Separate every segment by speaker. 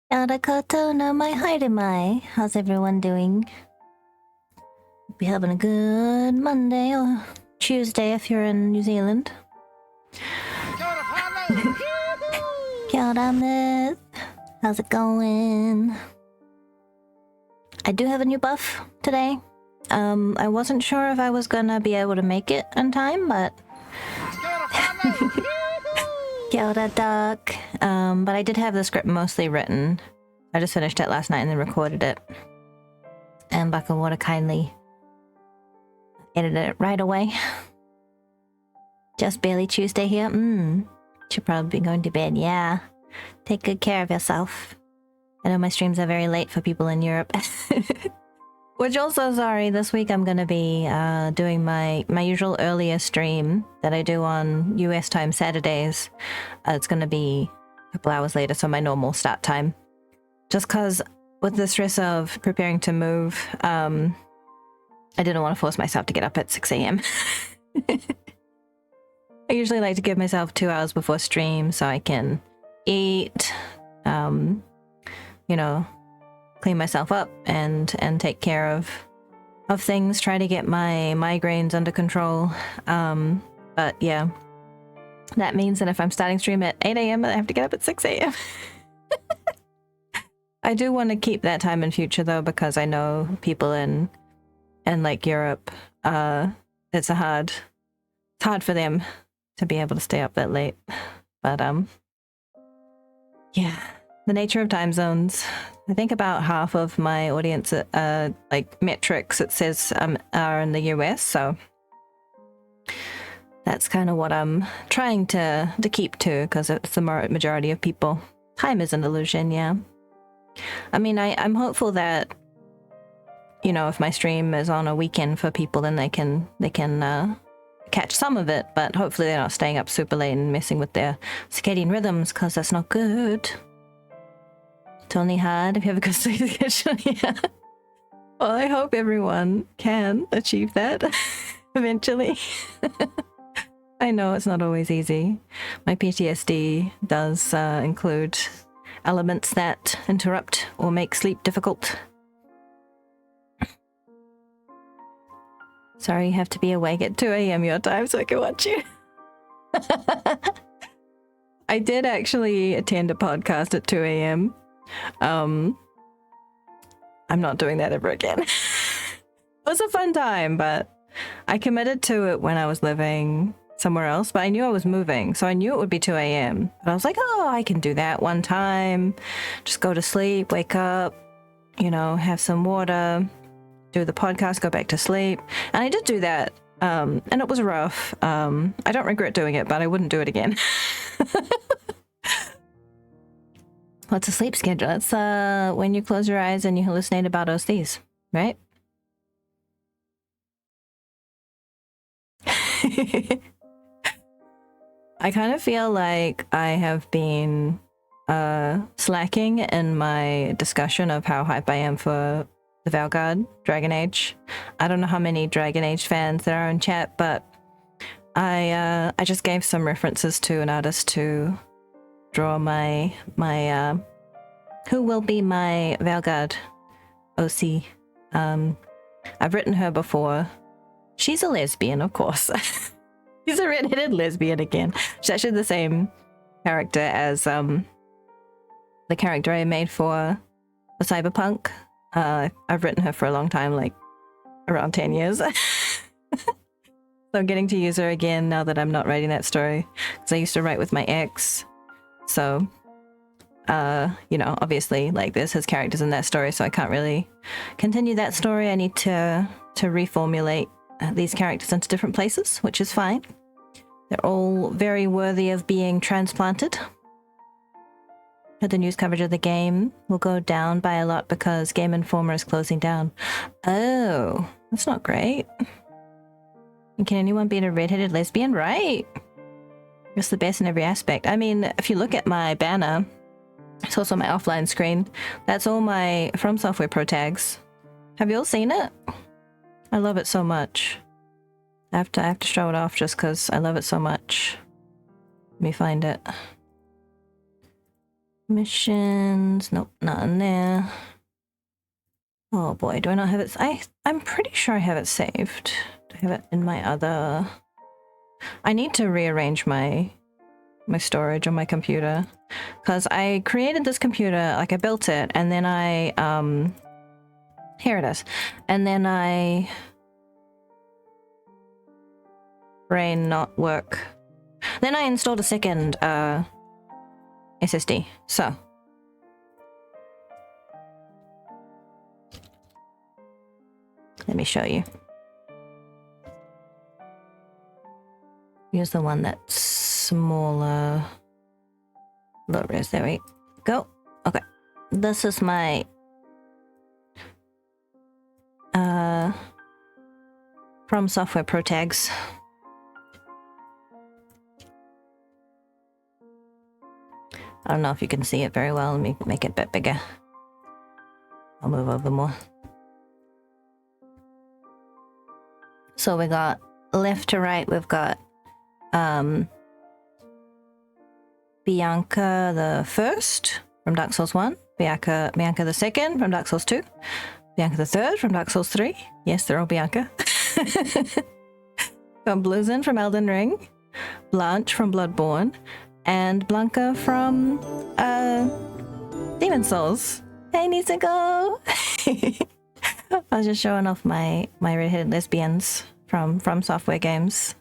Speaker 1: Arakoto no mai haere mai. How's everyone doing? Be having a good Monday or Tuesday if you're in New Zealand. Kia ora, Myth. How's it going? I do have a new buff today. I wasn't sure if I was gonna be able to make it in time, but Kia ora, Duck. But I did have the script mostly written. I just finished it last night and then recorded it. And Bakawater kindly edited it right away. Just barely Tuesday here. Should probably be going to bed, yeah. Take good care of yourself. I know my streams are very late for people in Europe. Which also, sorry, this week I'm going to be doing my usual earlier stream that I do on US time Saturdays. It's going to be a couple hours later, so my normal start time. Just because with the stress of preparing to move, I didn't want to force myself to get up at 6 a.m. I usually like to give myself 2 hours before stream so I can eat, clean myself up and take care of things, try to get my migraines under control. But yeah, that means that if I'm starting stream at 8 a.m. I have to get up at 6 a.m. I do want to keep that time in future though, because I know people in like Europe, it's hard for them to be able to stay up that late. But yeah, the nature of time zones. I think about half of my audience, like metrics, it says are in the US, so that's kind of what I'm trying to keep to, because it's the majority of people. Time is an illusion, yeah. I mean, I'm hopeful that, if my stream is on a weekend for people, then they can catch some of it, but hopefully they're not staying up super late and messing with their circadian rhythms, because that's not good. It's only hard if you have a good sleep schedule. Yeah. Well, I hope everyone can achieve that eventually. I know it's not always easy. My PTSD does include elements that interrupt or make sleep difficult. Sorry, you have to be awake at 2 a.m. your time so I can watch you. I did actually attend a podcast at 2 a.m. I'm not doing that ever again. It was a fun time, but I committed to it when I was living somewhere else, but I knew I was moving, so I knew it would be 2 a.m. But I was like, oh, I can do that one time. Just go to sleep, wake up, have some water, do the podcast, go back to sleep. And I did do that, and it was rough. I don't regret doing it, but I wouldn't do it again. What's a sleep schedule? It's when you close your eyes and you hallucinate about OCs, right? I kind of feel like I have been slacking in my discussion of how hype I am for the Valguard Dragon Age. I don't know how many Dragon Age fans there are in chat, but I just gave some references to an artist to draw my who will be my Valguard OC. I've written her before. She's a lesbian, of course. She's a redheaded lesbian again. She's actually the same character as the character I made for Cyberpunk. I've written her for a long time, like around 10 years. So I'm getting to use her again now that I'm not writing that story, because I used to write with my ex. So, obviously, like, there's his characters in that story, so I can't really continue that story. I need to reformulate these characters into different places, which is fine. They're all very worthy of being transplanted. But the news coverage of the game will go down by a lot because Game Informer is closing down. Oh, that's not great. And can anyone beat a redheaded lesbian? Right. It's the best in every aspect. I mean, if you look at my banner, it's also my offline screen. That's all my From Software Pro tags. Have you all seen it? I love it so much. I have to show it off just because I love it so much. Let me find it. Missions, nope, not in there. Oh boy, do I not have it? I'm pretty sure I have it saved. Do I have it in my other? I need to rearrange my storage on my computer because I created this computer, like I built it, and then I here it is, and then I brain not work. Then I installed a second SSD. So let me show you. Here's the one that's smaller. Low res, there we go. Okay. This is my From Software Pro tags. I don't know if you can see it very well. Let me make it a bit bigger. I'll move over more. So we got left to right, we've got Bianca the First from Dark Souls 1, Bianca the Second from Dark Souls 2, Bianca the Third from Dark Souls 3. Yes, they're all Bianca. Got Blizzard from Elden Ring, Blanche from Bloodborne, and Blanca from Demon Souls. Hey, Nisago! I was just showing off my redheaded lesbians from Software games.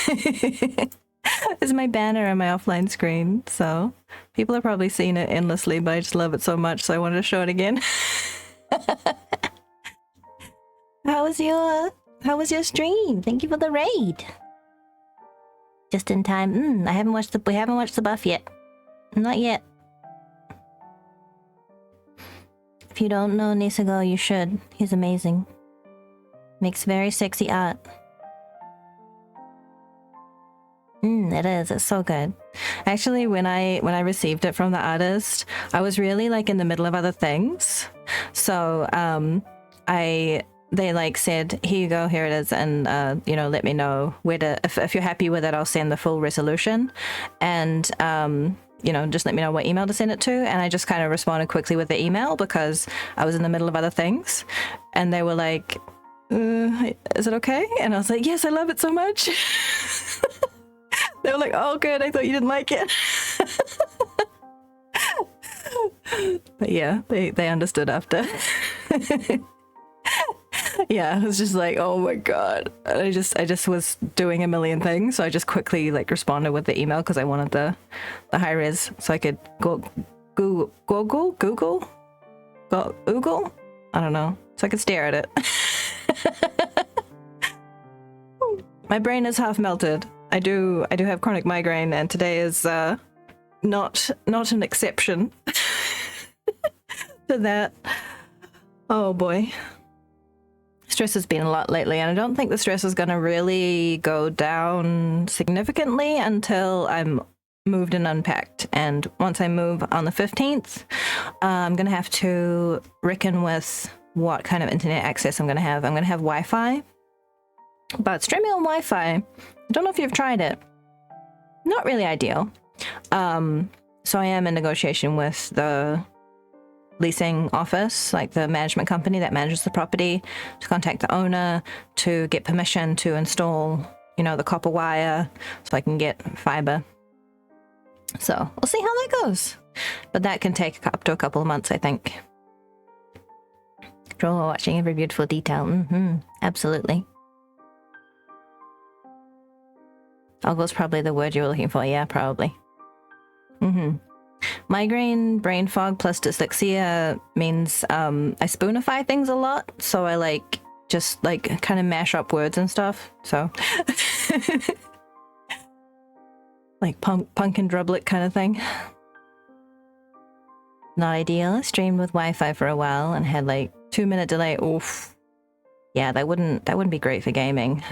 Speaker 1: It's my banner on my offline screen, so people have probably seen it endlessly, but I just love it so much, so I wanted to show it again. How was your stream? Thank you for the raid. Just in time. We haven't watched the buff yet. Not yet. If you don't know Nisago, you should. He's amazing. Makes very sexy art. It is. It's so good. Actually, when I received it from the artist, I was really like in the middle of other things. So they like said, here you go, here it is, and let me know where to, if you're happy with it, I'll send the full resolution, and just let me know what email to send it to. And I just kind of responded quickly with the email because I was in the middle of other things, and they were like, is it okay? And I was like, yes, I love it so much. They were like, oh good, I thought you didn't like it. But yeah, they understood after. Yeah, I was just like, oh my god. I just was doing a million things, so I just quickly like responded with the email because I wanted the high res so I could Google. I don't know, so I could stare at it. My brain is half melted. I do have chronic migraine, and today is not an exception to that. Oh boy. Stress has been a lot lately, and I don't think the stress is going to really go down significantly until I'm moved and unpacked. And once I move on the 15th, I'm going to have to reckon with what kind of internet access I'm going to have. I'm going to have Wi-Fi, but streaming on Wi-Fi, I don't know if you've tried it. Not really ideal. So I am in negotiation with the leasing office, like the management company that manages the property, to contact the owner to get permission to install, the copper wire so I can get fiber. So we'll see how that goes. But that can take up to a couple of months, I think. Control while watching every beautiful detail. Absolutely. Oggle's probably the word you were looking for. Yeah, probably. Migraine, brain fog plus dyslexia means I spoonify things a lot, so I just kind of mash up words and stuff. So like punk and drublet kind of thing. Not ideal. I streamed with Wi-Fi for a while and had 2-minute delay. Oof. Yeah, that wouldn't be great for gaming.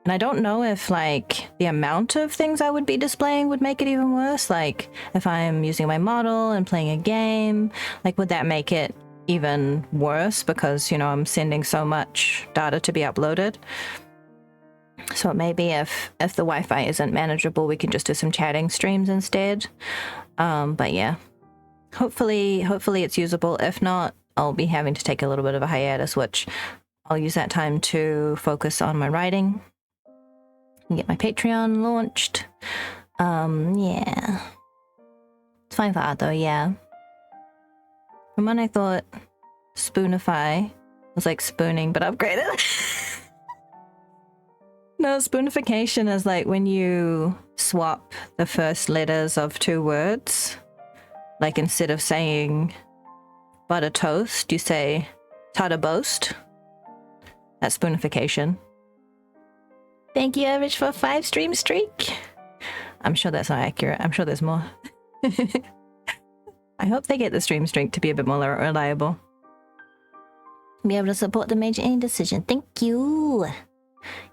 Speaker 1: And I don't know if the amount of things I would be displaying would make it even worse. Like if I'm using my model and playing a game, would that make it even worse because, I'm sending so much data to be uploaded. So maybe if the Wi-Fi isn't manageable, we can just do some chatting streams instead. But yeah, hopefully it's usable. If not, I'll be having to take a little bit of a hiatus, which I'll use that time to focus on my writing and get my Patreon launched. Yeah. It's fine for art though, yeah. From when I thought Spoonify was like spooning but upgraded. No, spoonification is like when you swap the first letters of two words. Like instead of saying butter toast, you say tada boast. That's spoonification. Thank you, Average, for a 5-stream streak. I'm sure that's not accurate. I'm sure there's more. I hope they get the stream streak to be a bit more reliable. Be able to support the major any decision. Thank you.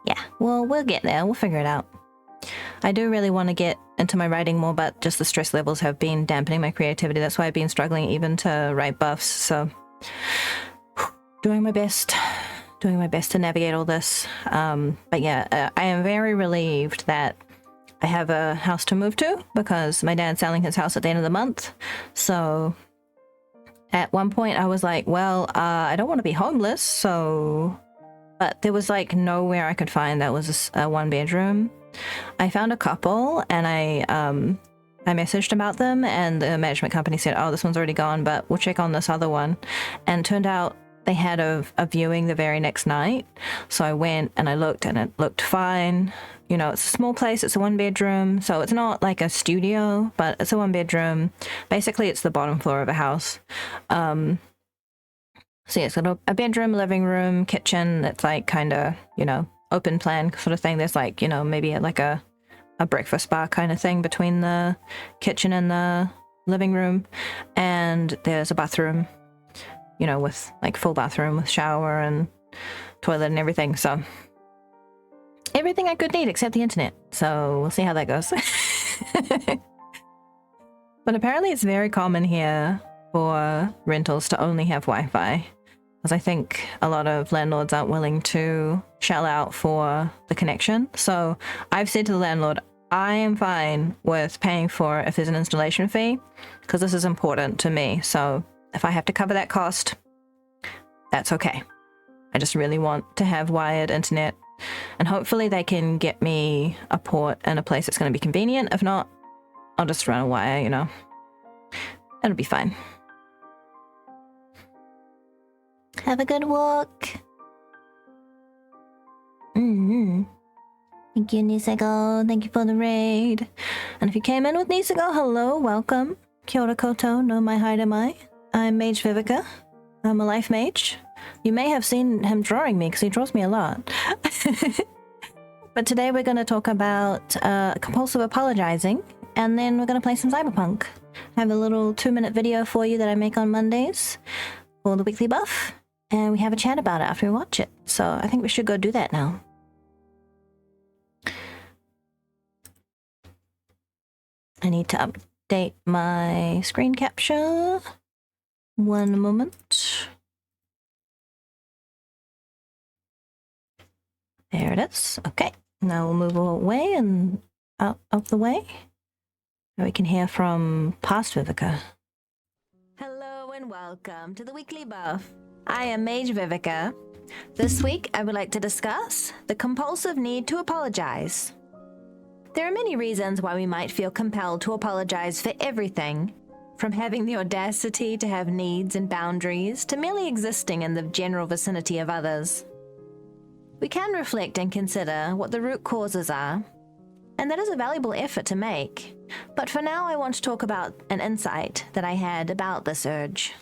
Speaker 1: Yeah, well, we'll get there. We'll figure it out. I do really want to get into my writing more, but just the stress levels have been dampening my creativity. That's why I've been struggling even to write buffs. So doing my best to navigate all this. But yeah, I am very relieved that I have a house to move to because my dad's selling his house at the end of the month. So at one point I was like, well, I don't want to be homeless. So, but there was like nowhere I could find that was a 1-bedroom. I found a couple and I messaged about them and the management company said, oh, this one's already gone, but we'll check on this other one. And turned out they had a viewing the very next night. So I went and I looked and it looked fine. You know, it's a small place. It's a 1-bedroom. So it's not like a studio, but it's a 1-bedroom. Basically, it's the bottom floor of a house. So yeah, it's got a bedroom, living room, kitchen. It's like kind of, you know, open plan sort of thing. There's like, you know, maybe like a breakfast bar kind of thing between the kitchen and the living room. And there's a bathroom, you know, with like full bathroom with shower and toilet and everything. So everything I could need except the internet. So we'll see how that goes. But apparently it's very common here for rentals to only have Wi-Fi. Because I think a lot of landlords aren't willing to shell out for the connection. So I've said to the landlord, I am fine with paying for if there's an installation fee, because this is important to me. So if I have to cover that cost, that's okay. I just really want to have wired internet. And hopefully they can get me a port and a place that's going to be convenient. If not, I'll just run a wire, you know. It'll be fine. Have a good walk. Thank you, Nisego. Thank you for the raid. And if you came in with Nisego, hello, welcome. Kia ora koutou, no mai haere mai. I'm Mage Vivica. I'm a life mage. You may have seen him drawing me because he draws me a lot. But today we're going to talk about compulsive apologizing, and then we're going to play some Cyberpunk. I have a little 2-minute video for you that I make on Mondays for the weekly buff, and we have a chat about it after we watch it. So I think we should go do that now. I need to update my screen capture. One moment. There it is. Okay, now we'll move away and out of the way. Now we can hear from past Vivica. Hello and welcome to the weekly buff. I am Mage Vivica. This week I would like to discuss the compulsive need to apologize. There are many reasons why we might feel compelled to apologize for everything, from having the audacity to have needs and boundaries to merely existing in the general vicinity of others. We can reflect and consider what the root causes are, and that is a valuable effort to make. But for now, I want to talk about an insight that I had about this urge.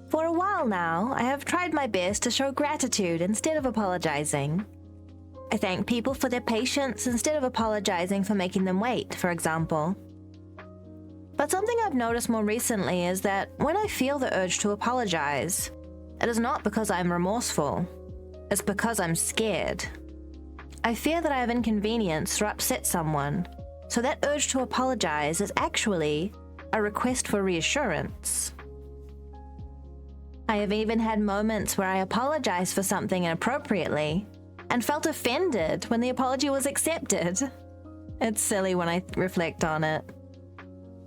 Speaker 1: For a while now, I have tried my best to show gratitude instead of apologizing. I thank people for their patience instead of apologizing for making them wait, for example. But something I've noticed more recently is that when I feel the urge to apologize, it is not because I'm remorseful. It's because I'm scared. I fear that I have inconvenienced or upset someone, so that urge to apologize is actually a request for reassurance. I have even had moments where I apologized for something inappropriately and felt offended when the apology was accepted. It's silly when I reflect on it.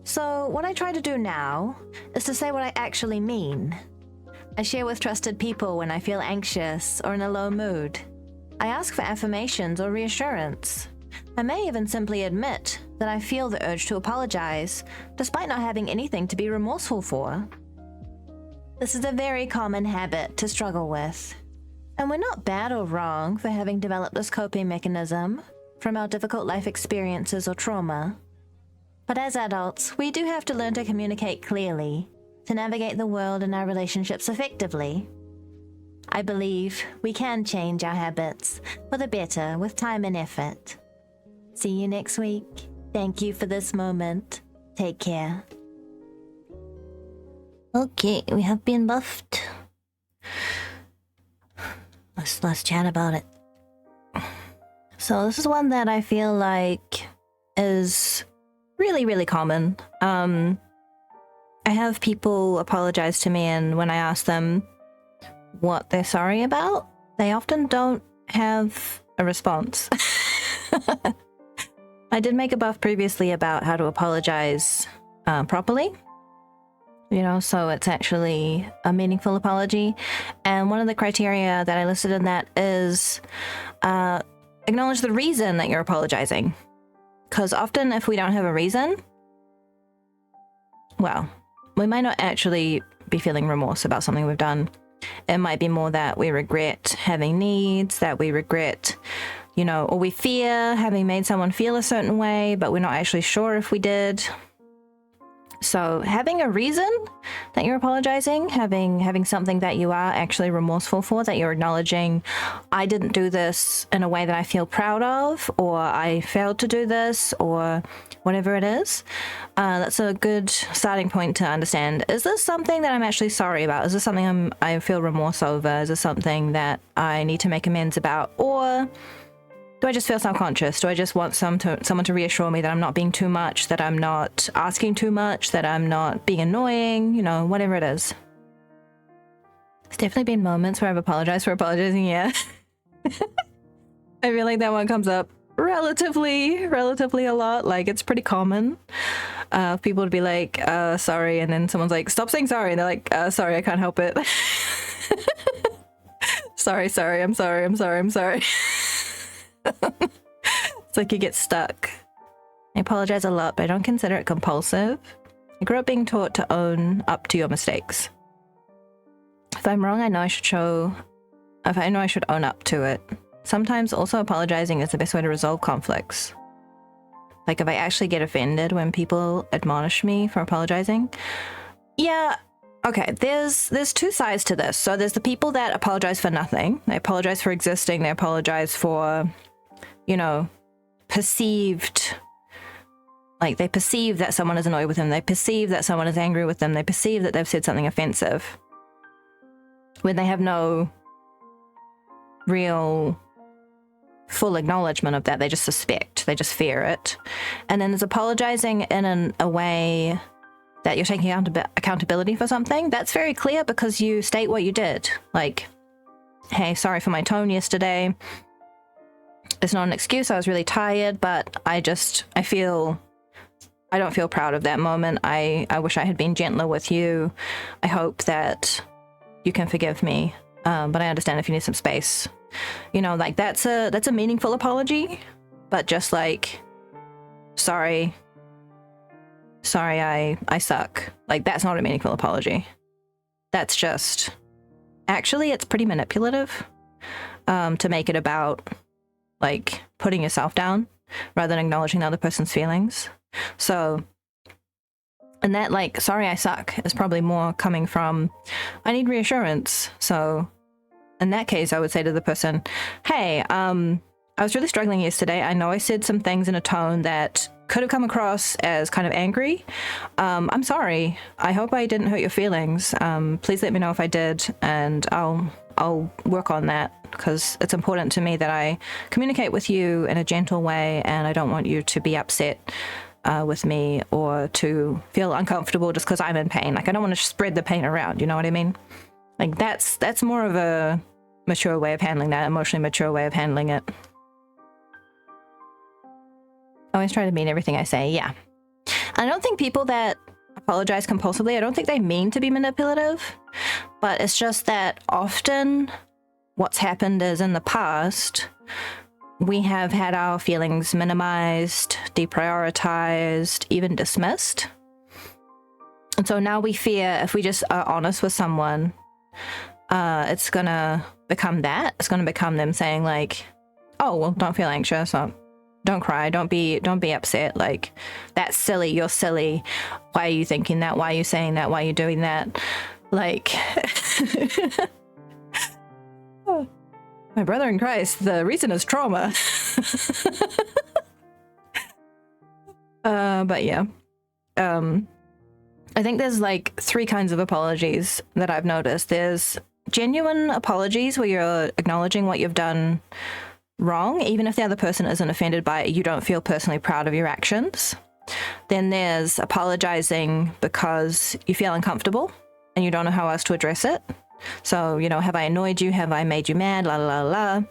Speaker 1: So what I try to do now is to say what I actually mean. I share with trusted people when I feel anxious or in a low mood. I ask for affirmations or reassurance. I may even simply admit that I feel the urge to apologize, despite not having anything to be remorseful for. This is a very common habit to struggle with. And we're not bad or wrong for having developed this coping mechanism from our difficult life experiences or trauma. But as adults, we do have to learn to communicate clearly, to navigate the world and our relationships effectively. I believe we can change our habits for the better with time and effort. See you next week. Thank you for this moment. Take care. Okay, we have been buffed. Let's chat about it. So this is one that I feel like is really, really common. I have people apologize to me, and when I ask them what they're sorry about, they often don't have a response. I did make a buff previously about how to apologize properly. You know, so it's actually a meaningful apology. And one of the criteria that I listed in that is acknowledge the reason that you're apologizing. Because often if we don't have a reason, well, we might not actually be feeling remorse about something we've done. It might be more that we regret having needs, that we regret, you know, or we fear having made someone feel a certain way, but we're not actually sure if we did. So having a reason that you're apologizing, having something that you are actually remorseful for, that you're acknowledging, I didn't do this in a way that I feel proud of, or I failed to do this, or whatever it is. That's a good starting point to understand. Is this something that I'm actually sorry about? Is this something I feel remorse over? Is this something that I need to make amends about? Or do I just feel self-conscious? Do I just want someone to reassure me that I'm not being too much, that I'm not asking too much, that I'm not being annoying, you know, whatever it is. There's definitely been moments where I've apologized for apologizing, yeah. I feel like that one comes up relatively a lot. Like, it's pretty common. People would be like, sorry, and then someone's like, stop saying sorry, and they're like, sorry, I can't help it. sorry, I'm sorry. It's like you get stuck. I apologize a lot, but I don't consider it compulsive. I grew up being taught to own up to your mistakes. If I'm wrong, I know I should own up to it. Sometimes also apologizing is the best way to resolve conflicts. Like if I actually get offended when people admonish me for apologizing. Yeah, okay, there's two sides to this. So there's the people that apologize for nothing. They apologize for existing. They apologize for, you know, perceived, like they perceive that someone is annoyed with them. They perceive that someone is angry with them. They perceive that they've said something offensive when they have no real full acknowledgement of that. They just suspect, they just fear it. And then there's apologizing in a way that you're taking accountability for something. That's very clear because you state what you did. Like, hey, sorry for my tone yesterday. It's not an excuse. I was really tired, but I don't feel proud of that moment. I wish I had been gentler with you. I hope that you can forgive me. But I understand if you need some space. You know, like that's a meaningful apology, but just like, sorry, I suck. Like, that's not a meaningful apology. That's just, actually, it's pretty manipulative to make it about, like, putting yourself down rather than acknowledging the other person's feelings. So, and that, like, sorry, I suck is probably more coming from, I need reassurance. So, in that case, I would say to the person, hey, I was really struggling yesterday. I know I said some things in a tone that could have come across as kind of angry. I'm sorry. I hope I didn't hurt your feelings. Please let me know if I did, and I'll work on that, because it's important to me that I communicate with you in a gentle way, and I don't want you to be upset with me or to feel uncomfortable just because I'm in pain. Like, I don't want to spread the pain around, you know what I mean? Like, that's more of a mature way of handling that, emotionally mature way of handling it. I always try to mean everything I say, yeah. I don't think people that apologize compulsively, I don't think they mean to be manipulative, but it's just that often what's happened is in the past, we have had our feelings minimized, deprioritized, even dismissed. And so now we fear if we just are honest with someone, it's gonna become that. It's gonna become them saying like, oh, well, don't feel anxious, or don't cry, don't be upset, like, that's silly, you're silly, why are you thinking that, why are you saying that, why are you doing that, like, oh, my brother in Christ, the reason is trauma. But yeah, I think there's like 3 kinds of apologies that I've noticed. There's genuine apologies where you're acknowledging what you've done wrong, even if the other person isn't offended by it, you don't feel personally proud of your actions. Then there's apologizing because you feel uncomfortable and you don't know how else to address it. So, you know, have I annoyed you? Have I made you mad? La la la.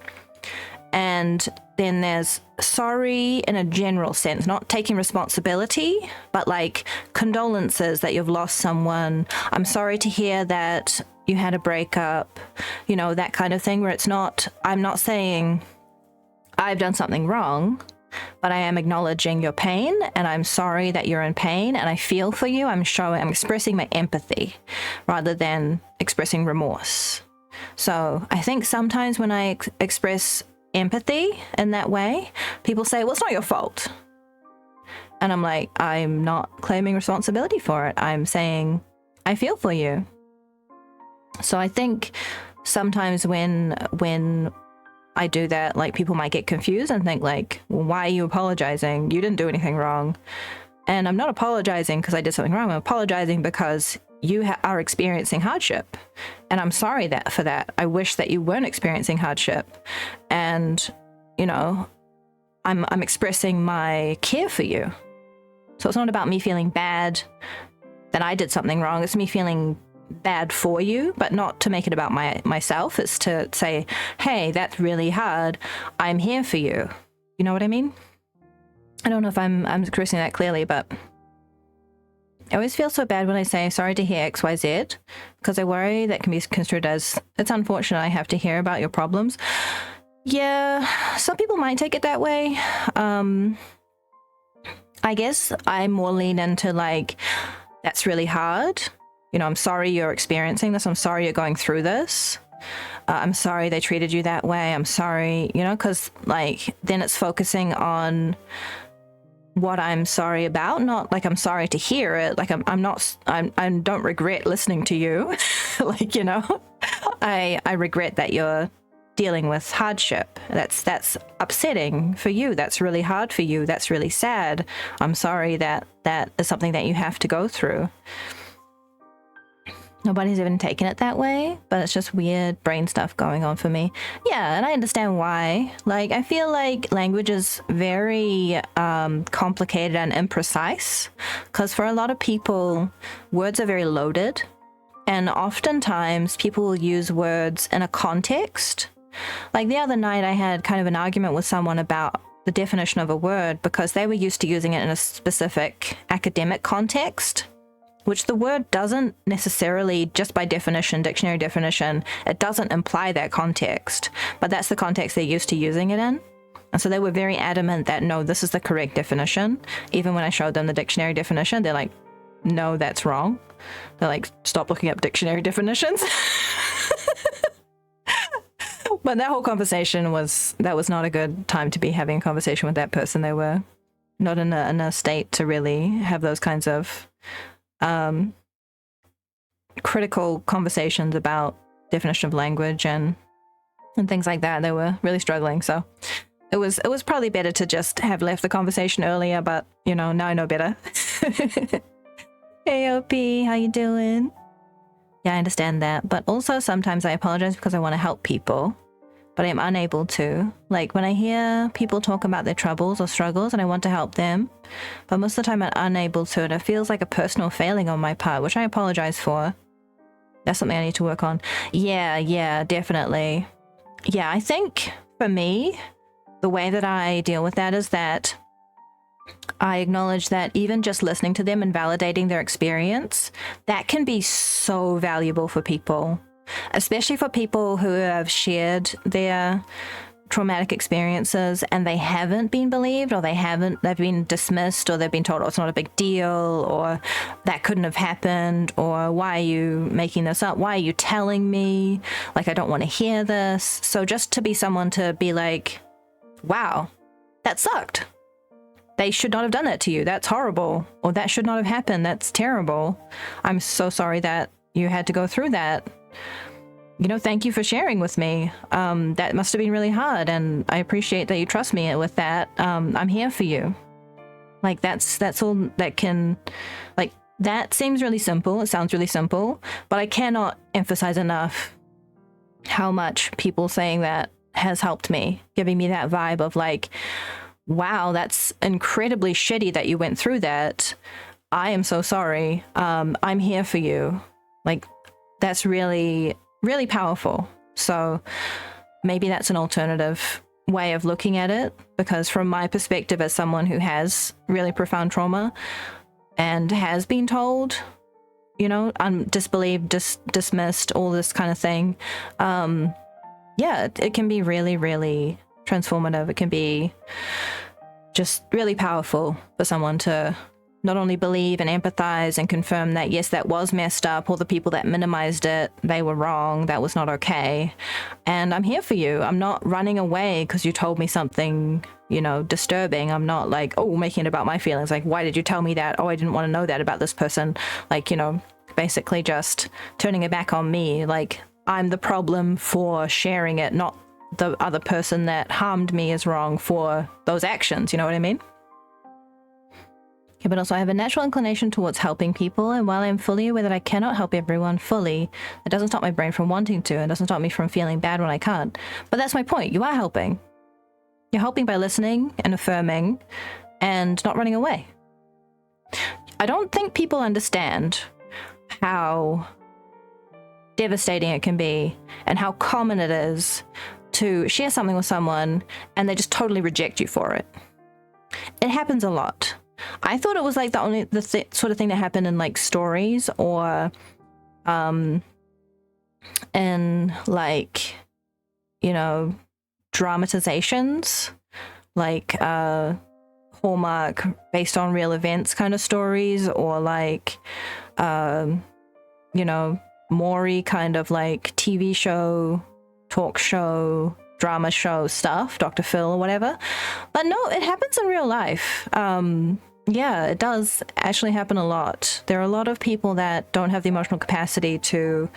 Speaker 1: And then there's sorry in a general sense, not taking responsibility, but like condolences that you've lost someone. I'm sorry to hear that you had a breakup, you know, that kind of thing, where it's not, I'm not saying I've done something wrong, but I am acknowledging your pain and I'm sorry that you're in pain and I feel for you. I'm expressing my empathy rather than expressing remorse. So I think sometimes when I express empathy in that way, people say, well, it's not your fault. And I'm like, I'm not claiming responsibility for it. I'm saying, I feel for you. So I think sometimes when I do that, like, people might get confused and think like, well, why are you apologizing? You didn't do anything wrong. And I'm not apologizing because I did something wrong. I'm apologizing because you are experiencing hardship. And I'm sorry for that. I wish that you weren't experiencing hardship. And, you know, I'm expressing my care for you. So it's not about me feeling bad that I did something wrong. It's me feeling bad for you, but not to make it about myself. It's to say, hey, that's really hard. I'm here for you. You know what I mean? I don't know if I'm expressing that clearly, but I always feel so bad when I say sorry to hear XYZ, because I worry that can be construed as, it's unfortunate I have to hear about your problems. Yeah, some people might take it that way. I guess I more lean into like, that's really hard. You know, I'm sorry you're experiencing this. I'm sorry you're going through this. I'm sorry they treated you that way. I'm sorry, you know, because like then it's focusing on what I'm sorry about, not like I'm sorry to hear it. Like I don't regret listening to you. Like, you know, I regret that you're dealing with hardship. That's upsetting for you. That's really hard for you. That's really sad. I'm sorry that is something that you have to go through. Nobody's even taken it that way, but it's just weird brain stuff going on for me. Yeah, and I understand why. Like, I feel like language is very complicated and imprecise, because for a lot of people, words are very loaded, and oftentimes people will use words in a context. Like the other night, I had kind of an argument with someone about the definition of a word because they were used to using it in a specific academic context, which the word doesn't necessarily, just by definition, dictionary definition, it doesn't imply that context, but that's the context they're used to using it in. And so they were very adamant that, no, this is the correct definition. Even when I showed them the dictionary definition, they're like, no, that's wrong. They're like, stop looking up dictionary definitions. But that whole conversation was not a good time to be having a conversation with that person. They were not in a state to really have those kinds of critical conversations about definition of language and things like that. They were really struggling, so it was probably better to just have left the conversation earlier, but you know, now I know better. Hey OP, how you doing? Yeah, I understand that, but also sometimes I apologize because I want to help people, but I'm unable to. Like when I hear people talk about their troubles or struggles and I want to help them, but most of the time I'm unable to, and it feels like a personal failing on my part, which I apologize for. That's something I need to work on. Yeah, definitely. Yeah, I think for me, the way that I deal with that is that I acknowledge that even just listening to them and validating their experience, that can be so valuable for people, especially for people who have shared their traumatic experiences and they haven't been believed, or they've been dismissed, or they've been told, oh, it's not a big deal, or that couldn't have happened, or why are you making this up? Why are you telling me? Like, I don't want to hear this. So just to be someone to be like, wow, that sucked. They should not have done that to you. That's horrible. Or that should not have happened. That's terrible. I'm so sorry that you had to go through that. You know, thank you for sharing with me. That must have been really hard, and I appreciate that you trust me with that. I'm here for you. Like, that's all that can, like, that seems really simple. It sounds really simple, but I cannot emphasize enough how much people saying that has helped me, giving me that vibe of like, wow, that's incredibly shitty that you went through that. I am so sorry. I'm here for you. Like, that's really, really powerful. So maybe that's an alternative way of looking at it, because from my perspective as someone who has really profound trauma and has been told, you know, I'm disbelieved, dismissed, all this kind of thing. Yeah, it can be really, really transformative. It can be just really powerful for someone to not only believe and empathize and confirm that, yes, that was messed up, or the people that minimized it, they were wrong, that was not okay. And I'm here for you. I'm not running away because you told me something, you know, disturbing. I'm not like, oh, making it about my feelings. Like, why did you tell me that? Oh, I didn't want to know that about this person. Like, you know, basically just turning it back on me. Like, I'm the problem for sharing it, not the other person that harmed me is wrong for those actions. You know what I mean? Okay, but also I have a natural inclination towards helping people, and while I'm fully aware that I cannot help everyone fully, it doesn't stop my brain from wanting to, and doesn't stop me from feeling bad when I can't. But that's my point. You are helping. You're helping by listening and affirming and not running away. I don't think people understand how devastating it can be and how common it is to share something with someone and they just totally reject you for it. It happens a lot. I thought it was like the sort of thing that happened in like stories, or in like, you know, dramatizations, like Hallmark based on real events kind of stories, or like you know, Maury kind of like TV show, talk show, drama show stuff, Dr. Phil or whatever. But no, it happens in real life. Yeah, it does actually happen a lot. There are a lot of people that don't have the emotional capacity to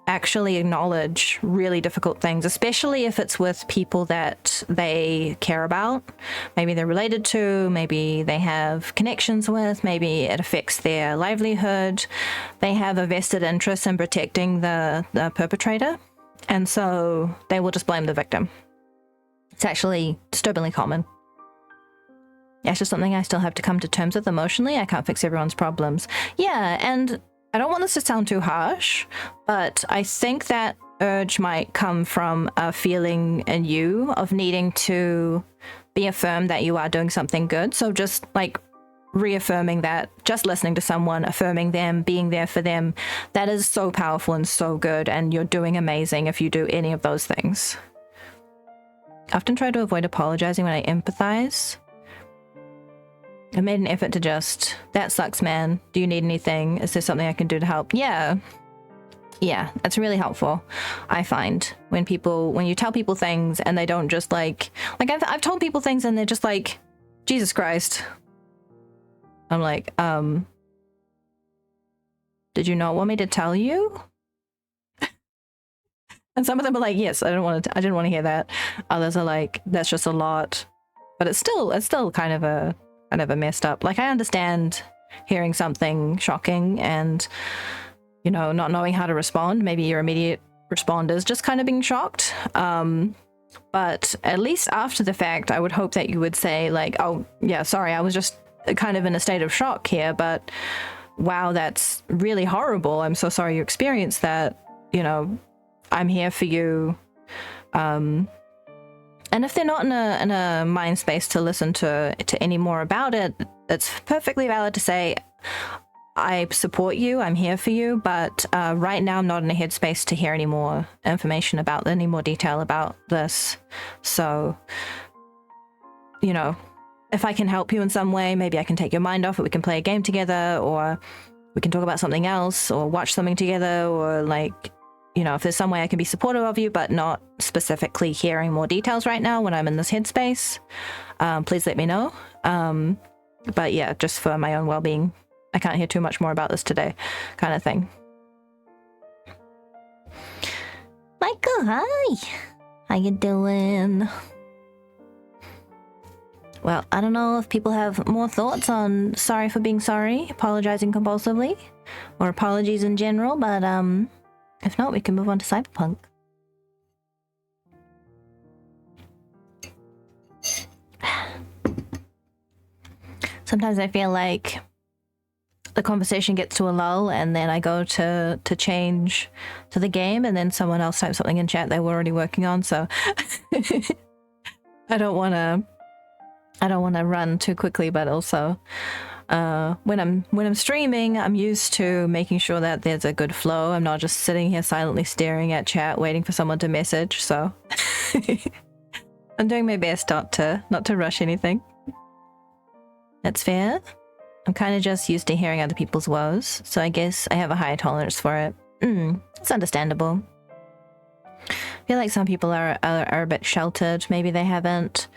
Speaker 1: actually acknowledge really difficult things, especially if it's with people that they care about. Maybe they're related to, maybe they have connections with, maybe it affects their livelihood. They have a vested interest in protecting the perpetrator, and so they will just blame the victim. It's actually disturbingly common. Yeah, it's just something I still have to come to terms with emotionally. I can't fix everyone's problems. Yeah, and I don't want this to sound too harsh, but I think that urge might come from a feeling in you of needing to be affirmed that you are doing something good. So just like reaffirming that, just listening to someone, affirming them, being there for them, that is so powerful and so good, and you're doing amazing if you do any of those things. I often try to avoid apologizing when I empathize. I made an effort to just, that sucks, man. Do you need anything? Is there something I can do to help? Yeah, that's really helpful. I find when you tell people things and they don't just like I've told people things and they're just like, Jesus Christ. I'm like, did you not want me to tell you? And some of them are like, yes, I didn't want to hear that. Others are like, that's just a lot. But it's still kind of a messed up. Like, I understand hearing something shocking and, you know, not knowing how to respond. Maybe your immediate respond is just kind of being shocked. But at least after the fact, I would hope that you would say like, oh yeah, sorry, I was just kind of in a state of shock here, but wow, that's really horrible. I'm so sorry you experienced that. You know, I'm here for you. And And if they're not in a mind space to listen to any more about it, it's perfectly valid to say, I support you, I'm here for you, but right now I'm not in a headspace to hear any more information about, any more detail about this. So, you know, if I can help you in some way, maybe I can take your mind off it, we can play a game together, or we can talk about something else, or watch something together, or like, you know, if there's some way I can be supportive of you, but not specifically hearing more details right now when I'm in this headspace, please let me know. But yeah, just for my own well-being, I can't hear too much more about this today, kind of thing. Michael, hi! How you doing? Well, I don't know if people have more thoughts on sorry for being sorry, apologizing compulsively, or apologies in general, but if not, we can move on to Cyberpunk. Sometimes I feel like the conversation gets to a lull, and then I go to change to the game, and then someone else types something in chat they were already working on, so I don't want to run too quickly, but also when I'm streaming, I'm used to making sure that there's a good flow. I'm not just sitting here silently staring at chat waiting for someone to message, so I'm doing my best not to rush anything. That's fair. I'm kind of just used to hearing other people's woes, so I guess I have a higher tolerance for it. It's understandable. I feel like some people are a bit sheltered. Maybe they haven't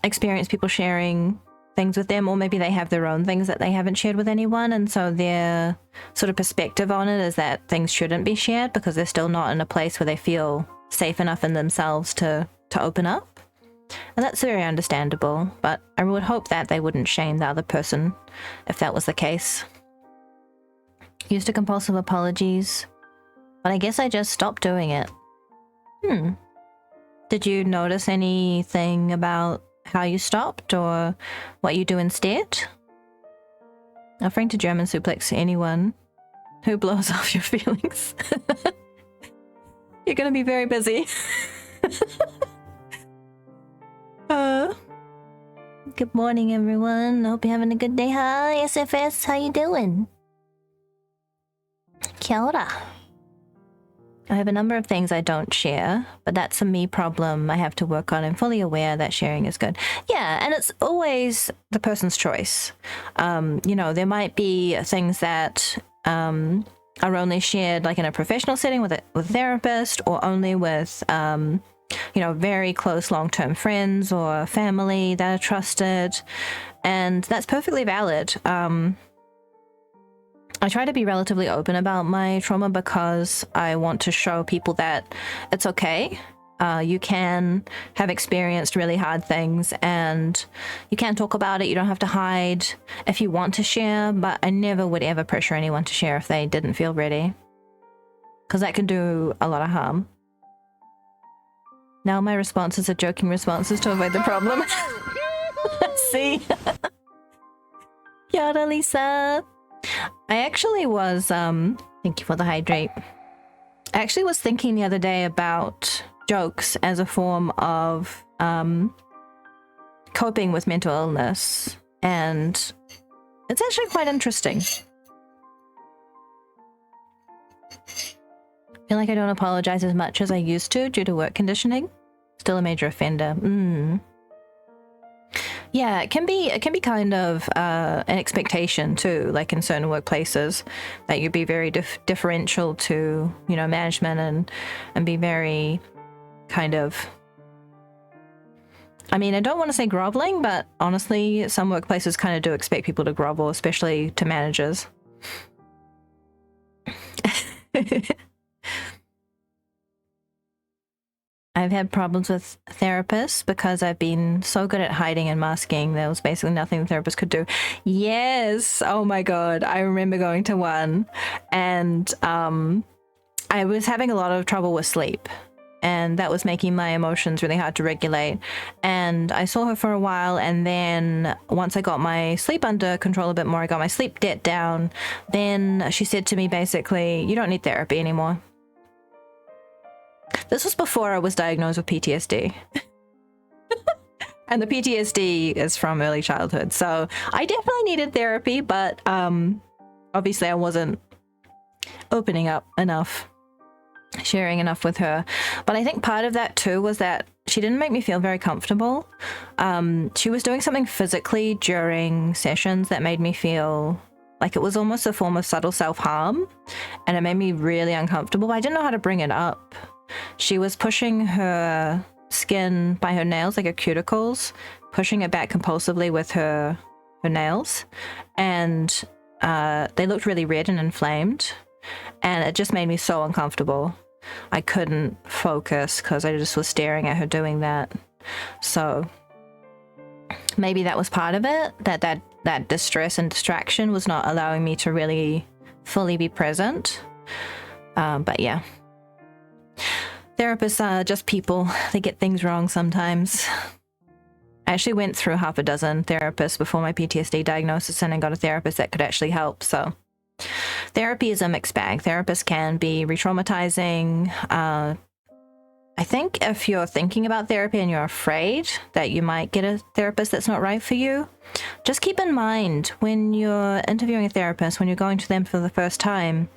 Speaker 1: experienced people sharing things with them, or maybe they have their own things that they haven't shared with anyone, and so their sort of perspective on it is that things shouldn't be shared because they're still not in a place where they feel safe enough in themselves to open up. And that's very understandable, but I would hope that they wouldn't shame the other person if that was the case. Used to compulsive apologies, but I guess I just stopped doing it. Did you notice anything about how you stopped or what you do instead? Offering to German suplex anyone who blows off your feelings. You're gonna be very busy. Good morning, everyone. Hope you're having a good day. Hi, SFS. How you doing? Kia ora. I have a number of things I don't share, but that's a me problem I have to work on. I'm fully aware that sharing is good. Yeah, and it's always the person's choice. You know, there might be things that are only shared like in a professional setting with a therapist, or only with you know, very close long-term friends or family that are trusted, and that's perfectly valid. I try to be relatively open about my trauma because I want to show people that it's okay. You can have experienced really hard things and you can talk about it. You don't have to hide if you want to share, but I never would ever pressure anyone to share if they didn't feel ready, because that can do a lot of harm. Now my responses are joking responses to avoid the problem. See? Yada, Lisa. I actually was, thank you for the hydrate. I actually was thinking the other day about jokes as a form of coping with mental illness, and it's actually quite interesting. I feel like I don't apologize as much as I used to due to work conditioning. Still a major offender. Yeah, it can be kind of an expectation too, like in certain workplaces, that you'd be very differential to, you know, management and be very kind of, I mean, I don't want to say groveling, but honestly, some workplaces kind of do expect people to grovel, especially to managers. I've had problems with therapists because I've been so good at hiding and masking. There was basically nothing the therapist could do. Yes. Oh my God. I remember going to one, and I was having a lot of trouble with sleep, and that was making my emotions really hard to regulate. And I saw her for a while, and then once I got my sleep under control a bit more, I got my sleep debt down, then she said to me basically, you don't need therapy anymore. This was before I was diagnosed with PTSD. And the PTSD is from early childhood. So I definitely needed therapy, but obviously I wasn't opening up enough, sharing enough with her. But I think part of that too was that she didn't make me feel very comfortable. She was doing something physically during sessions that made me feel like it was almost a form of subtle self-harm, and it made me really uncomfortable, but I didn't know how to bring it up. She was pushing her skin by her nails, like her cuticles, pushing it back compulsively with her nails, and they looked really red and inflamed, and it just made me so uncomfortable. I couldn't focus because I just was staring at her doing that. So maybe that was part of it, that distress and distraction was not allowing me to really fully be present. But yeah, therapists are just people. They get things wrong sometimes. I actually went through half a dozen therapists before my PTSD diagnosis, and I got a therapist that could actually help. So therapy is a mixed bag. Therapists can be re-traumatizing. I think if you're thinking about therapy and you're afraid that you might get a therapist that's not right for you, just keep in mind when you're interviewing a therapist, when you're going to them for the first time,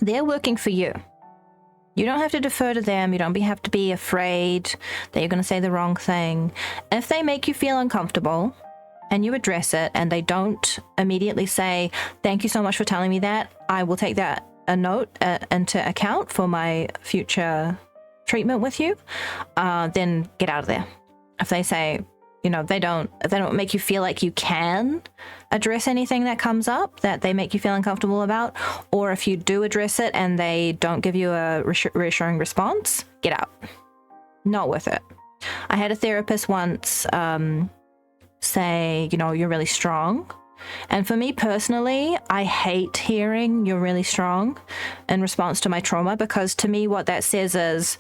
Speaker 1: they're working for you. You don't have to defer to them. You don't have to be afraid that you're going to say the wrong thing. If they make you feel uncomfortable and you address it and they don't immediately say, thank you so much for telling me that, I will take that a note into account for my future treatment with you, then get out of there. If they say, if they don't make you feel like you can address anything that comes up that they make you feel uncomfortable about, or if you do address it and they don't give you a reassuring response, get out. Not worth it. I had a therapist once say, you're really strong. And for me personally, I hate hearing you're really strong in response to my trauma, because to me what that says is,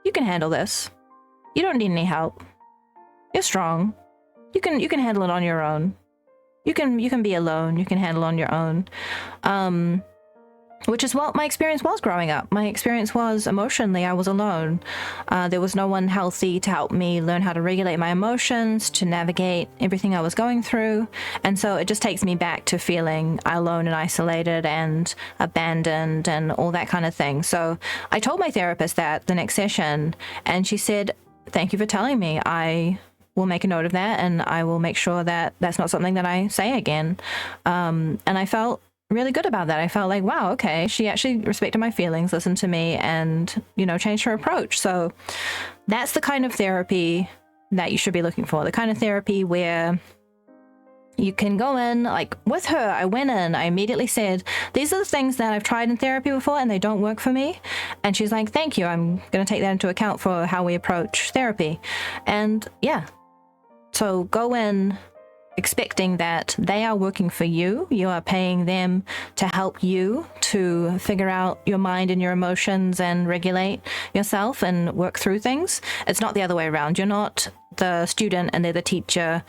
Speaker 1: you can handle this. You don't need any help. You're strong. You can handle it on your own. You can be alone. You can handle it on your own. Which is what my experience was growing up. My experience was emotionally, I was alone. There was no one healthy to help me learn how to regulate my emotions, to navigate everything I was going through. And so it just takes me back to feeling alone and isolated and abandoned and all that kind of thing. So I told my therapist that the next session, and she said, thank you for telling me. I will make a note of that, and I will make sure that that's not something that I say again. And I felt really good about that. I felt like, wow, okay, she actually respected my feelings, listened to me, and, changed her approach. So that's the kind of therapy that you should be looking for. The kind of therapy where you can go in, like with her, I went in, I immediately said, these are the things that I've tried in therapy before and they don't work for me. And she's like, thank you. I'm going to take that into account for how we approach therapy. And yeah, so go in expecting that they are working for you. You are paying them to help you to figure out your mind and your emotions and regulate yourself and work through things. It's not the other way around. You're not the student and they're the teacher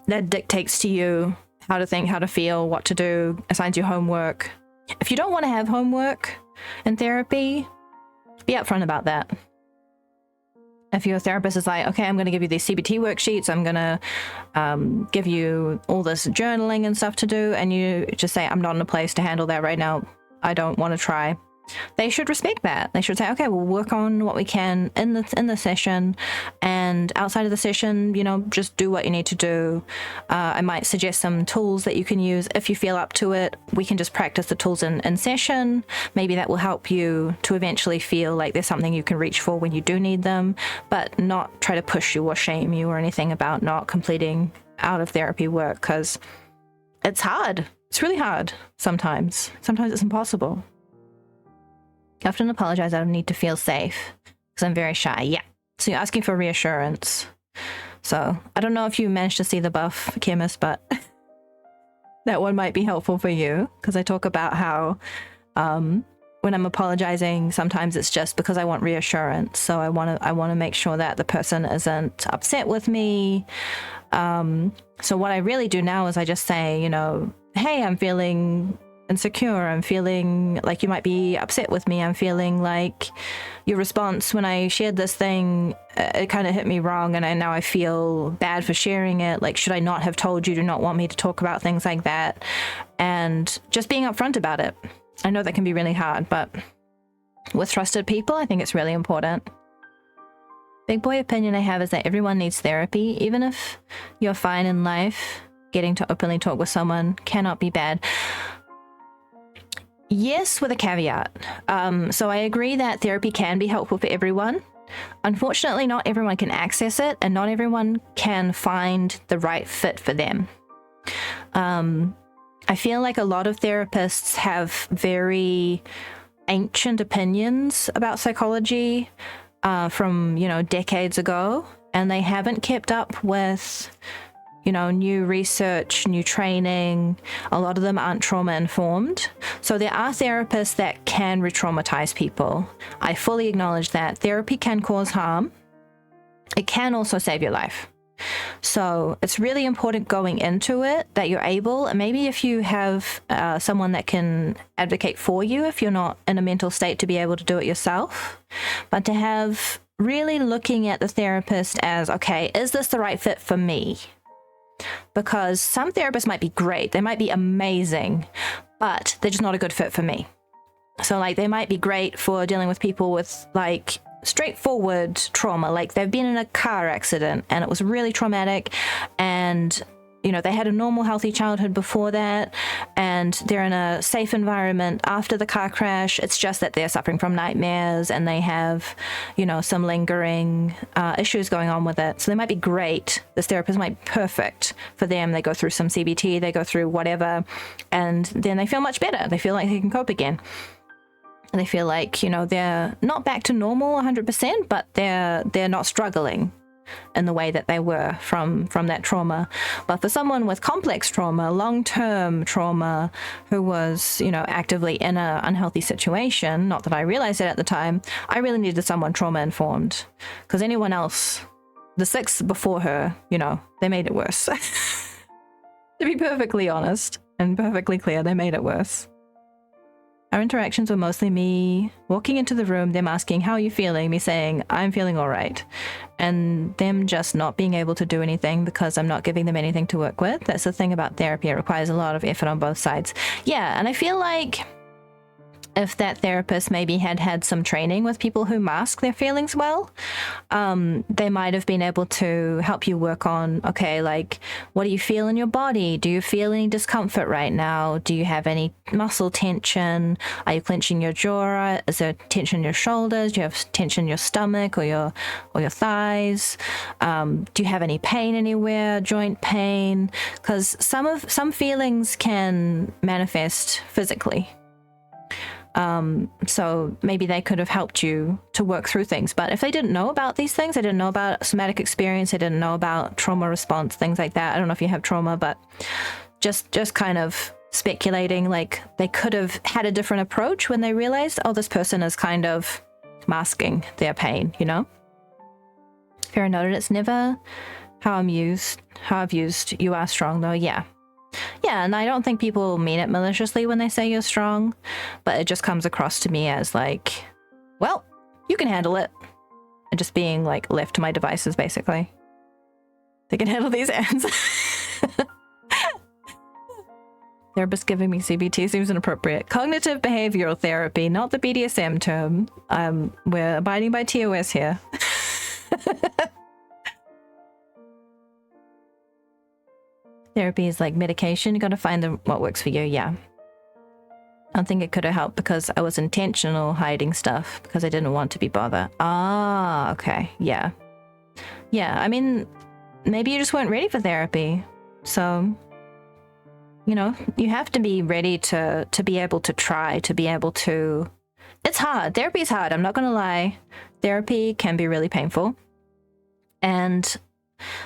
Speaker 1: that dictates to you how to think, how to feel, what to do, assigns you homework. If you don't want to have homework in therapy, be upfront about that. If your therapist is like, okay, I'm going to give you these CBT worksheets, I'm going to give you all this journaling and stuff to do, and you just say, I'm not in a place to handle that right now, I don't want to try. They should respect that. They should say, okay, we'll work on what we can in the session, and outside of the session, just do what you need to do. I might suggest some tools that you can use if you feel up to it. We can just practice the tools in session. Maybe that will help you to eventually feel like there's something you can reach for when you do need them, but not try to push you or shame you or anything about not completing out of therapy work, because it's hard. It's really hard sometimes. Sometimes it's impossible. I often apologize. I don't need to feel safe because I'm very shy. Yeah. So you're asking for reassurance. So I don't know if you managed to see the buff, chemist, but that one might be helpful for you, because I talk about how when I'm apologizing, sometimes it's just because I want reassurance. So I want to make sure that the person isn't upset with me. So what I really do now is I just say, hey, I'm feeling insecure. I'm feeling like you might be upset with me. I'm feeling like your response when I shared this thing, it kind of hit me wrong, and now I feel bad for sharing it. Like, should I not have told you? Do not want me to talk about things like that? And just being upfront about it. I know that can be really hard, but with trusted people, I think it's really important. Big boy opinion I have is that everyone needs therapy. Even if you're fine in life, getting to openly talk with someone cannot be bad. Yes, with a caveat. So I agree that therapy can be helpful for everyone. Unfortunately, not everyone can access it, and not everyone can find the right fit for them. I feel like a lot of therapists have very ancient opinions about psychology from, decades ago, and they haven't kept up with new research, new training. A lot of them aren't trauma informed. So there are therapists that can re-traumatize people. I fully acknowledge that. Therapy can cause harm. It can also save your life. So it's really important going into it that you're able, and maybe if you have someone that can advocate for you, if you're not in a mental state to be able to do it yourself, but to have really looking at the therapist as, okay, is this the right fit for me? Because some therapists might be great, they might be amazing, but they're just not a good fit for me. So like they might be great for dealing with people with like straightforward trauma, like they've been in a car accident and it was really traumatic, and they had a normal healthy childhood before that, and they're in a safe environment after the car crash. It's just that they're suffering from nightmares and they have some lingering issues going on with it. So they might be great, this therapist might be perfect for them. They go through some CBT, they go through whatever, and then they feel much better. They feel like they can cope again. And they feel like, they're not back to normal 100%, but they're not struggling in the way that they were from that trauma. But for someone with complex trauma, long-term trauma, who was, actively in an unhealthy situation, not that I realized it at the time, I really needed someone trauma-informed. Because anyone else, the six before her, they made it worse. To be perfectly honest and perfectly clear, they made it worse. Our interactions were mostly me walking into the room, them asking, how are you feeling? Me saying, I'm feeling all right. And them just not being able to do anything because I'm not giving them anything to work with. That's the thing about therapy. It requires a lot of effort on both sides. Yeah, and I feel like if that therapist maybe had some training with people who mask their feelings well, they might have been able to help you work on, okay, like, what do you feel in your body? Do you feel any discomfort right now? Do you have any muscle tension? Are you clenching your jaw? Is there tension in your shoulders? Do you have tension in your stomach or your thighs? Do you have any pain anywhere? Joint pain? Because some feelings can manifest physically. So maybe they could have helped you to work through things. But if they didn't know about these things, they didn't know about somatic experience, they didn't know about trauma response, things like that. I don't know if you have trauma, but just kind of speculating, like they could have had a different approach when they realized, oh, this person is kind of masking their pain, Farah noted, it's never how I've used you are strong though. Yeah, and I don't think people mean it maliciously when they say you're strong, but it just comes across to me as like, well, you can handle it. And just being like left to my devices, basically. They can handle these ends. Therapist giving me CBT seems inappropriate. Cognitive behavioral therapy, not the BDSM term. We're abiding by TOS here. Therapy is like medication. You got to find what works for you. Yeah. I think it could have helped because I was intentional hiding stuff because I didn't want to be bothered. Ah, okay. Yeah. Yeah. I mean, maybe you just weren't ready for therapy. So, you have to be ready to be able to try, to be able to. It's hard. Therapy is hard. I'm not going to lie. Therapy can be really painful. And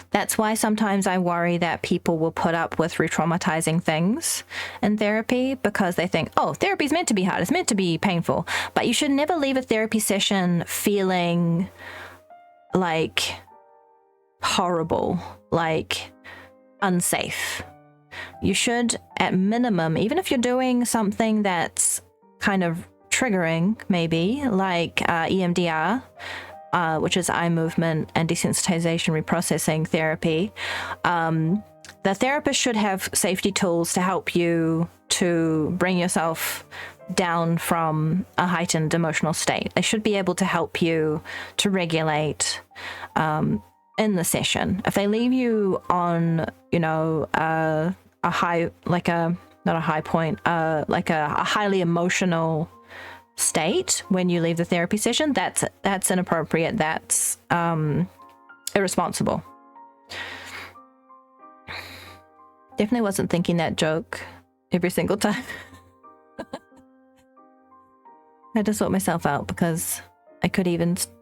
Speaker 1: that's why sometimes I worry that people will put up with re-traumatizing things in therapy because they think, oh, therapy is meant to be hard. It's meant to be painful. But you should never leave a therapy session feeling like horrible, like unsafe. you should, at minimum, even if you're doing something that's kind of triggering, maybe like EMDR, which is eye movement and desensitization reprocessing therapy, the therapist should have safety tools to help you to bring yourself down from a heightened emotional state. They should be able to help you to regulate in the session. If they leave you on, a high, like a, not a high point, like a highly emotional state when you leave the therapy session, that's inappropriate. That's irresponsible. Definitely wasn't thinking that joke every single time. I had to sort myself out because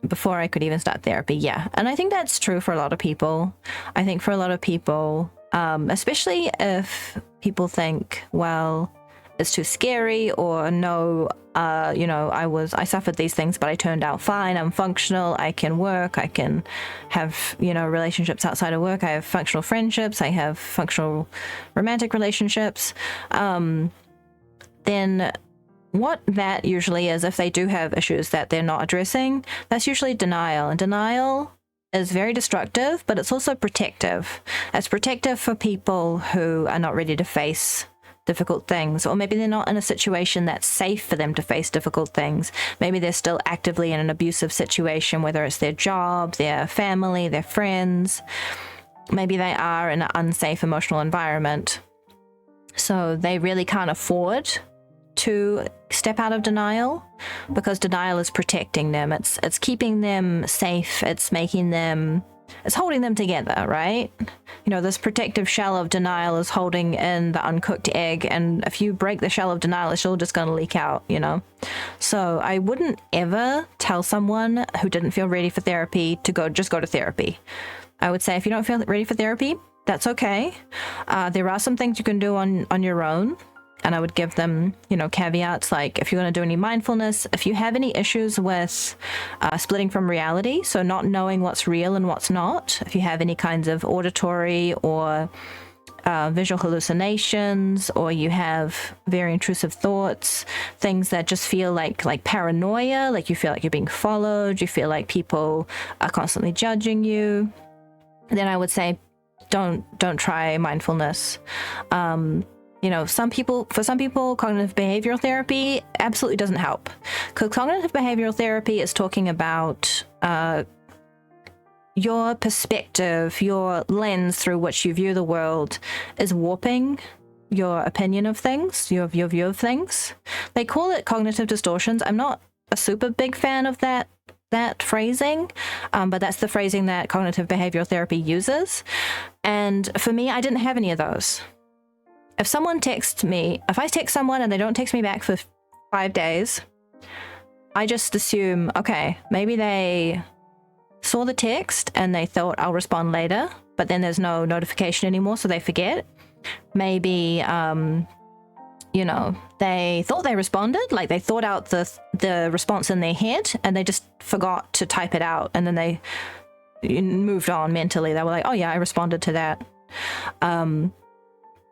Speaker 1: before I could even start therapy. Yeah. And I think that's true for a lot of people. I think for a lot of people, especially if people think, well, it's too scary, or no, I suffered these things, but I turned out fine. I'm functional. I can work. I can have, relationships outside of work. I have functional friendships. I have functional romantic relationships. Then what that usually is, if they do have issues that they're not addressing, that's usually denial. And denial is very destructive, but it's also protective. It's protective for people who are not ready to face difficult things, or maybe they're not in a situation that's safe for them to face difficult things. Maybe they're still actively in an abusive situation, whether it's their job, their family, their friends. Maybe they are in an unsafe emotional environment. So they really can't afford to step out of denial, because denial is protecting them. It's keeping them safe. It's holding them together, right? This protective shell of denial is holding in the uncooked egg, and if you break the shell of denial, it's all just going to leak out, So I wouldn't ever tell someone who didn't feel ready for therapy to just go to therapy. I would say, if you don't feel ready for therapy, that's okay. There are some things you can do on your own. And I would give them, caveats, like if you're going to do any mindfulness, if you have any issues with splitting from reality, so not knowing what's real and what's not, if you have any kinds of auditory or visual hallucinations, or you have very intrusive thoughts, things that just feel like paranoia, like you feel like you're being followed, you feel like people are constantly judging you, then I would say don't try mindfulness. For some people, cognitive behavioral therapy absolutely doesn't help. Because cognitive behavioral therapy is talking about your perspective, your lens through which you view the world is warping your opinion of things, your view of things. They call it cognitive distortions. I'm not a super big fan of that phrasing, but that's the phrasing that cognitive behavioral therapy uses. And for me, I didn't have any of those. If I text someone and they don't text me back for 5 days, I just assume, okay, maybe they saw the text and they thought I'll respond later, but then there's no notification anymore, so they forget. Maybe, they thought they responded, like they thought out the response in their head and they just forgot to type it out, and then they moved on mentally. They were like, oh yeah, I responded to that.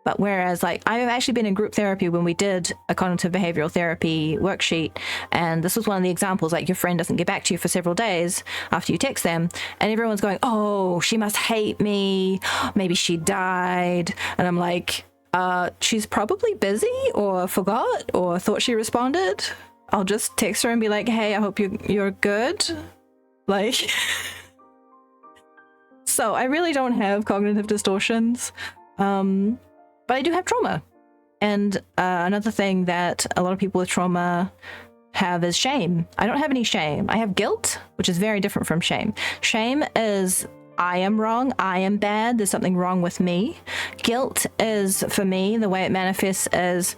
Speaker 1: But whereas, I've actually been in group therapy when we did a cognitive behavioral therapy worksheet, and this was one of the examples, your friend doesn't get back to you for several days after you text them, and everyone's going, oh, she must hate me, maybe she died, and I'm like, she's probably busy or forgot or thought she responded. I'll just text her and be like, hey, I hope you're good. So I really don't have cognitive distortions. But I do have trauma. And another thing that a lot of people with trauma have is shame. I don't have any shame. I have guilt, which is very different from shame. Shame is, I am wrong, I am bad, there's something wrong with me. Guilt is, for me, the way it manifests is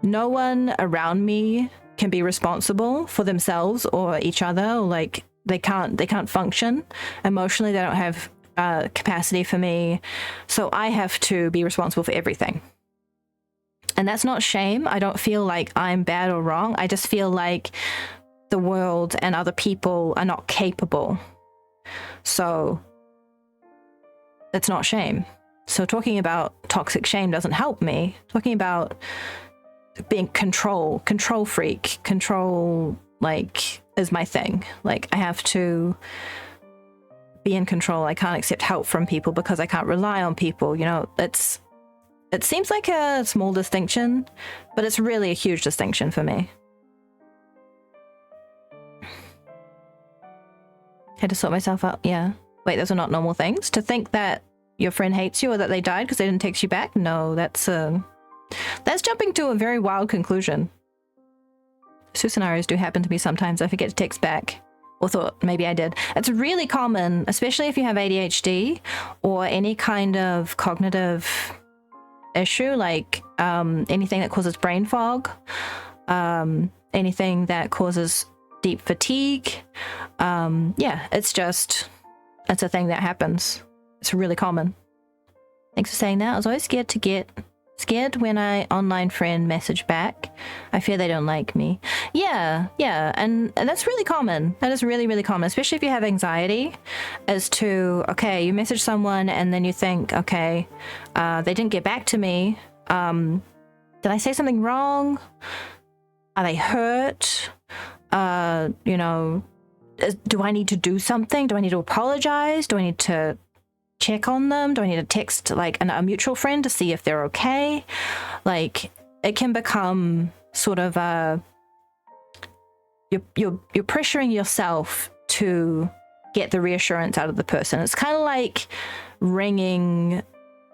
Speaker 1: no one around me can be responsible for themselves or each other, or they can't function emotionally. They don't have capacity for me, so I have to be responsible for everything. And that's not shame. I don't feel like I'm bad or wrong. I just feel like the world and other people are not capable. So it's not shame. So talking about toxic shame doesn't help me. Talking about being control freak, like is my thing. Like I have to be in control. I can't accept help from people because I can't rely on people. You know, it seems like a small distinction, but it's really a huge distinction for me. Had to sort myself out. Yeah. Wait, those are not normal things. To think that your friend hates you or that they died because they didn't text you back? No, that's jumping to a very wild conclusion. Two scenarios do happen to me sometimes. I forget to text back, or thought maybe I did. It's really common, especially if you have ADHD or any kind of cognitive issue, like anything that causes brain fog, anything that causes deep fatigue. Yeah, it's a thing that happens. It's really common. Thanks for saying that. I was always scared when I online friend message back. I fear they don't like me. Yeah, and that's really common. That is really, really common, especially if you have anxiety as to, okay, you message someone and then you think, okay, they didn't get back to me. Did I say something wrong? Are they hurt? You know, do I need to do something? Do I need to apologize? Do I need to check on them? Do I need to text like a mutual friend to see if they're okay? Like it can become sort of you're pressuring yourself to get the reassurance out of the person. It's kind of like wringing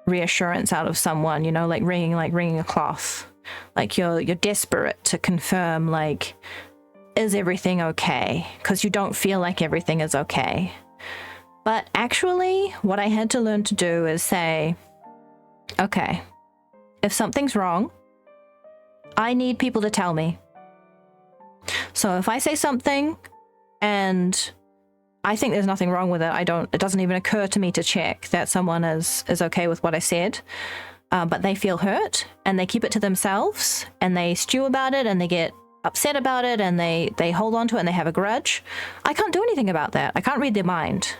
Speaker 1: reassurance out of someone, you know, like wringing a cloth. Like you're desperate to confirm, like, is everything okay? Because you don't feel like everything is okay. But actually, what I had to learn to do is say, okay, if something's wrong, I need people to tell me. So if I say something and I think there's nothing wrong with it, it doesn't even occur to me to check that someone is okay with what I said, but they feel hurt and they keep it to themselves and they stew about it and they get upset about it and they hold on to it and they have a grudge. I can't do anything about that. I can't read their mind.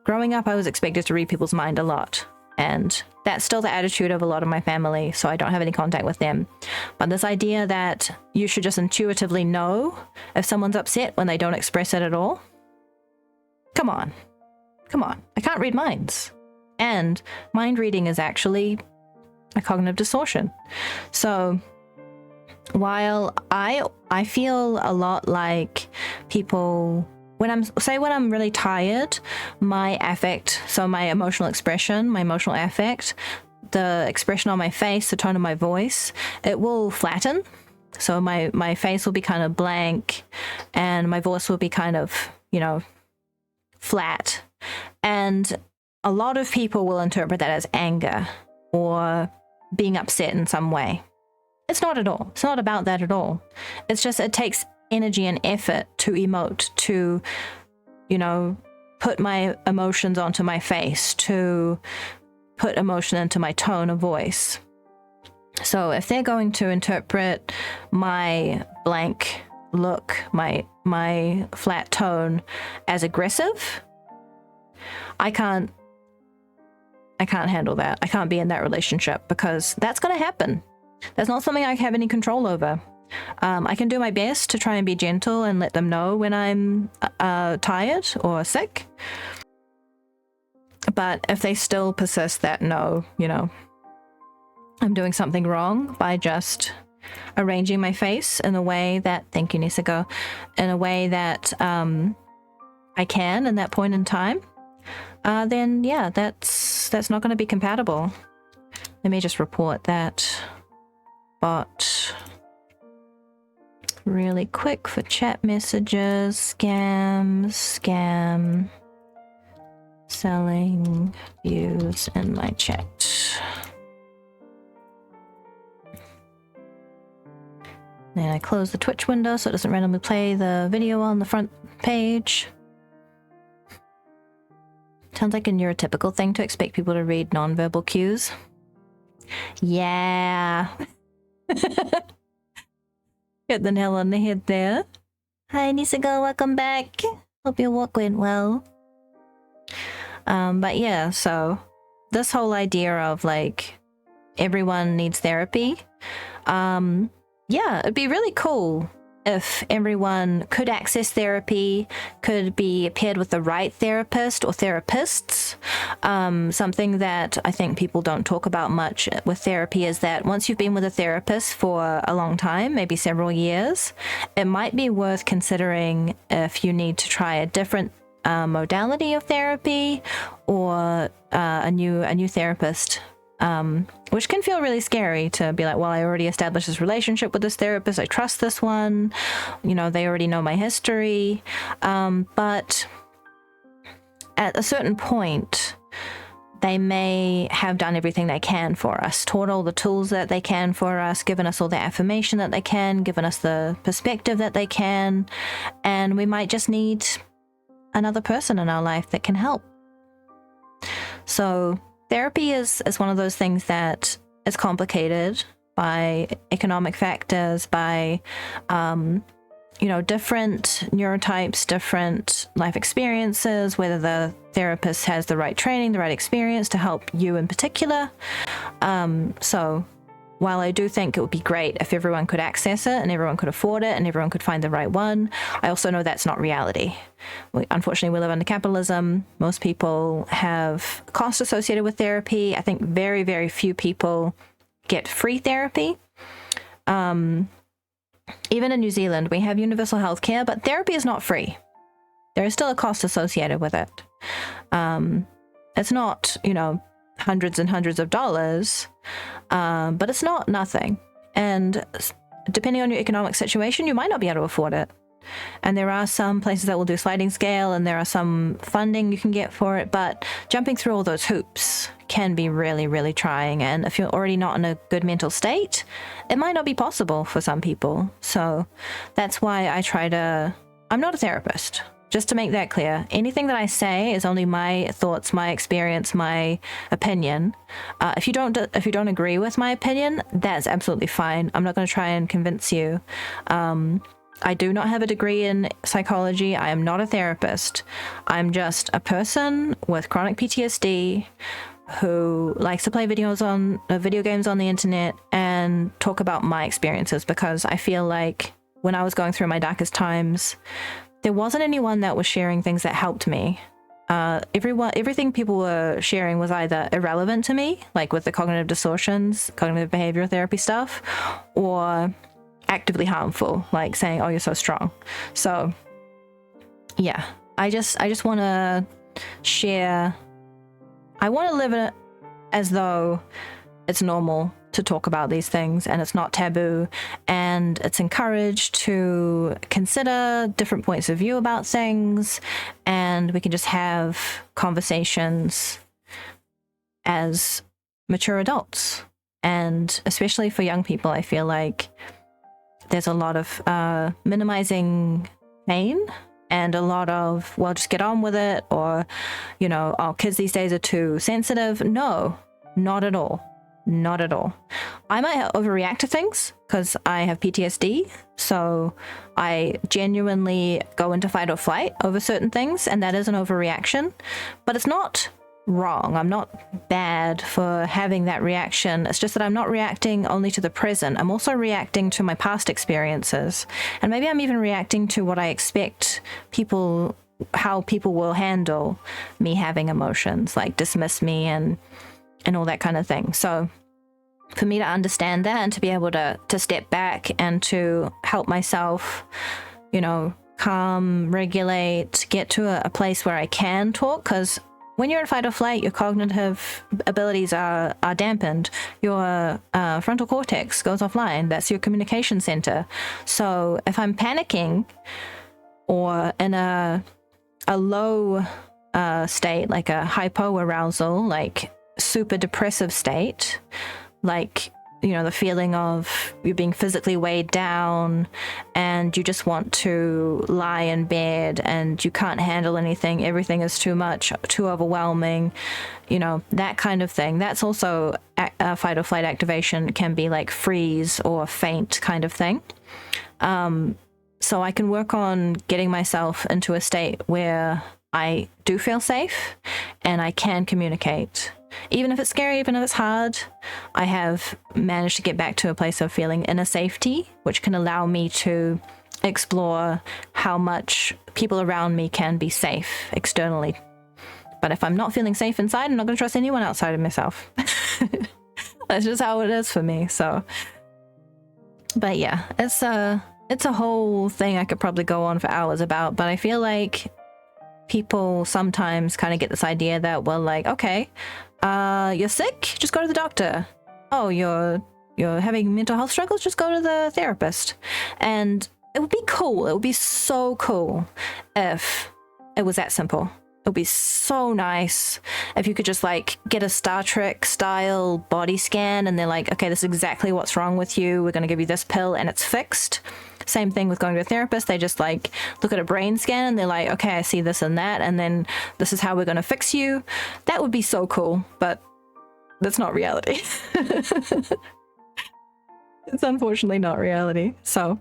Speaker 1: Growing up, I was expected to read people's mind a lot, and that's still the attitude of a lot of my family, so I don't have any contact with them. But this idea that you should just intuitively know if someone's upset when they don't express it at all, come on. I can't read minds. And mind reading is actually a cognitive distortion. So while I feel a lot like people, when I'm really tired, my affect, so my emotional expression, my emotional affect, the expression on my face, the tone of my voice, it will flatten. So my face will be kind of blank and my voice will be kind of, you know, flat. And a lot of people will interpret that as anger or being upset in some way. It's not at all. It's not about that at all. It's just, it takes energy and effort to emote, to, you know, put my emotions onto my face, to put emotion into my tone of voice. So if they're going to interpret my blank look, my flat tone as aggressive, I can't handle that. I can't be in that relationship because that's going to happen. That's not something I have any control over. I can do my best to try and be gentle and let them know when I'm tired or sick. But if they still persist that no, you know, I'm doing something wrong by just arranging my face in a way that, thank you, Nisiko, in a way that I can in that point in time, then yeah, that's not going to be compatible. Let me just report that bot really quick for chat messages. Scam, selling views in my chat. Then I close the Twitch window so it doesn't randomly play the video on the front page. Sounds like a neurotypical thing to expect people to read nonverbal cues. Yeah. Hit the nail on the head there. Hi, Nisiko, welcome back. Hope your walk went well. But yeah, so this whole idea of like everyone needs therapy. Yeah, it'd be really cool if everyone could access therapy, could be paired with the right therapist or therapists. Something that I think people don't talk about much with therapy is that once you've been with a therapist for a long time, maybe several years, it might be worth considering if you need to try a different modality of therapy or a new therapist. Which can feel really scary to be like, well, I already established this relationship with this therapist. I trust this one. You know, they already know my history. But at a certain point, they may have done everything they can for us, taught all the tools that they can for us, given us all the affirmation that they can, given us the perspective that they can. And we might just need another person in our life that can help. So therapy is one of those things that is complicated by economic factors, by, different neurotypes, different life experiences, whether the therapist has the right training, the right experience to help you in particular. So while I do think it would be great if everyone could access it and everyone could afford it and everyone could find the right one, I also know that's not reality. Unfortunately, we live under capitalism. Most people have costs associated with therapy. I think very, very few people get free therapy. Even in New Zealand, we have universal healthcare, but therapy is not free. There is still a cost associated with it. It's not, hundreds and hundreds of dollars, but it's not nothing. And depending on your economic situation, you might not be able to afford it. And there are some places that will do sliding scale, and there are some funding you can get for it, but jumping through all those hoops can be really, really trying. And if you're already not in a good mental state, it might not be possible for some people. So that's why I'm not a therapist. Just to make that clear, anything that I say is only my thoughts, my experience, my opinion. If you don't agree with my opinion, that's absolutely fine. I'm not going to try and convince you. I do not have a degree in psychology. I am not a therapist. I'm just a person with chronic PTSD who likes to play video games on the internet and talk about my experiences, because I feel like when I was going through my darkest times, there wasn't anyone that was sharing things that helped me. Everything people were sharing was either irrelevant to me, like with the cognitive distortions, cognitive behavioral therapy stuff, or actively harmful, like saying, "Oh, you're so strong." So, yeah, I just want to share. I want to live it as though it's normal to talk about these things and it's not taboo, and it's encouraged to consider different points of view about things, and we can just have conversations as mature adults. And especially for young people, I feel like there's a lot of minimizing pain and a lot of, well, just get on with it, or, oh, kids these days are too sensitive. No, not at all. Not at all. I might overreact to things because I have PTSD, so I genuinely go into fight or flight over certain things, and that is an overreaction, but it's not wrong. I'm not bad for having that reaction. It's just that I'm not reacting only to the present. I'm also reacting to my past experiences, and maybe I'm even reacting to what I expect how people will handle me having emotions, like dismiss me and all that kind of thing. So for me to understand that and to be able to step back and to help myself, calm, regulate, get to a place where I can talk, because when you're in fight or flight, your cognitive abilities are dampened. Your frontal cortex goes offline. That's your communication center. So if I'm panicking or in a low state, like a hypoarousal, like super depressive state, like, the feeling of you being physically weighed down and you just want to lie in bed and you can't handle anything, everything is too much, too overwhelming, that kind of thing. That's also a fight or flight activation, can be like freeze or faint kind of thing. So I can work on getting myself into a state where I do feel safe and I can communicate. Even if it's scary, even if it's hard, I have managed to get back to a place of feeling inner safety, which can allow me to explore how much people around me can be safe externally. But if I'm not feeling safe inside, I'm not going to trust anyone outside of myself. That's just how it is for me. So, but yeah, it's a whole thing I could probably go on for hours about, but I feel like people sometimes kind of get this idea that, well, like, okay, you're sick, just go to the doctor. Oh, you're having mental health struggles, just go to the therapist. And it would be cool. It would be so cool if it was that simple. It would be so nice if you could just like get a Star Trek style body scan and they're like, okay, this is exactly what's wrong with you. We're going to give you this pill and it's fixed. Same thing with going to a therapist. They just like look at a brain scan and they're like, okay, I see this and that. And then this is how we're going to fix you. That would be so cool, but that's not reality. It's unfortunately not reality. So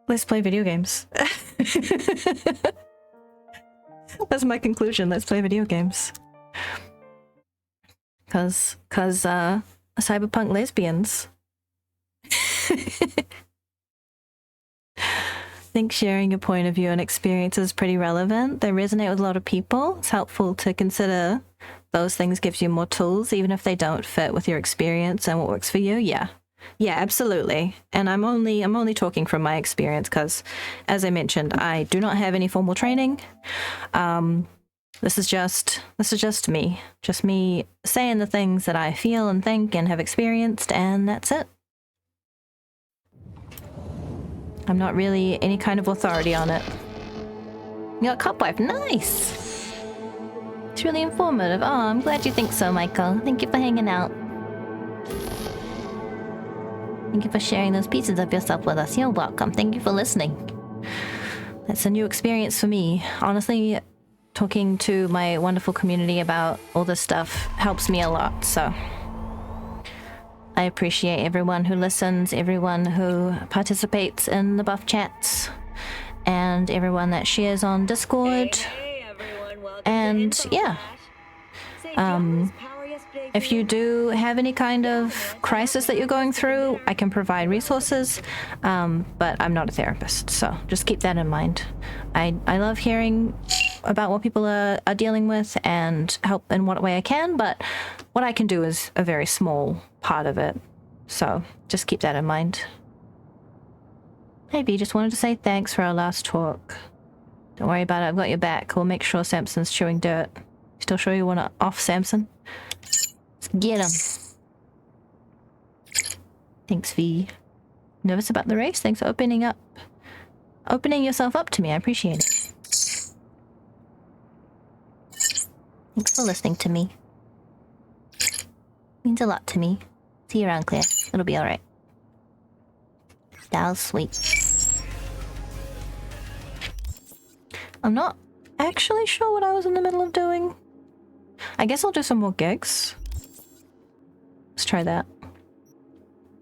Speaker 1: let's play video games. That's my conclusion. Let's play video games. Cause cyberpunk lesbians. I think sharing your point of view and experience is pretty relevant. They resonate with a lot of people. It's helpful to consider those things, gives you more tools, even if they don't fit with your experience and what works for you. Yeah, absolutely. And I'm only talking from my experience because, as I mentioned, I do not have any formal training. This is just me saying the things that I feel and think and have experienced, and that's it. I'm not really any kind of authority on it. You got Cupwife, nice! It's really informative. Oh, I'm glad you think so, Michael. Thank you for hanging out. Thank you for sharing those pieces of yourself with us. You're welcome. Thank you for listening. That's a new experience for me. Honestly, talking to my wonderful community about all this stuff helps me a lot, so I appreciate everyone who listens, everyone who participates in the buff chats, and everyone that shares on Discord.
Speaker 2: Hey everyone,
Speaker 1: and yeah, if you do have any kind of crisis that you're going through, I can provide resources, but I'm not a therapist, so just keep that in mind. I love hearing about what people are dealing with and help in what way I can, but what I can do is a very small part of it, so just keep that in mind. Hey B, just wanted to say thanks for our last talk. Don't worry about it, I've got your back. We'll make sure Samson's chewing dirt. Still sure you want to off Samson? Let's get him. Thanks, V. Nervous about the race? Thanks for opening yourself up to me. I appreciate it. Thanks for listening to me. Means a lot to me. See you around, Claire. It'll be alright. That was sweet. I'm not actually sure what I was in the middle of doing. I guess I'll do some more gigs. Let's try that.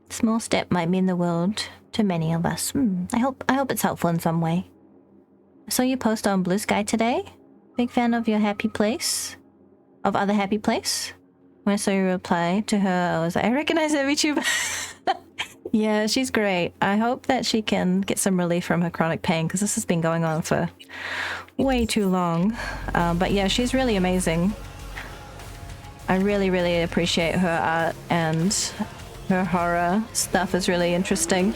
Speaker 1: Small step might mean the world to many of us. I hope it's helpful in some way. I saw you post on Blue Sky today. Big fan of your happy place. Of other happy place. When I saw your reply to her, I was like, I recognize that VTuber. Yeah, she's great. I hope that she can get some relief from her chronic pain because this has been going on for way too long. But yeah, she's really amazing. I really, really appreciate her art, and her horror stuff is really interesting.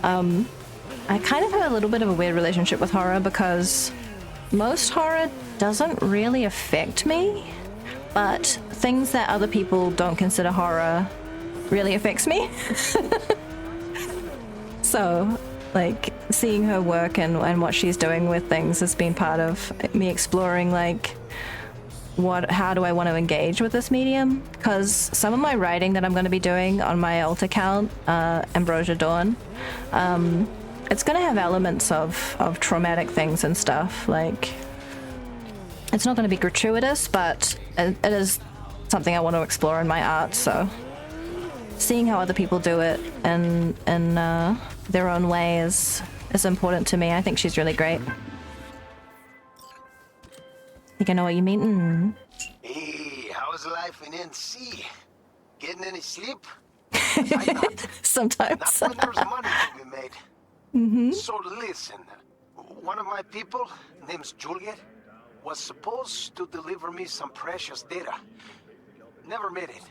Speaker 1: I kind of have a little bit of a weird relationship with horror because most horror doesn't really affect me, but things that other people don't consider horror really affects me. So, like, seeing her work and what she's doing with things has been part of me exploring, like, how do I want to engage with this medium? Because some of my writing that I'm going to be doing on my alt account, Ambrosia Dawn, it's going to have elements of traumatic things and stuff. Like, it's not going to be gratuitous, but it is something I want to explore in my art, so seeing how other people do it in their own way is important to me. I think she's really great. I think I know what you mean.
Speaker 2: how's life in NC? Getting any sleep? I not.
Speaker 1: Sometimes.
Speaker 2: Not when there's money to be made.
Speaker 1: Mm-hmm.
Speaker 2: So listen, one of my people, name's Juliet, was supposed to deliver me some precious data. Never made it.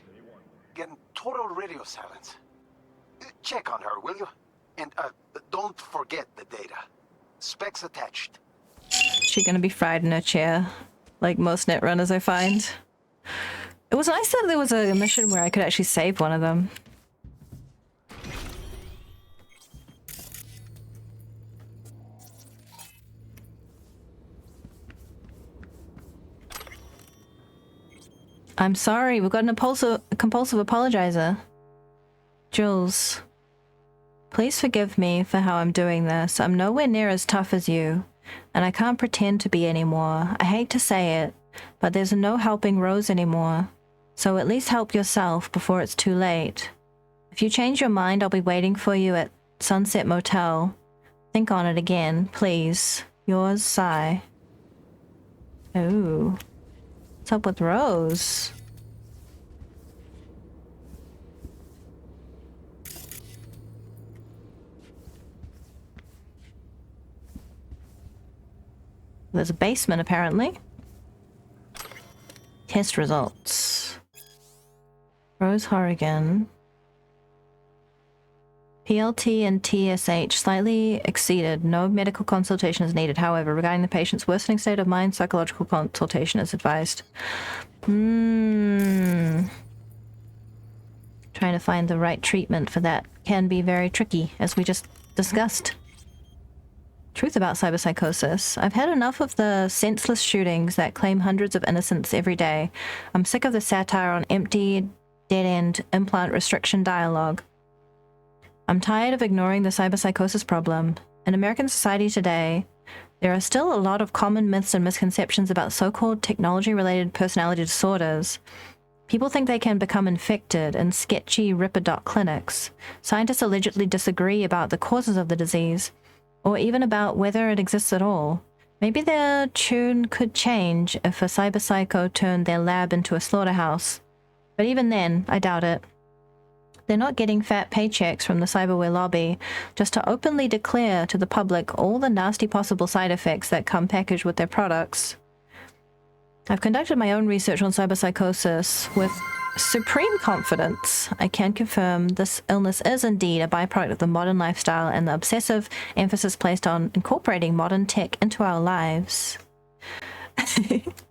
Speaker 2: Getting total radio silence. Check on her, will you? And don't forget the data. Specs attached.
Speaker 1: She gonna be fried in her chair, like most netrunners I find. It was nice that there was a mission where I could actually save one of them. I'm sorry, we've got a compulsive apologizer. Jules, please forgive me for how I'm doing this. I'm nowhere near as tough as you, and I can't pretend to be anymore. I hate to say it, but there's no helping Rose anymore. So at least help yourself before it's too late. If you change your mind, I'll be waiting for you at Sunset Motel. Think on it again, please. Yours, Sai. Ooh. What's up with Rose? There's a basement, apparently. Test results. Rose Horrigan. PLT and TSH slightly exceeded. No medical consultation is needed. However, regarding the patient's worsening state of mind, psychological consultation is advised. Trying to find the right treatment for that can be very tricky, as we just discussed. Truth about cyberpsychosis. I've had enough of the senseless shootings that claim hundreds of innocents every day. I'm sick of the satire on empty, dead-end, implant restriction dialogue. I'm tired of ignoring the cyberpsychosis problem. In American society today, there are still a lot of common myths and misconceptions about so-called technology-related personality disorders. People think they can become infected in sketchy Ripper-Doc clinics. Scientists allegedly disagree about the causes of the disease, or even about whether it exists at all. Maybe their tune could change if a cyberpsycho turned their lab into a slaughterhouse. But even then, I doubt it. They're not getting fat paychecks from the cyberware lobby just to openly declare to the public all the nasty possible side effects that come packaged with their products. I've conducted my own research on cyberpsychosis with supreme confidence. I can confirm this illness is indeed a byproduct of the modern lifestyle and the obsessive emphasis placed on incorporating modern tech into our lives.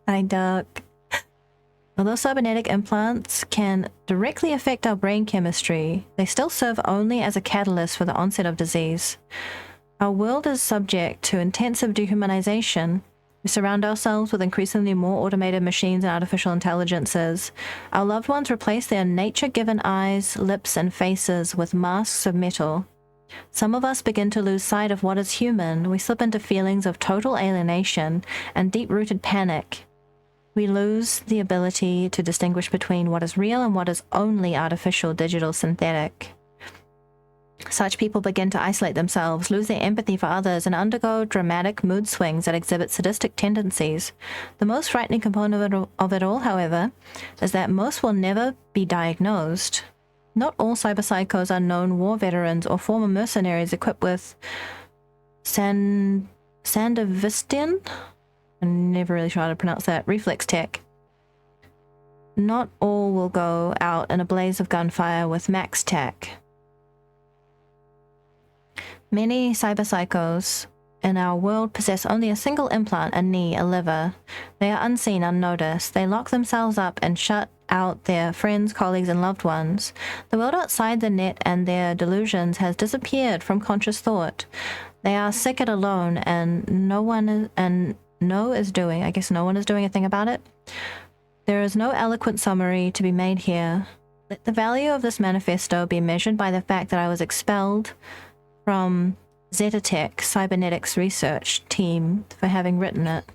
Speaker 1: I duck. Although cybernetic implants can directly affect our brain chemistry, they still serve only as a catalyst for the onset of disease. Our world is subject to intensive dehumanization. We surround ourselves with increasingly more automated machines and artificial intelligences. Our loved ones replace their nature-given eyes, lips, and faces with masks of metal. Some of us begin to lose sight of what is human. We slip into feelings of total alienation and deep-rooted panic. We lose the ability to distinguish between what is real and what is only artificial, digital, synthetic. Such people begin to isolate themselves, lose their empathy for others, and undergo dramatic mood swings that exhibit sadistic tendencies. The most frightening component of it all, however, is that most will never be diagnosed. Not all cyberpsychos are known war veterans or former mercenaries equipped with Sandovistian? I'm never really sure how to pronounce that. Reflex tech. Not all will go out in a blaze of gunfire with max tech. Many cyberpsychos in our world possess only a single implant, a knee, a liver. They are unseen, unnoticed. They lock themselves up and shut out their friends, colleagues, and loved ones. The world outside the net and their delusions has disappeared from conscious thought. They are sick and alone, and no one is doing a thing about it. There is no eloquent summary to be made here. Let the value of this manifesto be measured by the fact that I was expelled from Zetatech Cybernetics research team for having written it.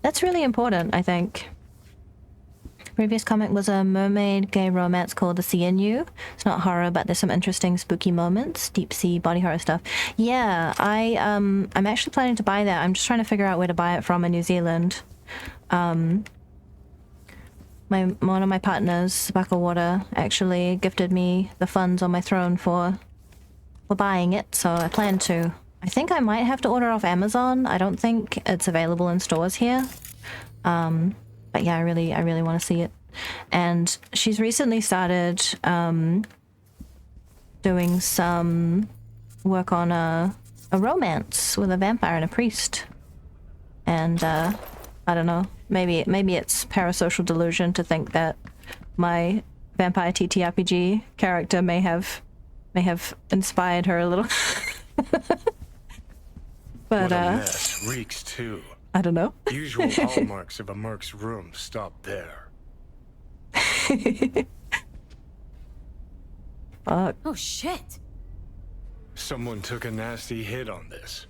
Speaker 1: That's really important, I think. The previous comic was a mermaid gay romance called The Sea in You. It's not horror, but there's some interesting spooky moments, deep sea body horror stuff. Yeah, I'm actually planning to buy that. I'm just trying to figure out where to buy it from in New Zealand. one of my partners, Bucklewater, actually gifted me the funds on my throne for buying it, so I plan to. I think I might have to order off Amazon. I don't think it's available in stores here. But yeah, I really want to see it. And she's recently started doing some work on a romance with a vampire and a priest. And I don't know, maybe it's parasocial delusion to think that my vampire TTRPG character may have inspired her a little. But
Speaker 3: what a mess. Reeks too.
Speaker 1: I don't know.
Speaker 3: Usual hallmarks of a merc's room stop there.
Speaker 1: Fuck.
Speaker 4: Oh shit.
Speaker 3: Someone took a nasty hit on this.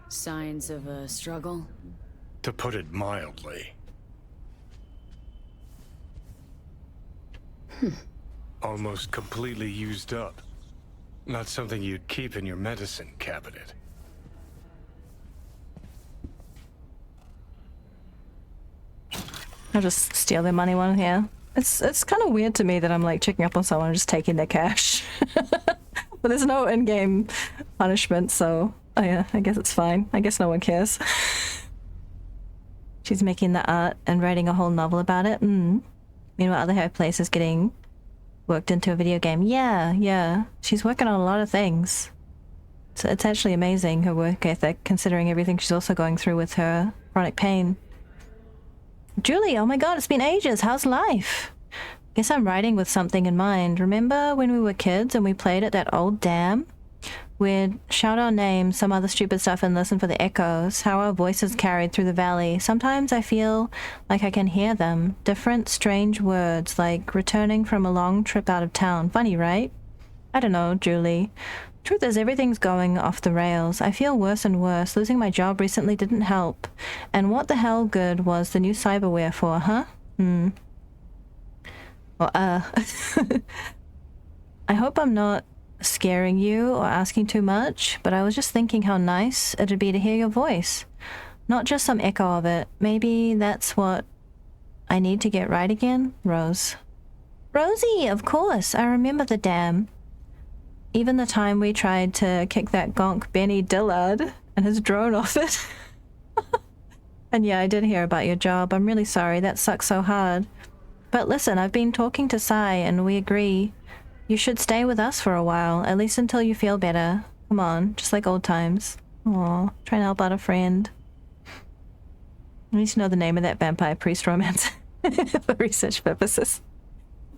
Speaker 4: Signs of a struggle?
Speaker 3: To put it mildly. Almost completely used up. Not something you'd keep in your medicine cabinet.
Speaker 1: I'll just steal their money one here. It's kind of weird to me that I'm like checking up on someone and just taking their cash. But there's no in-game punishment, so yeah, I guess it's fine. I guess no one cares. She's making the art and writing a whole novel about it. Meanwhile, other place is getting worked into a video game. Yeah. She's working on a lot of things. So it's actually amazing, her work ethic, considering everything she's also going through with her chronic pain. Julie, oh my god, it's been ages. How's life? Guess I'm writing with something in mind. Remember when we were kids and we played at that old dam? We'd shout our names, some other stupid stuff, and listen for the echoes, how our voices carried through the valley. Sometimes I feel like I can hear them. Different, strange words, like returning from a long trip out of town. Funny, right? I don't know, Julie. Truth is, everything's going off the rails. I feel worse and worse. Losing my job recently didn't help. And what the hell good was the new cyberware for, huh? Well, I hope I'm not scaring you or asking too much, but I was just thinking how nice it'd be to hear your voice. Not just some echo of it. Maybe that's what I need to get right again? Rose. Rosie, of course. I remember the dam. Even the time we tried to kick that gonk Benny Dillard and his drone off it. And yeah, I did hear about your job. I'm really sorry. That sucks so hard. But listen, I've been talking to Sai and we agree. You should stay with us for a while, at least until you feel better. Come on, just like old times. Aw, trying to help out a friend. I need to know the name of that vampire priest romance for research purposes.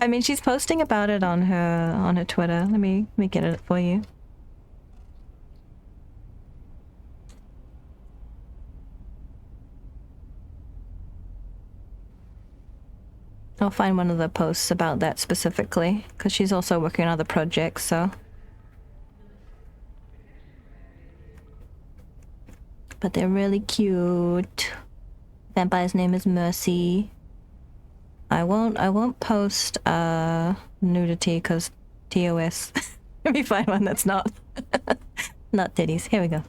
Speaker 1: I mean, she's posting about it on her Twitter. Let me get it for you. I'll find one of the posts about that specifically, because she's also working on other projects, so. But they're really cute. Vampire's name is Mercy. I won't post nudity because TOS. Let me find one that's not not titties. Here we go.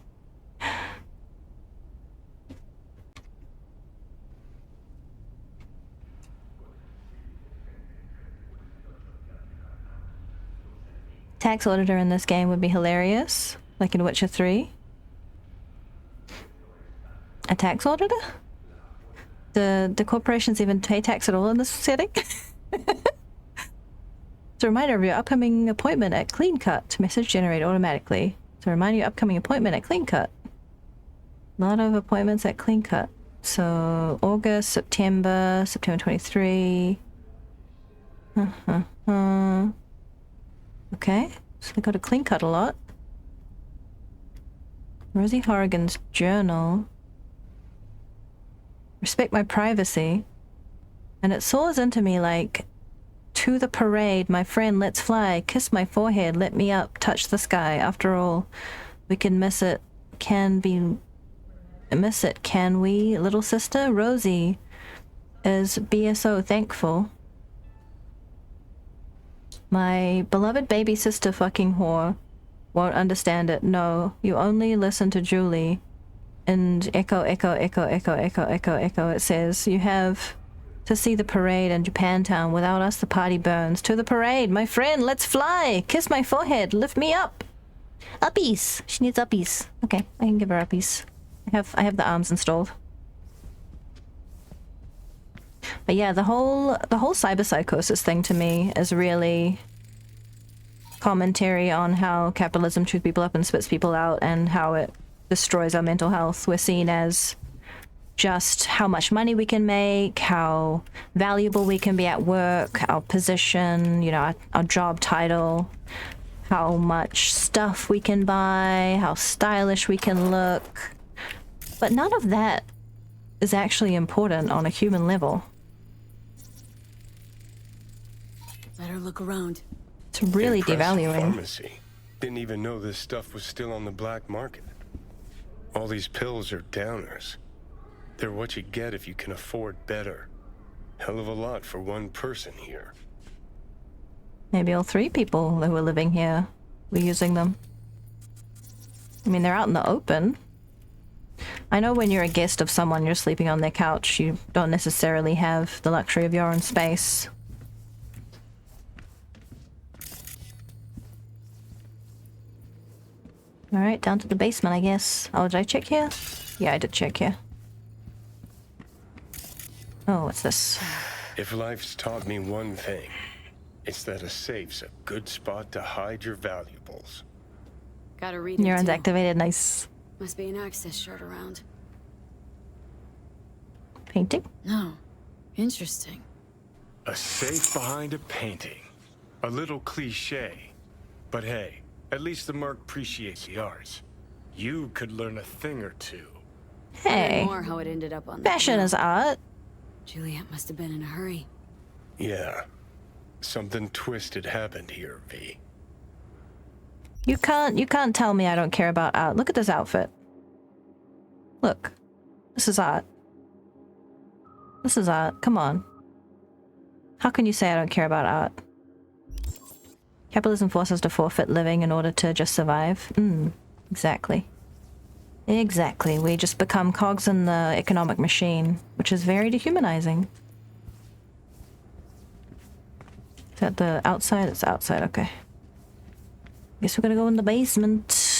Speaker 1: Tax auditor in this game would be hilarious, like in Witcher 3. A tax auditor? The corporations even pay tax at all in this setting? It's a reminder of your upcoming appointment at Clean Cut. Message generated automatically. It's a reminder of your upcoming appointment at Clean Cut. A lot of appointments at Clean Cut. So August, September 23. Okay, so they go to Clean Cut a lot. Rosie Horrigan's journal. Respect my privacy. And it soars into me like, to the parade, my friend, let's fly. Kiss my forehead, let me up, touch the sky. After all, we can miss it. Can we, little sister? Rosie is BSO thankful. My beloved baby sister fucking whore won't understand it. No, you only listen to Julie. And echo, echo, echo, echo, echo, echo, echo. It says, you have to see the parade in Japantown. Without us, the party burns. To the parade, my friend, let's fly! Kiss my forehead, lift me up! Uppies! She needs uppies. Okay, I can give her uppies. I have the arms installed. But yeah, the whole cyberpsychosis thing to me is really commentary on how capitalism chews people up and spits people out and how it destroys our mental health. We're seen as just how much money we can make, how valuable we can be at work, our position, you know, our job title, how much stuff we can buy, how stylish we can look. But none of that is actually important on a human level.
Speaker 4: Better look around.
Speaker 1: It's really
Speaker 3: Impressive
Speaker 1: devaluing.
Speaker 3: Pharmacy. Didn't even know this stuff was still on the black market. All these pills are downers. They're what you get if you can afford better. Hell of a lot for one person here.
Speaker 1: Maybe all 3 people that were living here were using them. I mean, they're out in the open. I know when you're a guest of someone, you're sleeping on their couch, you don't necessarily have the luxury of your own space. Alright, down to the basement, I guess. Oh, did I check here? Yeah, I did check here. Oh, what's this?
Speaker 3: If life's taught me one thing, it's that a safe's a good spot to hide your valuables.
Speaker 4: Gotta read it
Speaker 1: Neurons
Speaker 4: too.
Speaker 1: activated, nice.
Speaker 4: Must be an access shard around.
Speaker 1: Painting?
Speaker 4: No. Interesting.
Speaker 3: A safe behind a painting. A little cliche. But hey, at least the Merc appreciates the arts. You could learn a thing or two.
Speaker 1: Hey,
Speaker 4: More how it ended up on
Speaker 1: fashion
Speaker 4: the
Speaker 1: is art.
Speaker 4: Juliet must have been in a hurry.
Speaker 3: Yeah. Something twisted happened here, V.
Speaker 1: You can't tell me I don't care about art. Look at this outfit. Look. This is art. This is art. Come on. How can you say I don't care about art? Capitalism forces us to forfeit living in order to just survive. Exactly. Exactly. We just become cogs in the economic machine, which is very dehumanizing. Is that the outside? It's outside, okay. Guess we're gonna go in the basement.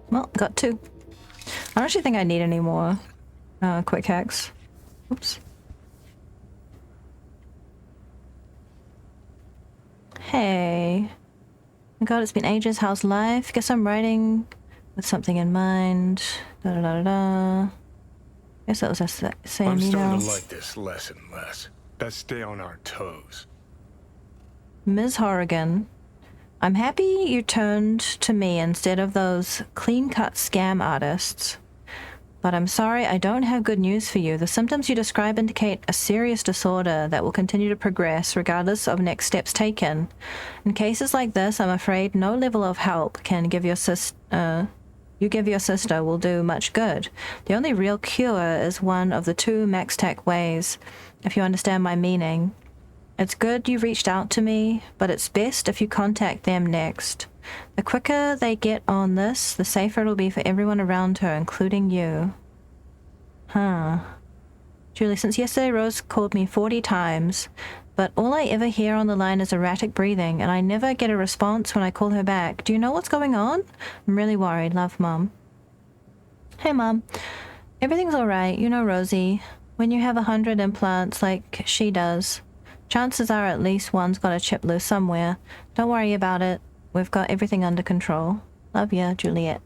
Speaker 1: Well, got 2. I don't actually think I need any more quick hacks. Oops. Hey. Oh god, it's been ages. How's life? Guess I'm writing with something in mind. Da da da da da. Guess that was a same
Speaker 3: I'm starting
Speaker 1: email.
Speaker 3: to like this less and less. Let's stay on our toes.
Speaker 1: Ms. Horrigan, I'm happy you turned to me instead of those clean-cut scam artists. But I'm sorry, I don't have good news for you. The symptoms you describe indicate a serious disorder that will continue to progress regardless of next steps taken. In cases like this, I'm afraid no level of help can give your your sister will do much good. The only real cure is one of the 2 max-tech ways, if you understand my meaning. It's good you reached out to me, but it's best if you contact them next. The quicker they get on this, the safer it'll be for everyone around her, including you. Huh. Julie, since yesterday Rose called me 40 times, but all I ever hear on the line is erratic breathing, and I never get a response when I call her back. Do you know what's going on? I'm really worried. Love, Mom. Hey, Mom. Everything's alright. You know Rosie. When you have 100 implants like she does, chances are at least one's got a chip loose somewhere. Don't worry about it. We've got everything under control. Love ya, Juliet.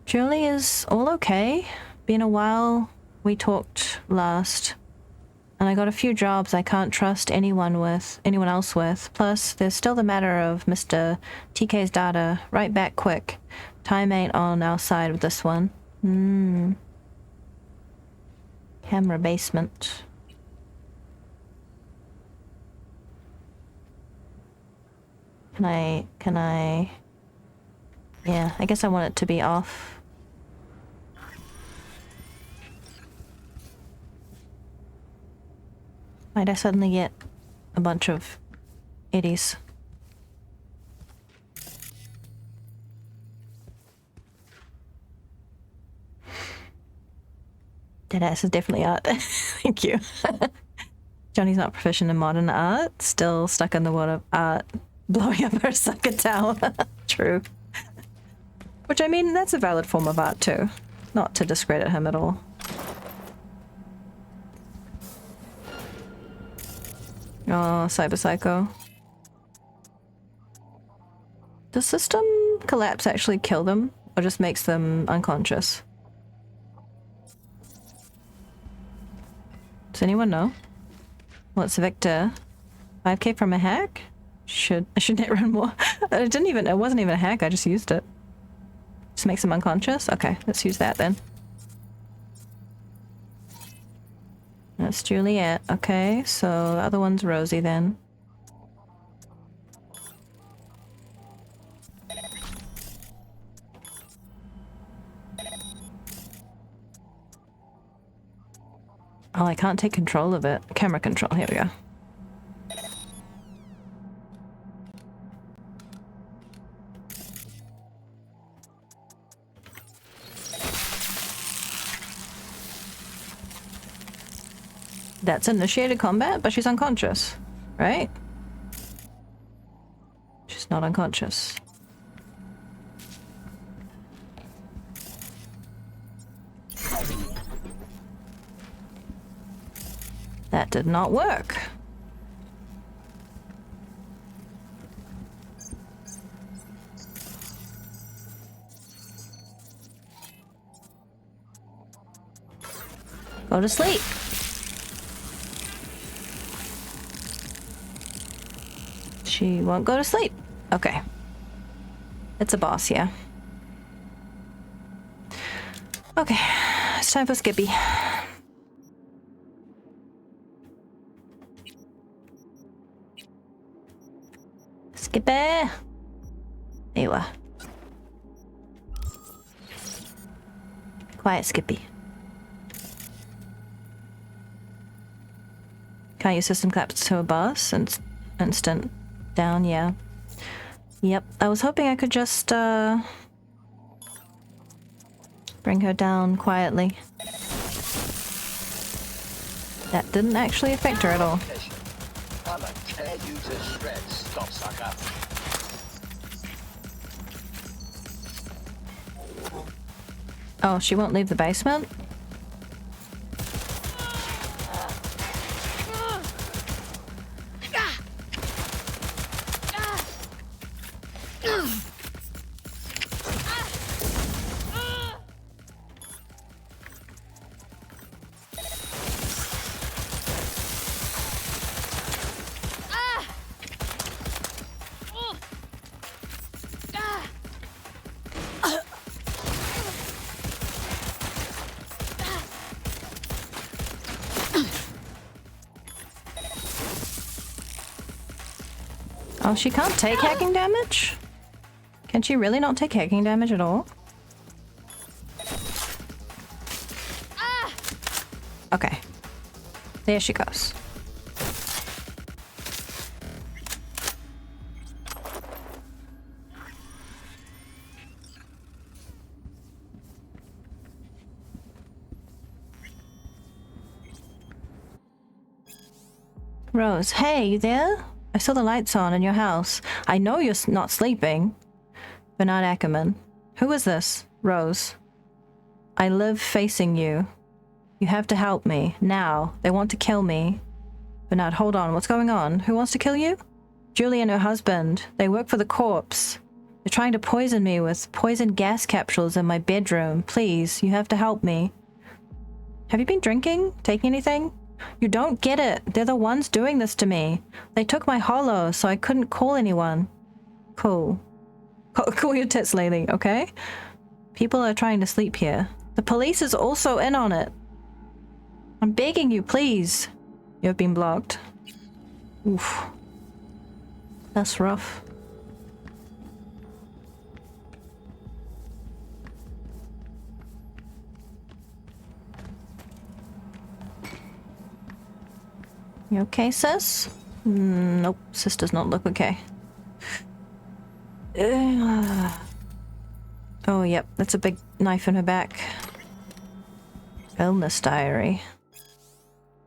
Speaker 1: Julie is all okay. Been a while we talked last. And I got a few jobs I can't trust anyone else with. Plus, there's still the matter of Mr. TK's data. Right back quick. Time ain't on our side with this one. Camera basement. Can I Yeah, I guess I want it to be off. Might I suddenly get a bunch of eddies? Deadass is definitely art. Thank you. Johnny's not proficient in modern art. Still stuck in the world of art. Blowing up her sucker tower. True. Which, I mean, that's a valid form of art too. Not to discredit him at all. Oh, Cyber Psycho. Does system collapse actually kill them? Or just makes them unconscious? Does anyone know? What's Victor? 5k from a hack? Should it run more? It wasn't even a hack, I just used it. Just makes them unconscious? Okay, let's use that then. That's Juliet. Okay, so the other one's Rosie then. Oh, I can't take control of it. Camera control, here we go. That's initiated combat, but she's unconscious, right? She's not unconscious. That did not work. Go to sleep. She won't go to sleep. Okay. It's a boss, yeah. Okay, it's time for Skippy. Skippy! There you are. Quiet, Skippy. Can't use system collapse to a boss and instant down, yeah. Yep, I was hoping I could just bring her down quietly. That didn't actually affect her at all.
Speaker 5: I'ma tear you to shreds, cocksucker.
Speaker 1: Oh, she won't leave the basement? Oh, she can't take hacking damage? Can she really not take hacking damage at all? Okay. There she goes. Rose, hey, you there? I saw the lights on in your house. I know you're not sleeping. Bernard Ackerman. Who is this? Rose. I live facing you. You have to help me. Now. They want to kill me. Bernard, hold on. What's going on? Who wants to kill you? Julie and her husband. They work for the corpse. They're trying to poison me with poison gas capsules in my bedroom. Please, you have to help me. Have you been drinking? Taking anything? You don't get it. They're the ones doing this to me. They took my holo, so I couldn't call anyone. Cool. Cool your tits, lady, okay? People are trying to sleep here. The police is also in on it. I'm begging you, please. You have been blocked. Oof. That's rough. You okay, sis? Nope, sis does not look okay. Oh, yep, that's a big knife in her back. Illness diary.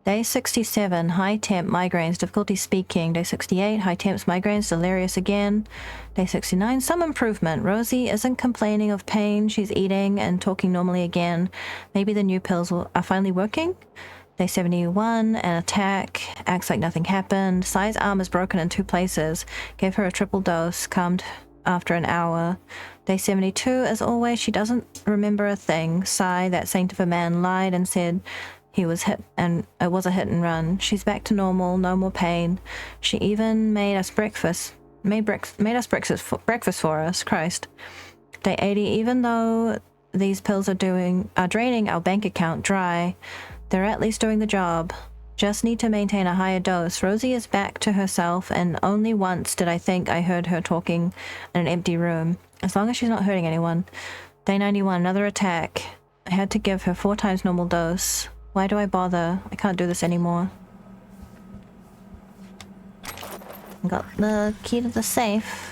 Speaker 1: Day 67, high temp, migraines, difficulty speaking. Day 68, high temps, migraines, delirious again. Day 69, some improvement. Rosie isn't complaining of pain. She's eating and talking normally again. Maybe the new pills are finally working. Day 71, an attack. Acts like nothing happened. Sai's arm is broken in 2 places. Gave her a triple dose. Calmed after an hour. Day 72, as always, she doesn't remember a thing. Sai, that saint of a man, lied and said he was hit and it was a hit and run. She's back to normal, no more pain. She even made us breakfast. Made us breakfast for us. Christ. Day 80, even though these pills are draining our bank account dry, they're at least doing the job. Just need to maintain a higher dose. Rosie is back to herself, and only once did I think I heard her talking in an empty room. As long as she's not hurting anyone. Day 91, another attack. I had to give her 4 times normal dose. Why do I bother? I can't do this anymore. Got the key to the safe.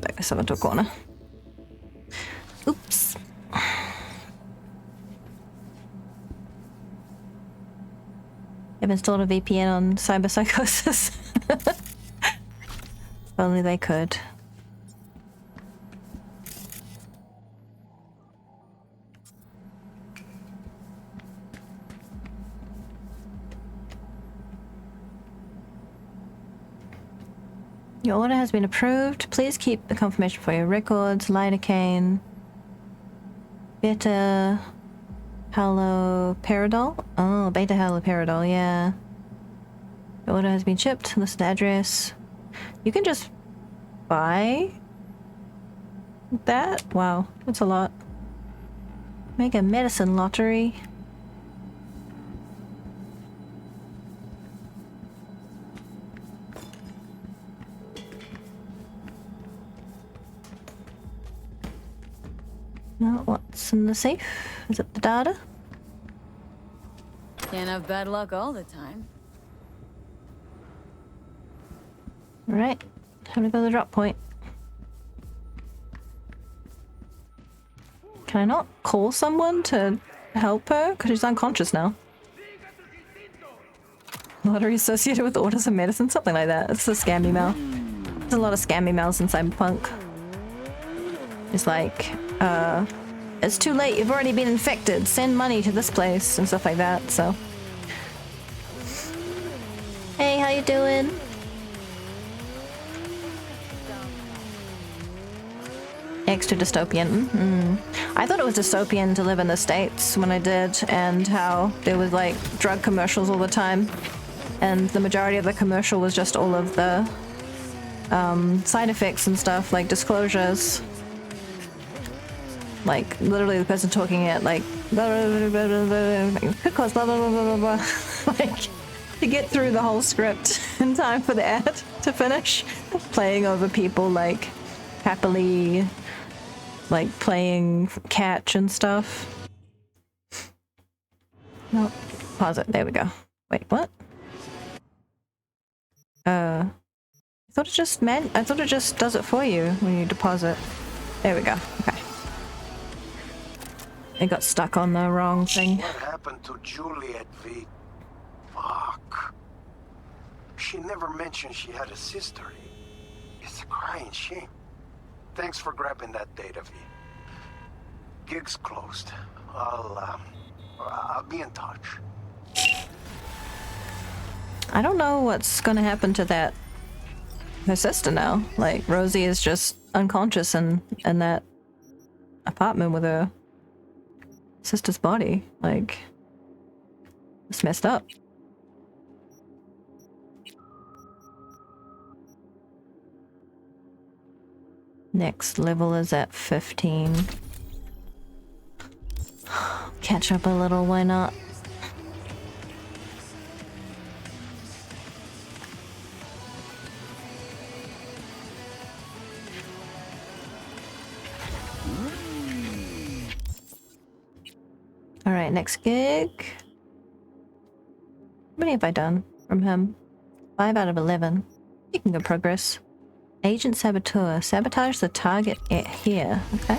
Speaker 1: Back myself into a corner. Oops. I've installed a VPN on cyberpsychosis. If only they could. Your order has been approved. Please keep the confirmation for your records. Lidocaine. Beta haloperidol. Oh, beta haloperidol, yeah. Your order has been shipped. List the address. You can just buy that? Wow, that's a lot. Make a medicine lottery. No, what's in the safe? Is it the data?
Speaker 4: Can't have bad luck all the time.
Speaker 1: Right. Time to go to the drop point. Can I not call someone to help her? Because she's unconscious now. Lottery associated with orders of medicine? Something like that. It's a scam email. There's a lot of scam emails in Cyberpunk. It's like, it's too late, you've already been infected. Send money to this place and stuff like that, so. Hey, how you doing? Extra dystopian. I thought it was dystopian to live in the States when I did, and how there was like drug commercials all the time. And the majority of the commercial was just all of the side effects and stuff, like disclosures. Like, literally the person talking it, like, blah, blah, blah, blah, blah, blah, could cause blah, blah, blah, blah, blah, blah. Like, to get through the whole script in time for the ad to finish. Playing over people, like, happily, like, playing catch and stuff. No, pause it. There we go. Wait, what? I thought it just does it for you when you deposit. There we go. Okay. It got stuck on the wrong thing.
Speaker 2: What happened to Juliet V? Fuck. She never mentioned she had a sister. It's a crying shame. Thanks for grabbing that data, V. Gig's closed. I'll be in touch.
Speaker 1: I don't know what's gonna happen to her sister now. Like, Rosie is just unconscious in that apartment with her sister's body. Like, It's messed up. Next level is at 15. Catch up a little, why not? Alright, next gig. How many have I done from him? 5 out of 11. Making good progress. Agent Saboteur. Sabotage the target here. Okay.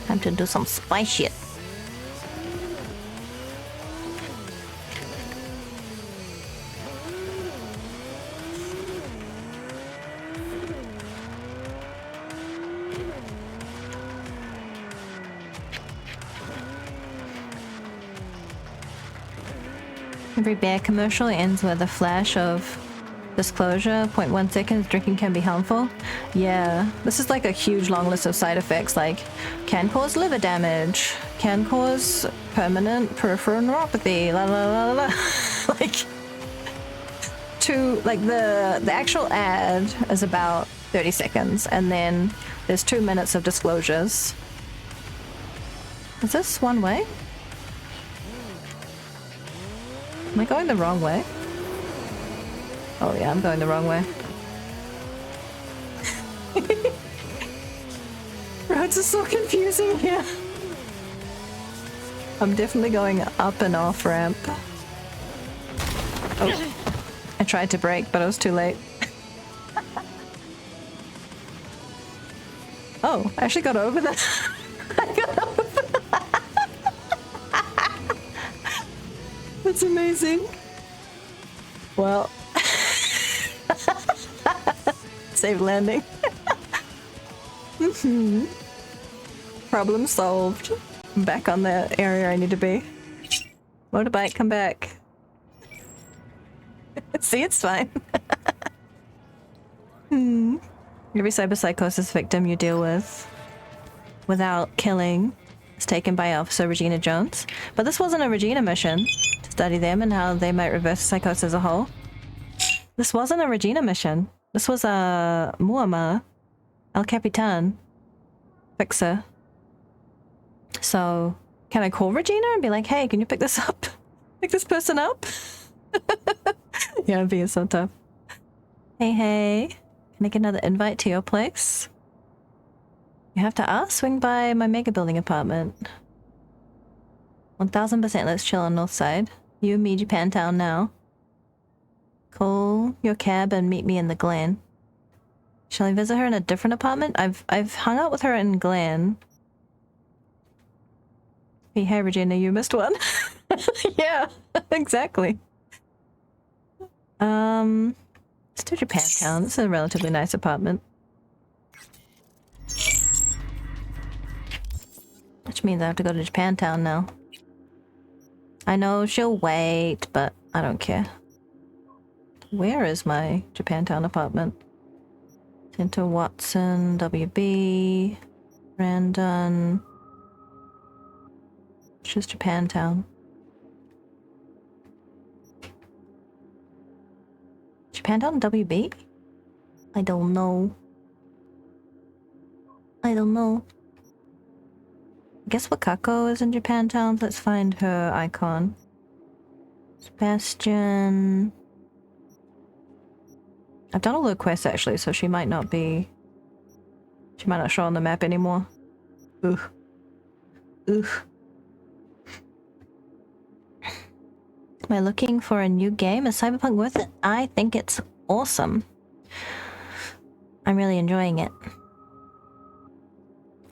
Speaker 1: Time to do some spy shit. Every bear commercial ends with a flash of disclosure. 0.1 seconds, drinking can be harmful. Yeah, this is like a huge long list of side effects, like can cause liver damage, can cause permanent peripheral neuropathy, la la la la. Like, the actual ad is about 30 seconds, and then there's 2 minutes of disclosures. Is this one way? Am I going the wrong way? Oh yeah, I'm going the wrong way. Roads are so confusing here. I'm definitely going up and off ramp. Oh, I tried to brake, but I was too late. Oh, I actually got over that. I got over. That's amazing. Well, safe landing. Problem solved. I'm back on the area I need to be. Motorbike, come back. See, it's fine. Every cyberpsychosis victim you deal with without killing is taken by Officer Regina Jones. But this wasn't a Regina mission to study them and how they might reverse psychosis as a whole. This wasn't a Regina mission. This was a Muammar, El Capitán, fixer. So, can I call Regina and be like, hey, can you pick this up? Pick this person up? Yeah, it'd be so tough. Hey, hey. Can I get another invite to your place? You have to ask? Swing by my mega building apartment. 1000% let's chill on North Side. You, me, Japantown now. Call your cab and meet me in the Glen. Shall I visit her in a different apartment? I've hung out with her in Glen. Hey, Regina, you missed one. Yeah, exactly. Let's do Japantown. This is a relatively nice apartment. Which means I have to go to Japantown now. I know she'll wait, but I don't care. Where is my Japantown apartment? Center Watson, WB, Brandon. It's just Japantown. Japantown WB? I don't know. I don't know. I guess Wakako is in Japantown. Let's find her icon. Sebastian. I've done all the quests actually, so she might not be... She might not show on the map anymore. Ugh. Ugh. Am I looking for a new game? Is Cyberpunk worth it? I think it's awesome. I'm really enjoying it.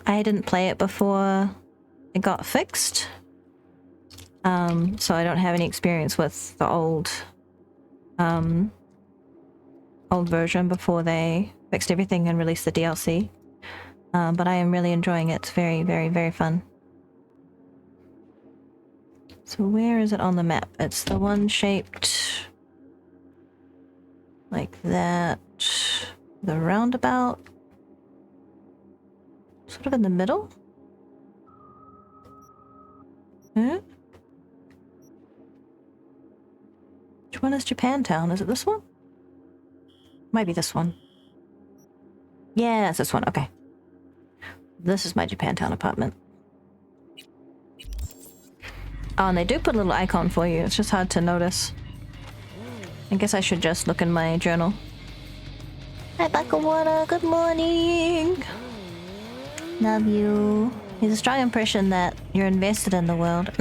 Speaker 1: I didn't play it before it got fixed. So I don't have any experience with the old version before they fixed everything and released the DLC. But I am really enjoying it. It's very, very, very fun. So where is it on the map? It's the one shaped like that. The roundabout. Sort of in the middle? Huh? Which one is Japantown? Is it this one? Might be this one. Yeah, it's this one. Okay. This is my Japantown apartment. Oh, and they do put a little icon for you. It's just hard to notice. I guess I should just look in my journal. Hi, Bakawater. Good morning. Love you. He's a strong impression that you're invested in the world.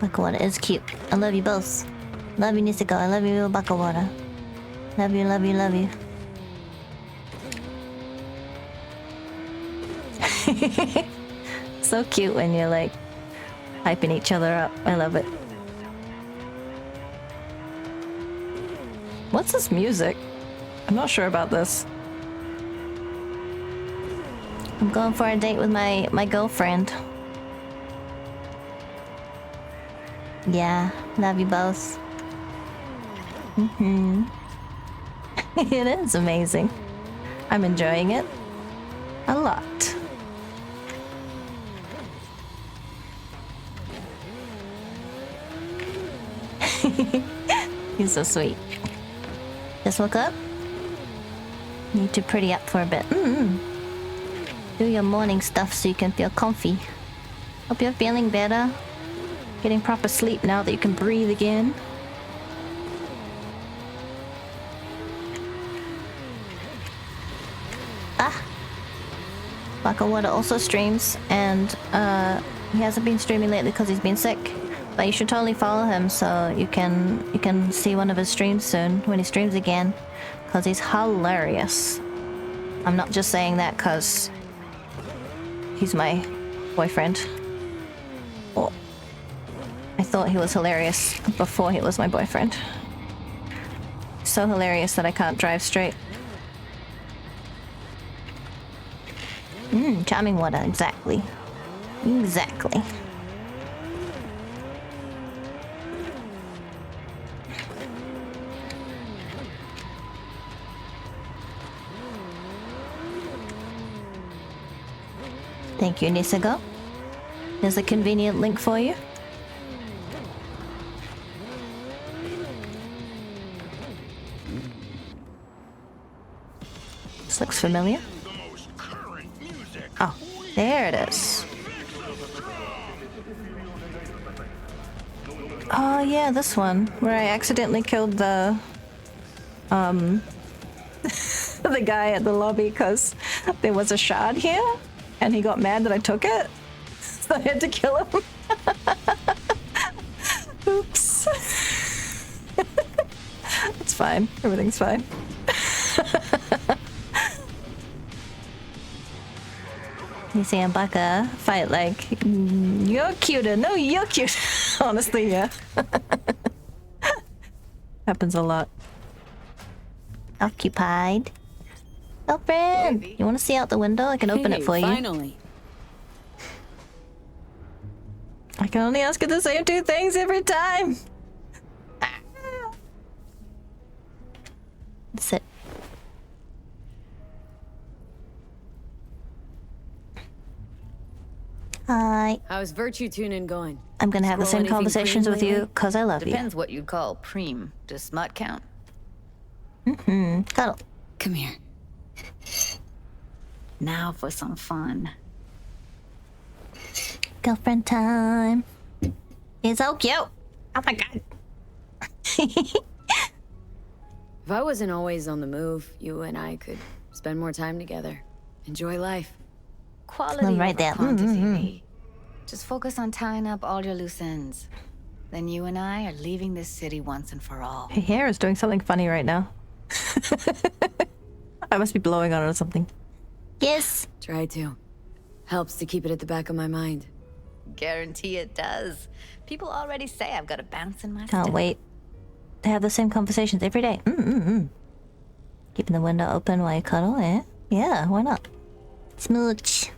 Speaker 1: Bakawater is cute. I love you both. Love you, Niseko. I love you, Bakawater. Love you, love you, love you. So cute when you're like hyping each other up. I love it. What's this music? I'm not sure about this. I'm going for a date with my girlfriend. Yeah, love you both. It is amazing. I'm enjoying it a lot. He's so sweet. Just woke up? Need to pretty up for a bit. Do your morning stuff so you can feel comfy. Hope you're feeling better. Getting proper sleep now that you can breathe again. Bakawater also streams, and he hasn't been streaming lately because he's been sick. But you should totally follow him so you can see one of his streams soon when he streams again, because he's hilarious. I'm not just saying that because he's my boyfriend. Oh, I thought he was hilarious before he was my boyfriend. So hilarious that I can't drive straight. Charming water, exactly. Exactly. Thank you, Nisego. There's a convenient link for you. This looks familiar. Oh, there it is. Oh yeah, this one where I accidentally killed the the guy at the lobby because there was a shard here and he got mad that I took it, so I had to kill him. Oops. It's fine. Everything's fine. You see Ambaka fight like, you're cuter. No, you're cute. Honestly, yeah. Happens a lot. Occupied. Girlfriend! Baby. You want to see out the window? I can open it for you.
Speaker 4: Finally.
Speaker 1: I can only ask you the same two things every time. Sit. Hi.
Speaker 4: How's virtue tuning going?
Speaker 1: I'm gonna have the same
Speaker 4: Scroll
Speaker 1: conversations
Speaker 4: anything
Speaker 1: with
Speaker 4: preem
Speaker 1: you
Speaker 4: lately?
Speaker 1: because I love
Speaker 6: Depends what you'd call preem. Does smut count?
Speaker 1: you. Cuddle.
Speaker 4: Come here.
Speaker 6: Now for some fun.
Speaker 1: Girlfriend time. It's so cute. Oh my god.
Speaker 4: If I wasn't always on the move, you and I could spend more time together. Enjoy life.
Speaker 6: Quality
Speaker 1: Right
Speaker 6: over
Speaker 1: there.
Speaker 6: quantity. Just focus on tying up all your loose ends. Then you and I are leaving this city once and for all.
Speaker 1: Her hair is doing something funny right now. I must be blowing on it or something. Yes.
Speaker 4: Try to. Helps to keep it at the back of my mind.
Speaker 6: Guarantee it does. People already say I've got a bounce in my
Speaker 1: Can't
Speaker 6: step.
Speaker 1: wait to have the same conversations every day. Keeping the window open while you cuddle, eh? Yeah, why not? Smooch.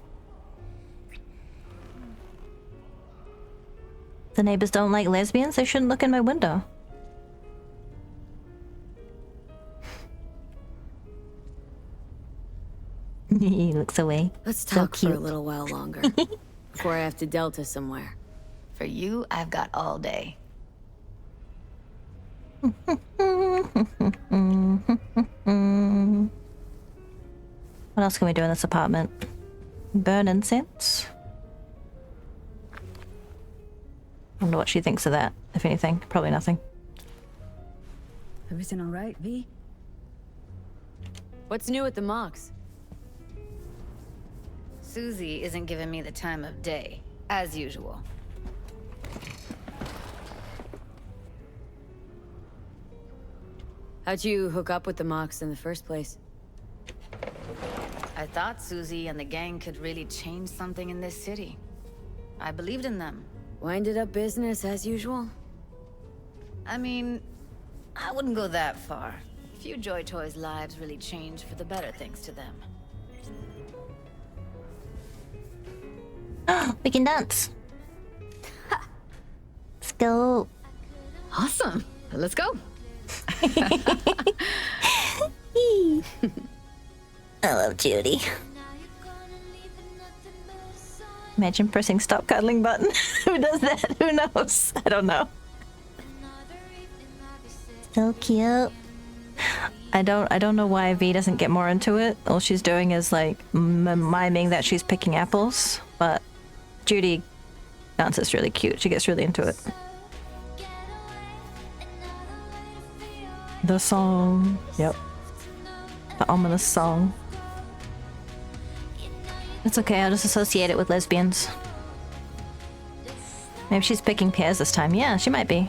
Speaker 1: The neighbors don't like lesbians? They shouldn't look in my window. looks away.
Speaker 4: Let's
Speaker 1: So
Speaker 4: talk for a
Speaker 1: cute.
Speaker 4: little while longer. Before I have to Delta somewhere.
Speaker 6: For you, I've got all day.
Speaker 1: What else can we do in this apartment? Burn incense? I wonder what she thinks of that, if anything. Probably nothing.
Speaker 7: Everything all right, V?
Speaker 4: What's new at the Mox?
Speaker 6: Susie isn't giving me the time of day, as usual.
Speaker 4: How'd you hook up with the Mox in the first place?
Speaker 6: I thought Susie and the gang could really change something in this city. I believed in them.
Speaker 4: Winded up business as usual?
Speaker 6: I mean, I wouldn't go that far. Few Joy Toys' lives really change for the better thanks to them.
Speaker 1: We can dance. Let's go.
Speaker 6: Awesome. Let's go.
Speaker 1: I love Judy. Imagine pressing stop cuddling button. Who does that? Who knows? I don't know. So cute. I don't know why V doesn't get more into it. All she's doing is like miming that she's picking apples, but Judy dances really cute. She gets really into it. The song. Yep. The ominous song. It's okay, I'll just associate it with lesbians. Maybe she's picking pears this time. Yeah, she might be.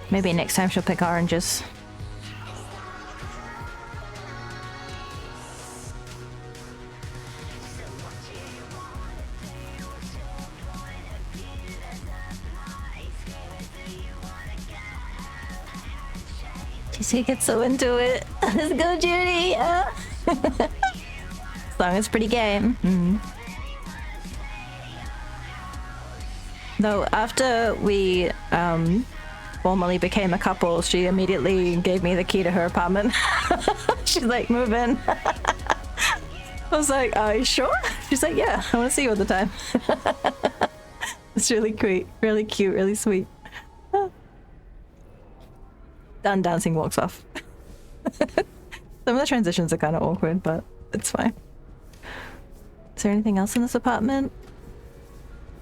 Speaker 1: Maybe next time she'll pick oranges. She gets so into it. Let's go, Judy! Song is pretty gay. Though after we formally became a couple, she immediately gave me the key to her apartment. She's like, move in. I was like, are you sure? She's like, yeah, I want to see you all the time. It's really cute, really sweet. Done dancing, walks off. Some of the transitions are kind of awkward, but it's fine. Is there anything else in this apartment?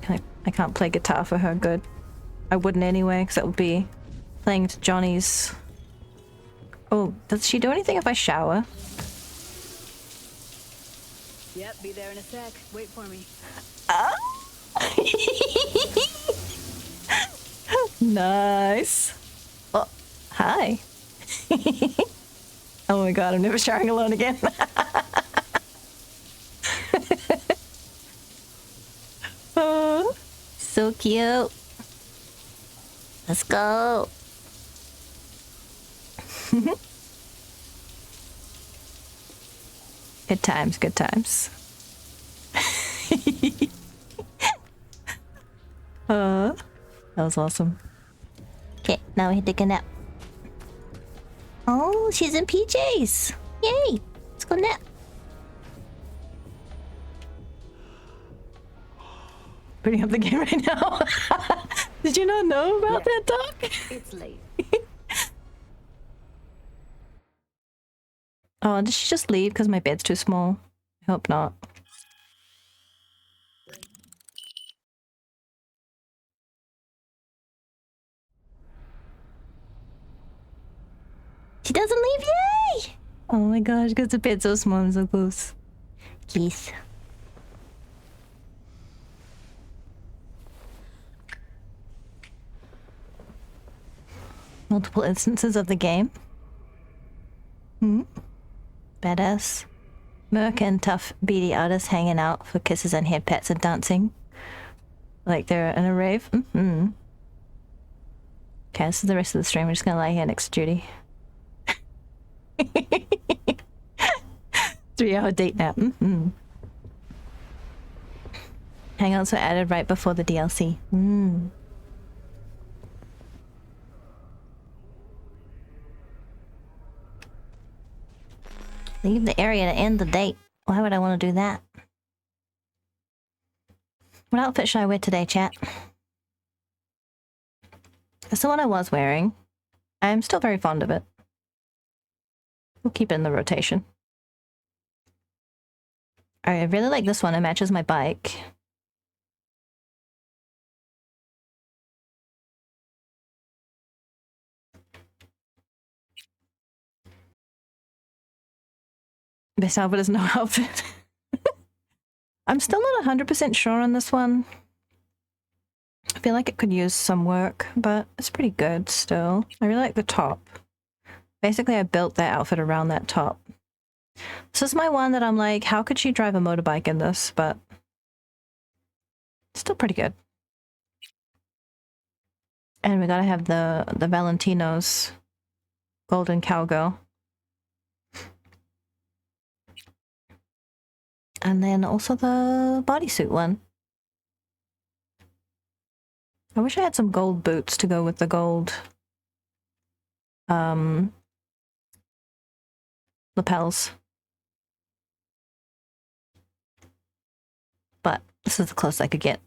Speaker 1: I can't play guitar for her good. I wouldn't anyway, because that would be playing to Johnny's. Oh, does she do anything if I shower?
Speaker 7: Yep, be there in a sec. Wait for me.
Speaker 1: Nice. Oh, hi. Oh my god, I'm never showering alone again. Oh, so cute. Let's go. Good times, good times. That was awesome. Okay, now we take a nap. Oh, she's in PJs. Yay! Let's go nap. Putting up the game right now. Did you not know about that, Doc?
Speaker 7: It's late.
Speaker 1: Oh, did she just leave because my bed's too small? I hope not. She doesn't leave, yay! Oh my gosh, because the bed's so small and so close. Keith. Multiple instances of the game. Badass. Merc and tough beady artists hanging out for kisses and head pats and dancing. Like they're in a rave. Okay, this is the rest of the stream. We're just gonna lie here next to Judy. 3-hour date nap. Hangouts were added right before the DLC. Leave the area to end the date. Why would I want to do that? What outfit should I wear today, chat? It's the one I was wearing. I'm still very fond of it. We'll keep it in the rotation. Alright, I really like this one. It matches my bike. This outfit is no outfit. I'm still not 100% sure on this one. I feel like it could use some work, but it's pretty good still. I really like the top. Basically, I built that outfit around that top. This is my one that I'm like, how could she drive a motorbike in this? But still pretty good. And we gotta have the Valentino's golden cowgirl. And then also the bodysuit one. I wish I had some gold boots to go with the gold lapels. But this is the closest I could get.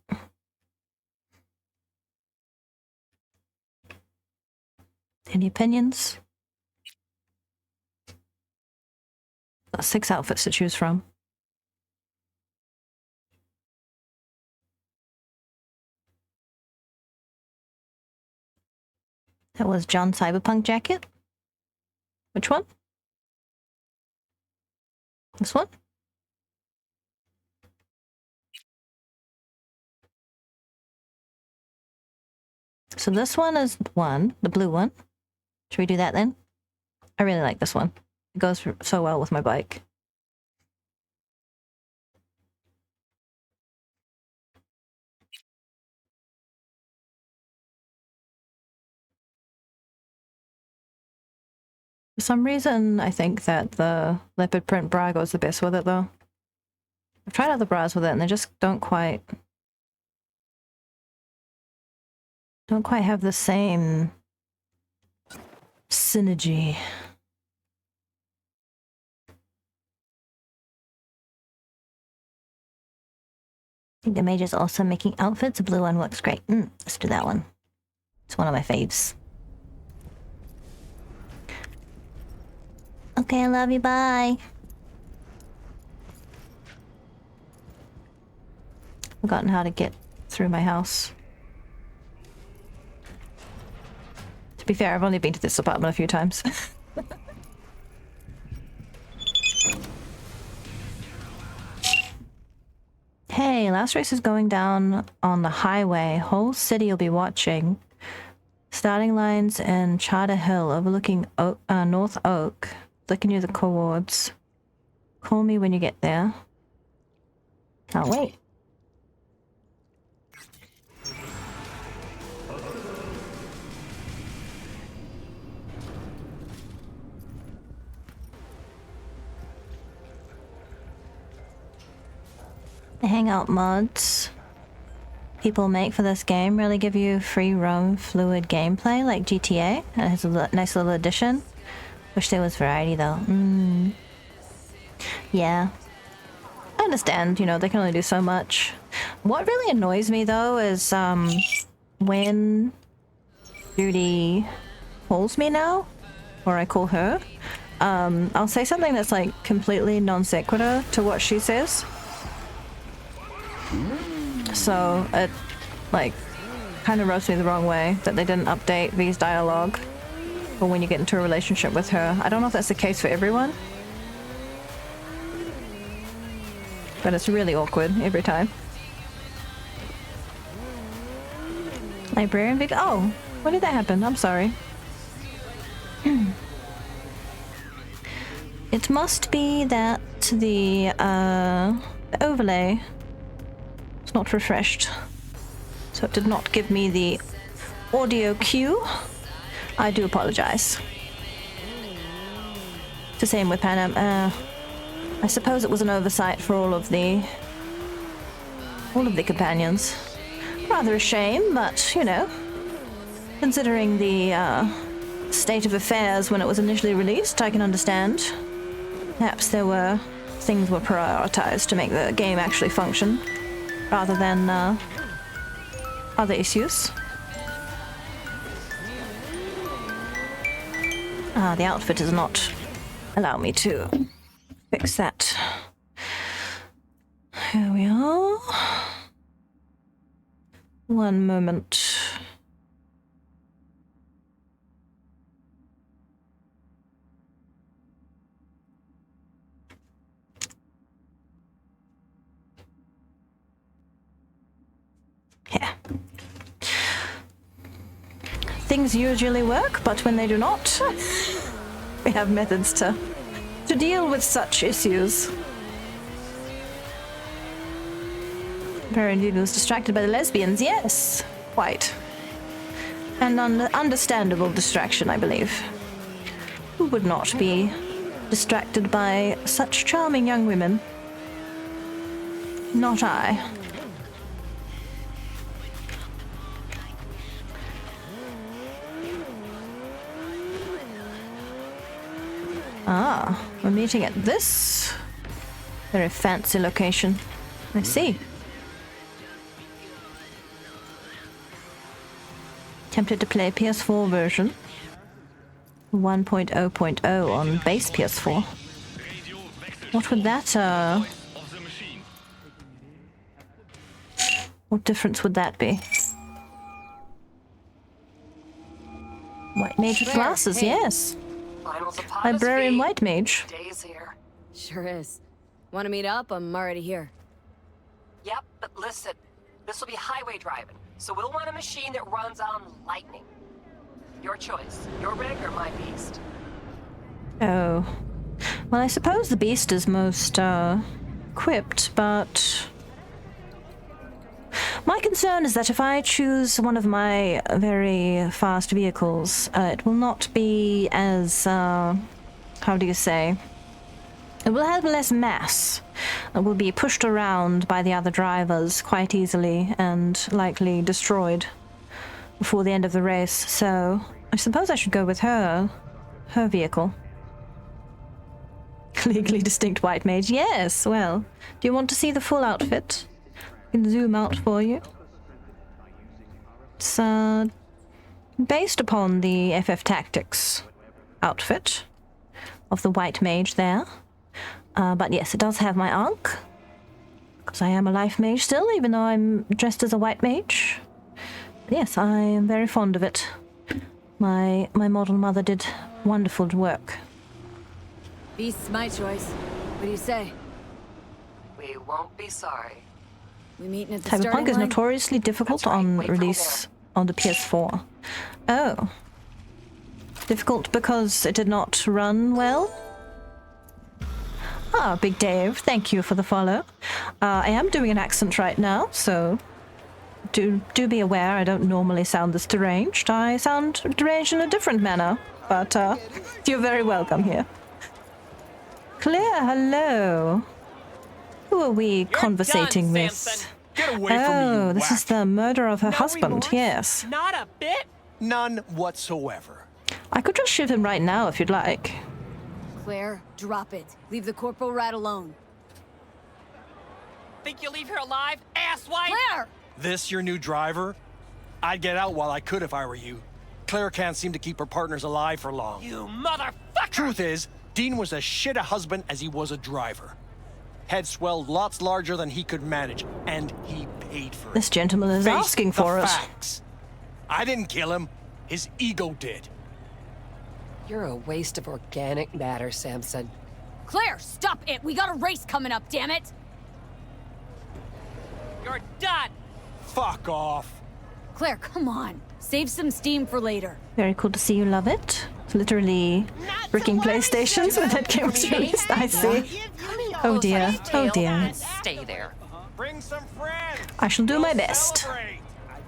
Speaker 1: Any opinions? Got 6 outfits to choose from. That was John Cyberpunk jacket. Which one? This one? So this one is one, the blue one. Should we do that then? I really like this one. It goes so well with my bike. For some reason, I think that the leopard print bra goes the best with it, though. I've tried other bras with it, and they just don't quite have the same synergy. I think the Major's also making outfits. The blue one looks great. Let's do that one. It's one of my faves. Okay, I love you. Bye. Forgotten how to get through my house. To be fair, I've only been to this apartment a few times. Hey, last race is going down on the highway. Whole city will be watching. Starting lines in Charter Hill, overlooking North Oak. Looking you the coords. Call me when you get there. Can't wait. The hangout mods people make for this game really give you free roam fluid gameplay like GTA. It has a nice little addition. Wish there was variety though. Yeah. I understand, you know, they can only do so much. What really annoys me though is when Judy calls me now, or I call her, I'll say something that's like completely non sequitur to what she says. So it like kind of rubs me the wrong way that they didn't update V's dialogue for when you get into a relationship with her. I don't know if that's the case for everyone, but it's really awkward every time. Librarian Vic. Oh, when did that happen? I'm sorry. It must be that the overlay is not refreshed, so it did not give me the audio cue. I do apologize. It's the same with Pan Am. I suppose it was an oversight for all of the companions. Rather a shame, but you know, considering the state of affairs when it was initially released, I can understand. Perhaps things were prioritized to make the game actually function, rather than other issues. The outfit does not allow me to fix that. Here we are. One moment. Yeah. Things usually work, but when they do not, we have methods to deal with such issues. Apparently he was distracted by the lesbians, yes, quite. An understandable distraction, I believe. Who would not be distracted by such charming young women? Not I. We're meeting at this very fancy location. I see. Tempted to play PS4 version 1.0.0 on base PS4. What would that, what difference would that be? White mage with glasses, yes. Librarian White Mage.
Speaker 8: Days here.
Speaker 4: Sure is. Want to meet up? I'm already here.
Speaker 8: Yep, but listen, this will be highway driving, so we'll want a machine that runs on lightning. Your choice. Your rig or my beast?
Speaker 1: Oh. Well, I suppose the beast is most, equipped, but... My concern is that if I choose one of my very fast vehicles, it will not be as, how do you say? It will have less mass. It will be pushed around by the other drivers quite easily and likely destroyed before the end of the race, so I suppose I should go with her vehicle. Legally distinct white mage, yes, well, do you want to see the full outfit? I can zoom out for you. It's based upon the FF Tactics outfit of the white mage there. But yes, it does have my Ankh, because I am a life mage still, even though I'm dressed as a white mage. But yes, I am very fond of it. My model mother did wonderful work.
Speaker 4: Beast's my choice. What do you say?
Speaker 8: We won't be sorry.
Speaker 4: We meeting at the
Speaker 1: Cyberpunk
Speaker 4: starting
Speaker 1: is
Speaker 4: line?
Speaker 1: notoriously difficult
Speaker 8: That's right.
Speaker 1: on
Speaker 8: Wait for me
Speaker 1: release on the PS4. Oh. Difficult because it did not run well? Ah, Big Dave, thank you for the follow. I am doing an accent right now, so do be aware I don't normally sound this deranged. I sound deranged in a different manner, but you're very welcome here. Claire, hello. Who are we conversating with?
Speaker 9: Get away from me,
Speaker 1: Oh,
Speaker 9: you
Speaker 1: this is
Speaker 9: whack.
Speaker 1: the murder of her
Speaker 9: No
Speaker 1: husband,
Speaker 9: remorse?
Speaker 1: yes.
Speaker 9: Not a bit? None whatsoever.
Speaker 1: I could just shoot him right now if you'd like.
Speaker 4: Claire, drop it. Leave the corporal rat alone.
Speaker 9: Think you'll leave her alive, asswipe?
Speaker 4: Claire!
Speaker 10: This your new driver? I'd get out while I could if I were you. Claire can't seem to keep her partners alive for long.
Speaker 9: You motherfucker!
Speaker 10: Truth is, Dean was as shit a husband as he was a driver. Head swelled lots larger than he could manage, and he paid for it.
Speaker 1: This gentleman is
Speaker 10: Face
Speaker 1: asking
Speaker 10: the
Speaker 1: for it.
Speaker 10: facts. I didn't kill him. His ego did.
Speaker 8: You're a waste of organic matter, Samson.
Speaker 4: Claire, stop it! We got a race coming up, damn it!
Speaker 9: You're done!
Speaker 10: Fuck off.
Speaker 4: Claire, come on. Save some steam for later.
Speaker 1: Very cool to see you love it. It's literally bricking PlayStations when that game was released, I see. Oh dear, oh dear.
Speaker 8: Stay there.
Speaker 10: Bring some friends.
Speaker 1: I shall do my
Speaker 10: We'll
Speaker 1: best.
Speaker 10: celebrate.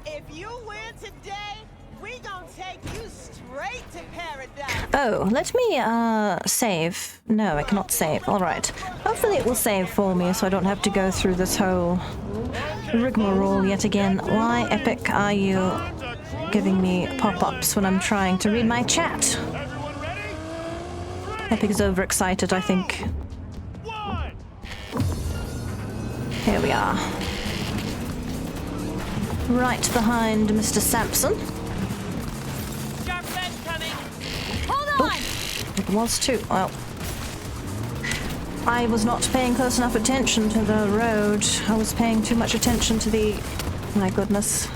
Speaker 11: If you win today, we gonna take you straight to paradise.
Speaker 1: Oh, let me, save. No, I cannot save. Alright. Hopefully it will save for me so I don't have to go through this whole rigmarole yet again. Why, Epic, are you giving me pop-ups when I'm trying to read my chat? Epic is overexcited, I think. Here we are. Right behind Mr. Sampson.
Speaker 9: Sharp fence coming.
Speaker 6: Hold on!
Speaker 1: It was too. Well, I was not paying close enough attention to the road. I was paying too much attention to the... My goodness.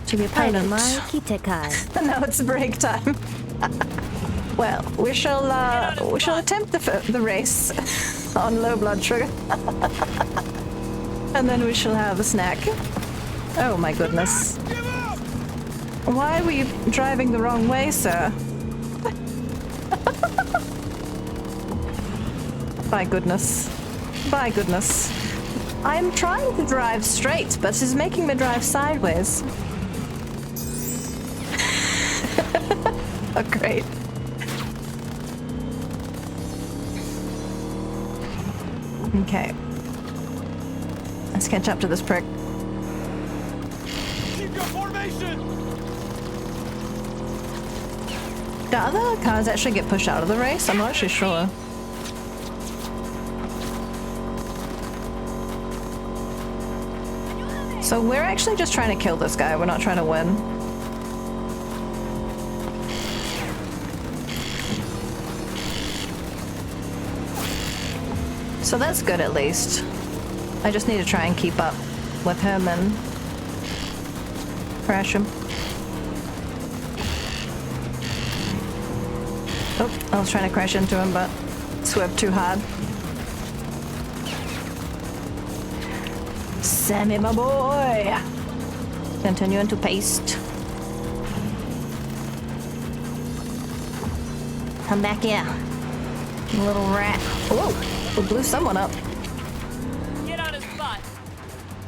Speaker 1: To the opponent. Now it's break time. Well, we shall attempt the race on low blood sugar. And then we shall have a snack. Oh my goodness. Why were you driving the wrong way, sir? By goodness. By goodness. I'm trying to drive straight, but it's making me drive sideways. Oh, great. Okay. Let's catch up to this prick.
Speaker 10: Keep your formation!
Speaker 1: Do other cars actually get pushed out of the race? I'm not actually sure. So we're actually just trying to kill this guy. We're not trying to win. So that's good at least. I just need to try and keep up with him and crash him. Oh, I was trying to crash into him, but swerved too hard. Sammy, my boy! Continuing to paste. Come back here, you little rat. Whoa! We blew someone up.
Speaker 9: Get on his butt.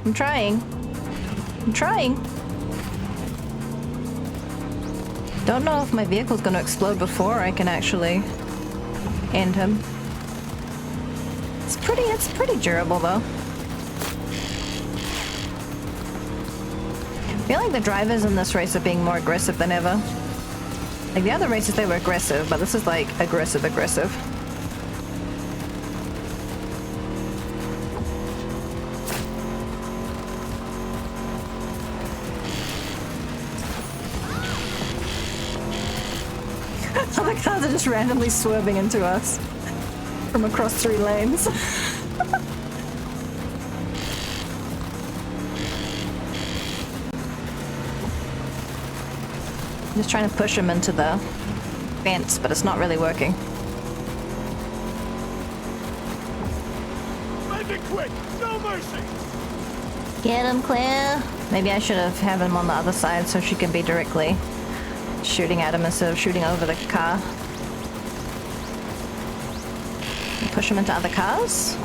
Speaker 1: I'm trying. I'm trying. Don't know if my vehicle's gonna explode before I can actually end him. It's pretty durable though. I feel like the drivers in this race are being more aggressive than ever. Like the other races they were aggressive, but this is like aggressive. The cars are just randomly swerving into us from across 3 lanes. Just trying to push him into the fence, but it's not really working.
Speaker 10: Make it quick! No mercy!
Speaker 1: Get him, Claire! Maybe I should have had him on the other side so she can be directly shooting at him instead of shooting over the car. Push him into other cars.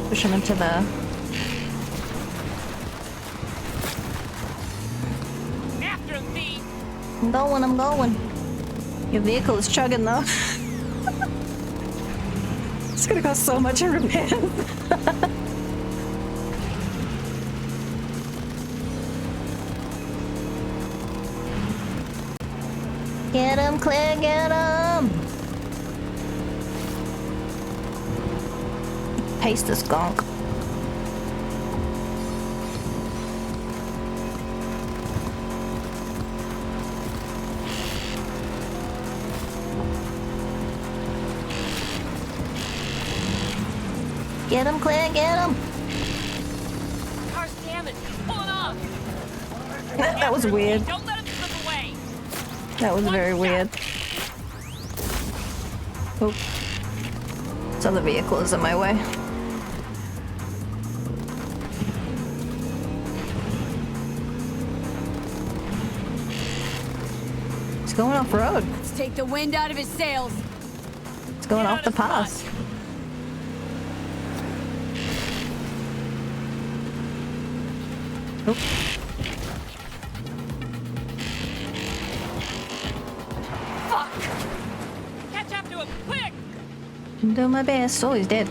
Speaker 1: Push him into the...
Speaker 9: After me!
Speaker 1: I'm going. Your vehicle is chugging though. It's gonna cost so much in repairs. Get him, Claire, get him! Paste this gonk. Get him, Claire, get him!
Speaker 9: Car's damaged. He's pulling off.
Speaker 1: That was weird.
Speaker 9: Don't let him slip away.
Speaker 1: That was very weird. Oh. This other vehicle is in my way. It's going off road.
Speaker 4: Let's take the wind out of his sails.
Speaker 1: It's going off the pass. Oh.
Speaker 9: Fuck! Catch up to him, quick!
Speaker 1: I'm doing my best. Oh, he's dead.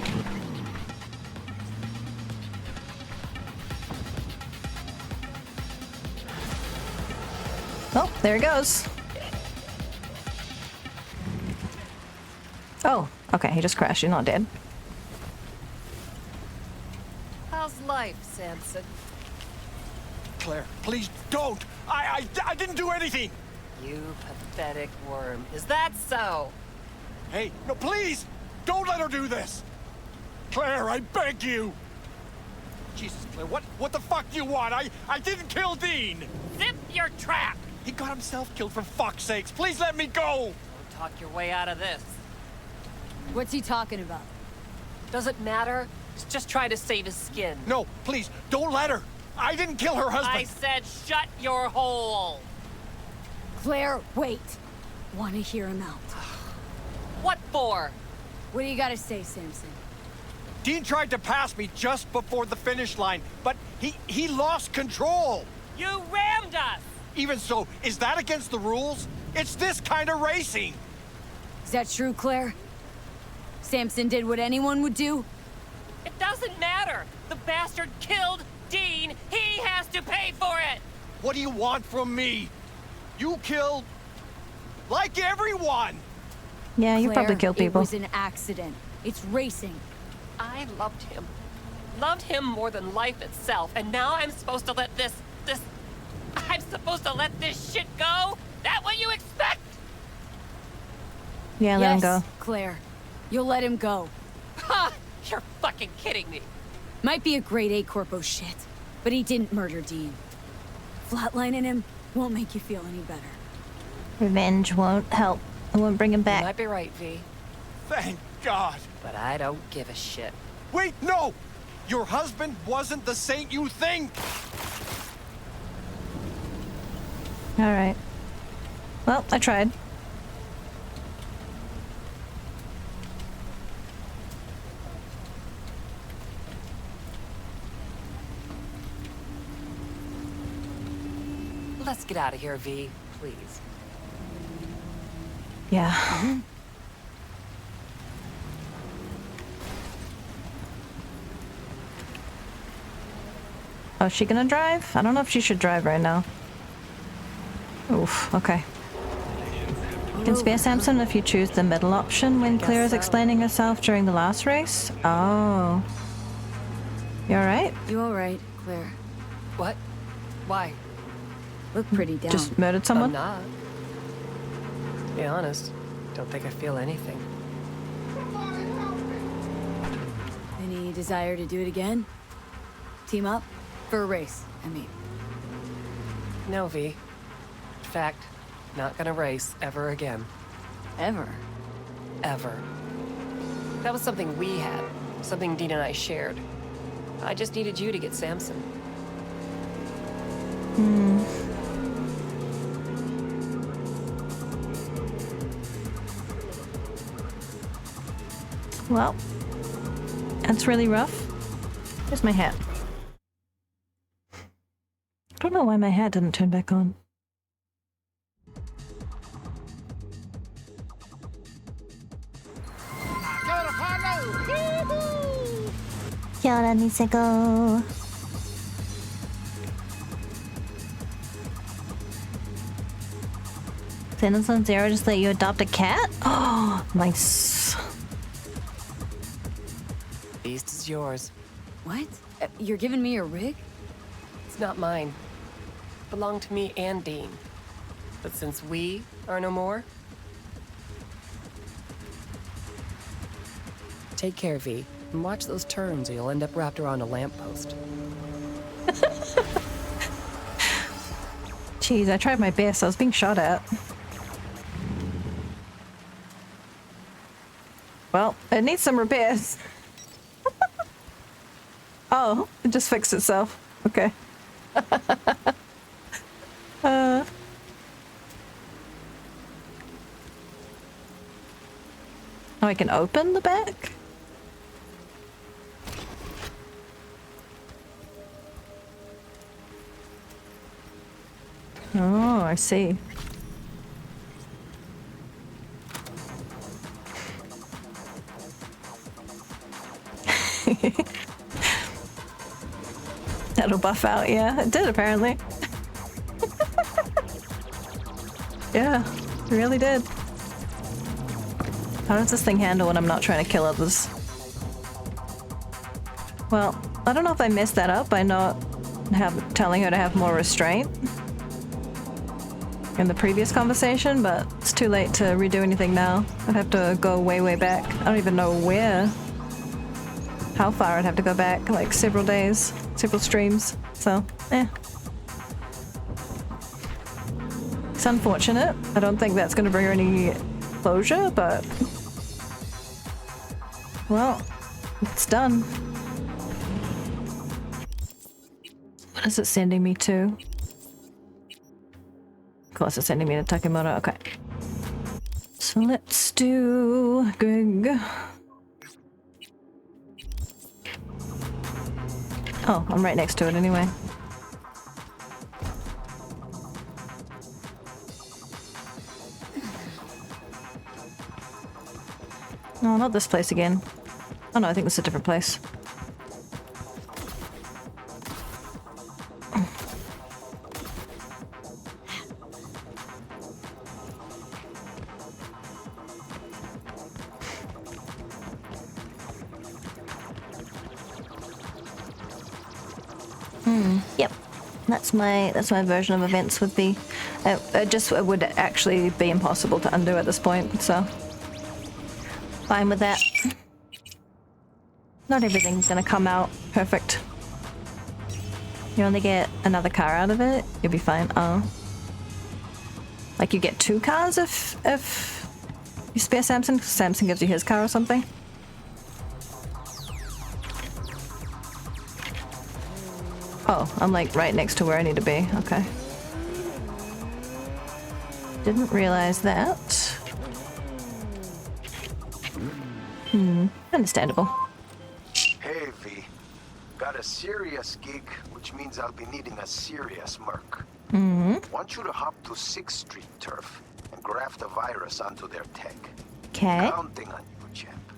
Speaker 1: Oh, there he goes. Oh, okay, he just crashed. You're not dead.
Speaker 8: How's life, Samson?
Speaker 10: Claire, please don't! I didn't do anything!
Speaker 8: You pathetic worm. Is that so?
Speaker 10: Hey, no, please! Don't let her do this! Claire, I beg you! Jesus, Claire, what the fuck do you want? I didn't kill Dean!
Speaker 8: Zip your trap!
Speaker 10: He got himself killed, for fuck's sakes! Please let me go!
Speaker 8: Don't talk your way out of this.
Speaker 4: What's he talking about?
Speaker 8: Doesn't matter. He's just trying to save his skin.
Speaker 10: No, please, don't let her! I didn't kill her husband!
Speaker 8: I said shut your hole!
Speaker 4: Claire, wait. Want to hear him out.
Speaker 8: What for?
Speaker 4: What do you gotta say, Samson?
Speaker 10: Dean tried to pass me just before the finish line, but he lost control!
Speaker 8: You rammed us!
Speaker 10: Even so, is that against the rules? It's this kind of racing!
Speaker 4: Is that true, Claire? Samson did what anyone would do?
Speaker 8: It doesn't matter! The bastard killed Dean! He has to pay for it!
Speaker 10: What do you want from me? You killed... like everyone!
Speaker 1: Yeah, you probably killed people.
Speaker 4: It was an accident. It's racing.
Speaker 8: I loved him. Loved him more than life itself, and now I'm supposed to let this... I'm supposed to let this shit go? That what you expect?
Speaker 1: Yeah, let him go.
Speaker 4: Claire. You'll let him go.
Speaker 8: Ha! You're fucking kidding me.
Speaker 4: Might be a grade A corpo shit, but he didn't murder Dean. Flatlining him won't make you feel any better.
Speaker 1: Revenge won't help. It won't bring him
Speaker 8: You
Speaker 1: back.
Speaker 8: might be right, V.
Speaker 10: Thank God!
Speaker 8: But I don't give a shit.
Speaker 10: Wait, no! Your husband wasn't the saint you think!
Speaker 1: Alright. Well, I tried.
Speaker 8: Let's get out of here, V, please.
Speaker 1: Yeah. Oh, is she gonna drive? I don't know if she should drive right now. Oof, okay. You can spare Samson if you choose the middle option when Claire is explaining herself during the last race. Oh. You alright?
Speaker 4: You alright, Claire?
Speaker 8: What? Why?
Speaker 4: Look pretty down.
Speaker 1: Just murdered someone?
Speaker 8: I'm not. To be honest, don't think I feel anything.
Speaker 4: Any desire to do it again? Team up? For a race, I mean.
Speaker 8: No, V. In fact, not gonna race ever again.
Speaker 4: Ever?
Speaker 8: Ever. That was something we had. Something Dean and I shared. I just needed you to get Samson.
Speaker 1: Well, that's really rough. Here's my hat. I don't know why my hat didn't turn back on. Yara needs to go. Sentence on Zero just let you adopt a cat? Oh, nice.
Speaker 8: Beast is yours.
Speaker 4: What? You're giving me a rig?
Speaker 8: It's not mine. It belonged to me and Dean. But since we are no more... Take care, V. And watch those turns or you'll end up wrapped around a lamppost.
Speaker 1: Jeez, I tried my best. I was being shot at. Well, it needs some repairs. Oh, it just fixed itself. Okay. Oh, I can open the back? Oh, I see. That'll buff out, yeah. It did, apparently. Yeah, it really did. How does this thing handle when I'm not trying to kill others? Well, I don't know if I messed that up by not telling her to have more restraint in the previous conversation, but it's too late to redo anything now. I'd have to go way, way back. I don't even know how far I'd have to go back, like several days, several streams, so, It's unfortunate. I don't think that's gonna bring her any closure, but... well, it's done. What is it sending me to? Of course it's sending me to Takemoto, okay. So let's do Grig. Oh, I'm right next to it anyway. No, not this place again. Oh no, I think this is a different place. Yep. That's my version of events would be. It would actually be impossible to undo at this point, so fine with that. Not everything's gonna come out perfect. You only get another car out of it, you'll be fine. Oh. Like you get 2 cars if you spare Samson, because Samson gives you his car or something. Oh, I'm like right next to where I need to be. Okay. Didn't realize that. Understandable.
Speaker 2: Hey, V. Got a serious gig, which means I'll be needing a serious merc. Want you to hop to 6th Street turf and graft a virus onto their tech.
Speaker 1: Okay.
Speaker 2: Counting on you, champ.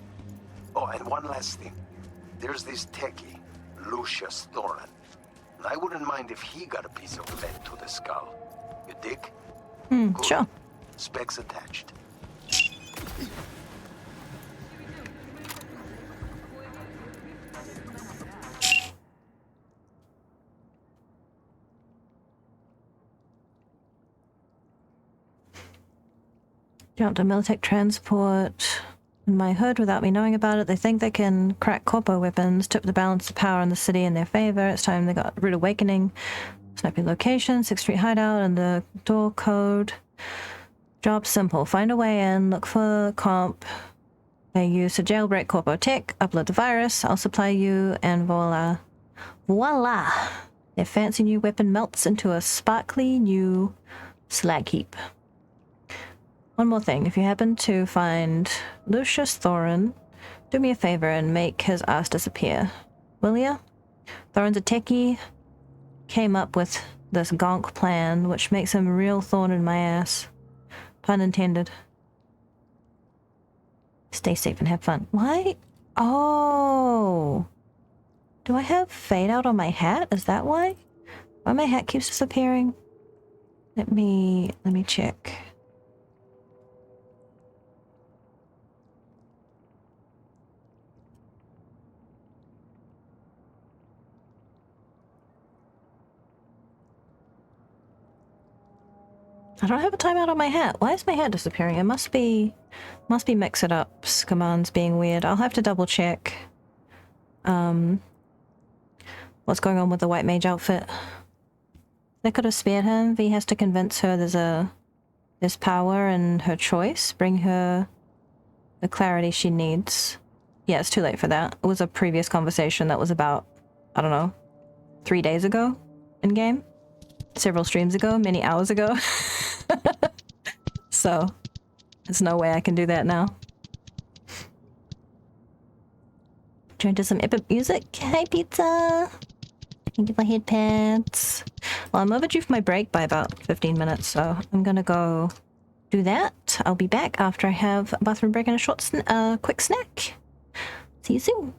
Speaker 2: Oh, and one last thing. There's this techie, Lucius Thorin. I wouldn't mind if he got a piece of lead to the skull. You dig? Good.
Speaker 1: Sure.
Speaker 2: Specs attached.
Speaker 1: Jumped on Militech transport in my hood without me knowing about it. They think they can crack corpo weapons, tip the balance of power in the city in their favor. It's time they got Rude Awakening. Snappy location, 6th Street hideout, and the door code. Job simple. Find a way in, look for comp. They use to jailbreak corpo tech, upload the virus, I'll supply you, and voila. Voila! Their fancy new weapon melts into a sparkly new slag heap. One more thing, if you happen to find Lucius Thorin, do me a favor and make his ass disappear. Will ya? Thorin's a techie, came up with this gonk plan, which makes him a real thorn in my ass. Pun intended. Stay safe and have fun. Why? Oh! Do I have fade out on my hat? Is that why? Why my hat keeps disappearing? Let me check. I don't have a timeout on my hat. Why is my hat disappearing? It must be mix-it-ups, commands being weird. I'll have to double check what's going on with the white mage outfit. They could have spared him. V has to convince her there's power in her choice. Bring her the clarity she needs. Yeah, it's too late for that. It was a previous conversation that was about, I don't know, 3 days ago in game. Several streams ago, many hours ago. So, there's no way I can do that now. Trying to some epic music. Hi, pizza! Thank you for head pads. Well, I'm overdue for my break by about 15 minutes, so I'm gonna go do that. I'll be back after I have a bathroom break and a short, quick snack. See you soon.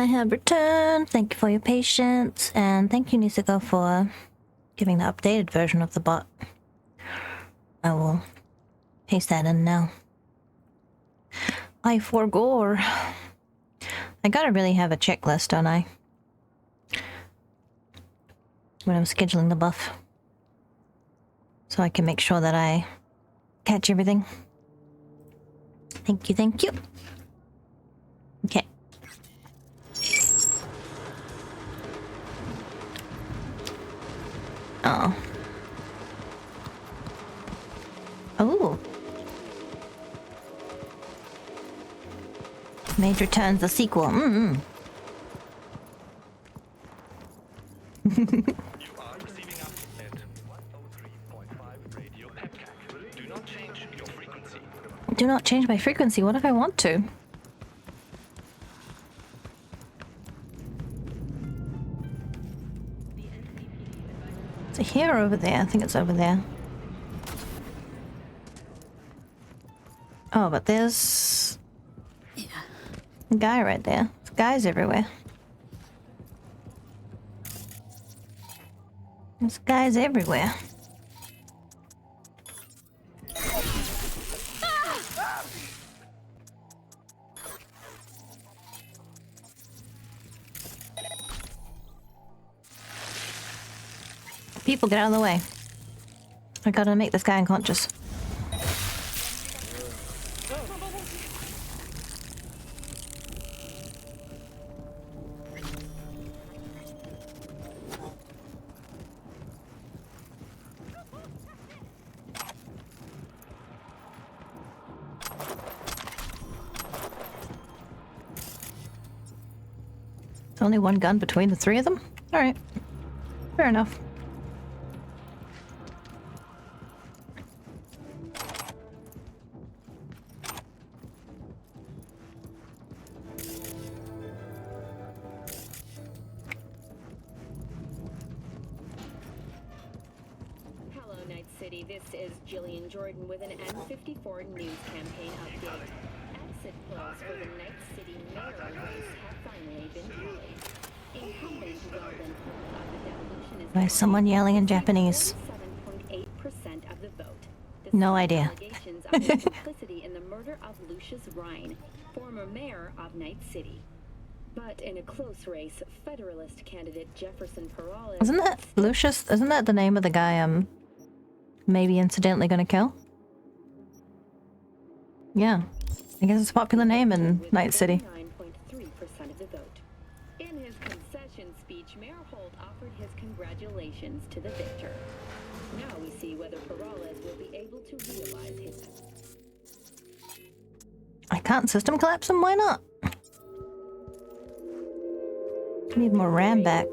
Speaker 1: I have returned. Thank you for your patience, and thank you, Nisiko, for giving the updated version of the bot. I will paste that in now. I forgore. I gotta really have a checklist, don't I? When I'm scheduling the buff. So I can make sure that I catch everything. Thank you, thank you. Okay. Oh. Oh. Major Turns, the sequel. Mm-mm. Do not change my frequency. What if I want to? Is it here or over there? I think it's over there. Oh, but there's a guy right there. There's guys everywhere. There's guys everywhere. People, get out of the way. I gotta make this guy unconscious. There's only one gun between the three of them? Alright. Fair enough.
Speaker 12: This is Jillian Jordan with an N54 news campaign update. Exit polls for the Night City mayoral race have finally been tallied. Incumbent Weldon of the Devolution is
Speaker 1: Why is someone yelling in Japanese?
Speaker 12: 7.8% of the vote.
Speaker 1: No idea.
Speaker 12: Allegations of his complicity in the murder of Lucius Rhine, former mayor of Night City. But in a close race, Federalist candidate Jefferson Peralez...
Speaker 1: Isn't that Lucius? Isn't that the name of the guy maybe incidentally gonna kill? Yeah. I guess it's a popular name in Night City.
Speaker 12: 9.3% of the vote. In his concession speech, Mayor Holt offered his congratulations to the victor. Now we see whether Peralez will be able to realize his...
Speaker 1: I can't system collapse him, why not? Need more RAM back.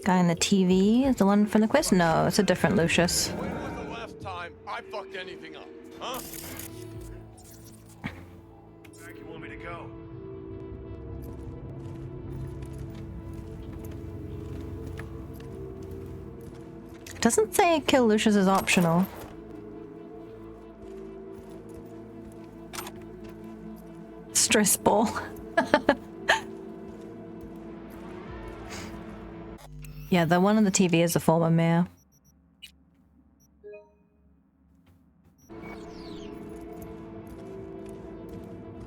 Speaker 1: Guy on the TV is the one from the quest? No, it's a different Lucius.
Speaker 10: When was the last time I fucked anything up, huh?
Speaker 13: Where do you want me to go?
Speaker 1: It doesn't say kill Lucius is optional. Stress ball. Yeah, the one on the TV is the former mayor.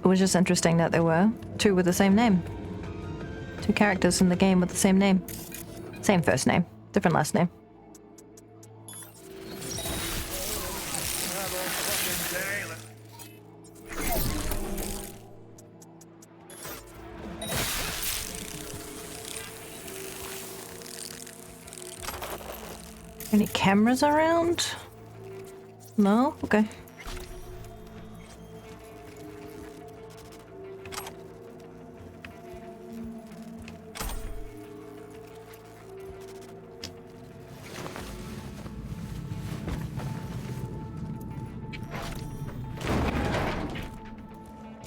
Speaker 1: It was just interesting that there were two with the same name. Two characters in the game with the same name. Same first name, different last name. Any cameras around? No? Okay.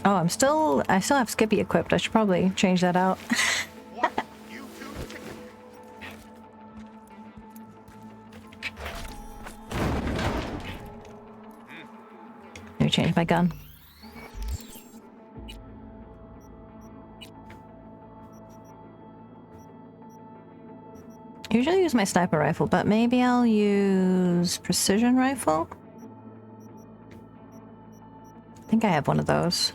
Speaker 1: Oh, I still have Skippy equipped. I should probably change that out. Let me change my gun. I usually use my sniper rifle, but maybe I'll use precision rifle. I think I have one of those.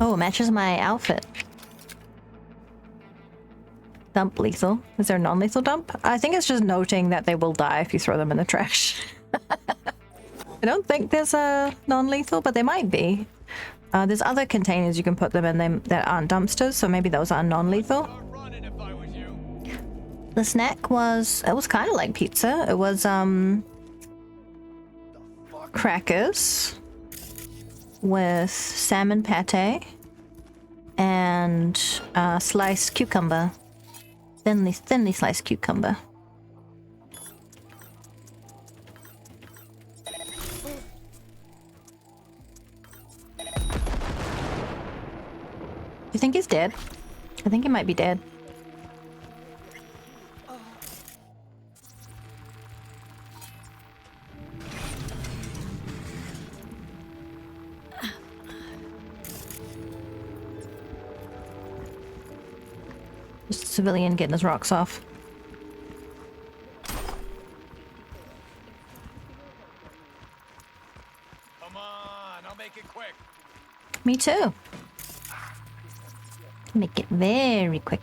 Speaker 1: Oh, it matches my outfit. Dump lethal. Is there a non-lethal dump? I think it's just noting that they will die if you throw them in the trash. I don't think there's a non-lethal, but there might be. There's other containers you can put them in that aren't dumpsters, so maybe those are non-lethal. The snack was, it was kind of like pizza. It was crackers with salmon pate and sliced cucumber, thinly sliced cucumber. You think he's dead? I think he might be dead. Just a civilian getting his rocks off.
Speaker 10: Come on, I'll make it quick.
Speaker 1: Me too. Make it very quick.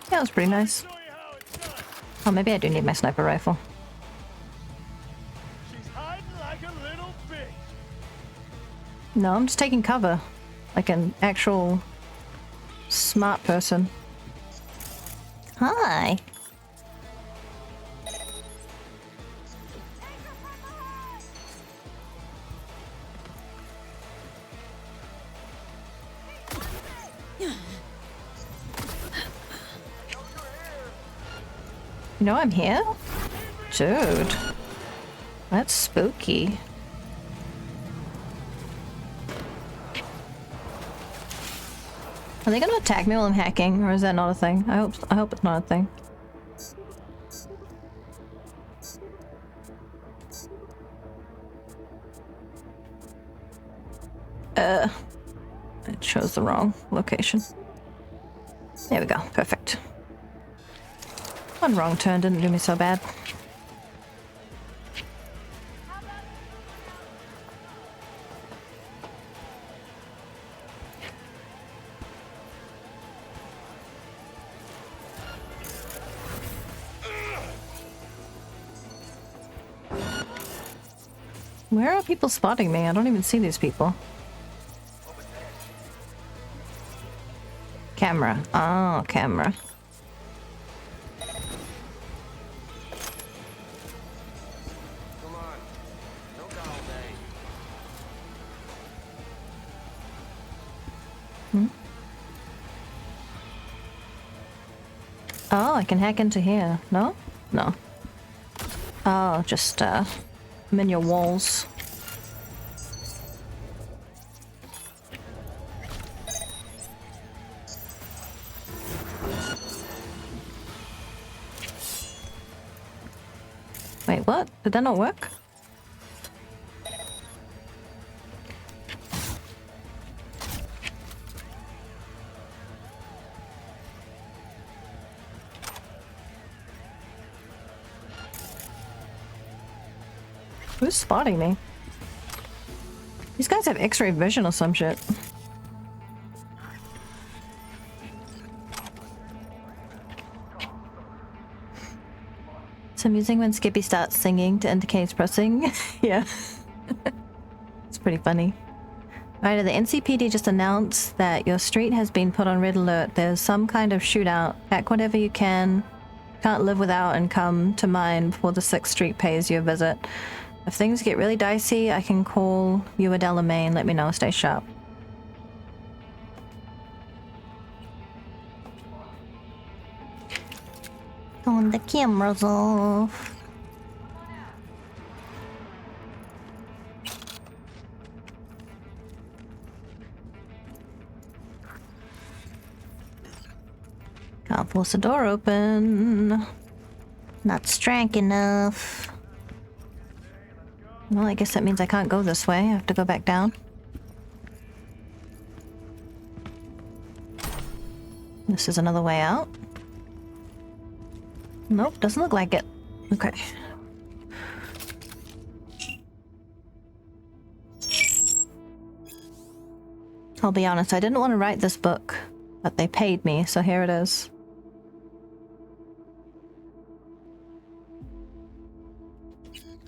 Speaker 1: That was pretty nice. Oh, maybe I do need my sniper rifle.
Speaker 10: She's hiding like a little bitch.
Speaker 1: No, I'm just taking cover. Like an actual smart person. Hi. You know I'm here? Dude. That's spooky. Are they gonna attack me while I'm hacking, or is that not a thing? I hope it's not a thing. It shows the wrong location. There we go, perfect. One wrong turn didn't do me so bad. Where are people spotting me? I don't even see these people. Camera. Oh, camera. Oh, I can hack into here. No? No. Oh, just, I'm in your walls. Wait, what? Did that not work? Who's spotting me? These guys have X-ray vision or some shit. It's amusing when Skippy starts singing to indicate he's pressing. Yeah. It's pretty funny. Alright, the NCPD just announced that your street has been put on red alert. There's some kind of shootout. Pack whatever you can. Can't live without and come to mine before the 6th Street pays you a visit. If things get really dicey, I can call you a Delamain. Let me know. Stay sharp. Turn the cameras off. Can't force the door open. Not strong enough. Well, I guess that means I can't go this way. I have to go back down. This is another way out. Nope, doesn't look like it. Okay. I'll be honest, I didn't want to write this book, but they paid me, so here it is.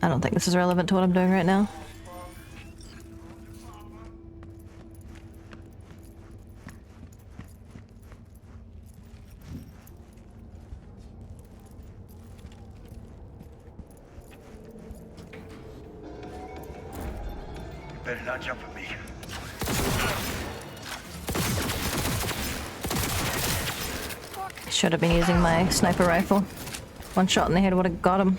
Speaker 1: I don't think this is relevant to what I'm doing right now.
Speaker 13: You better not jump at me.
Speaker 1: Should have been using my sniper rifle. One shot in the head would have got him.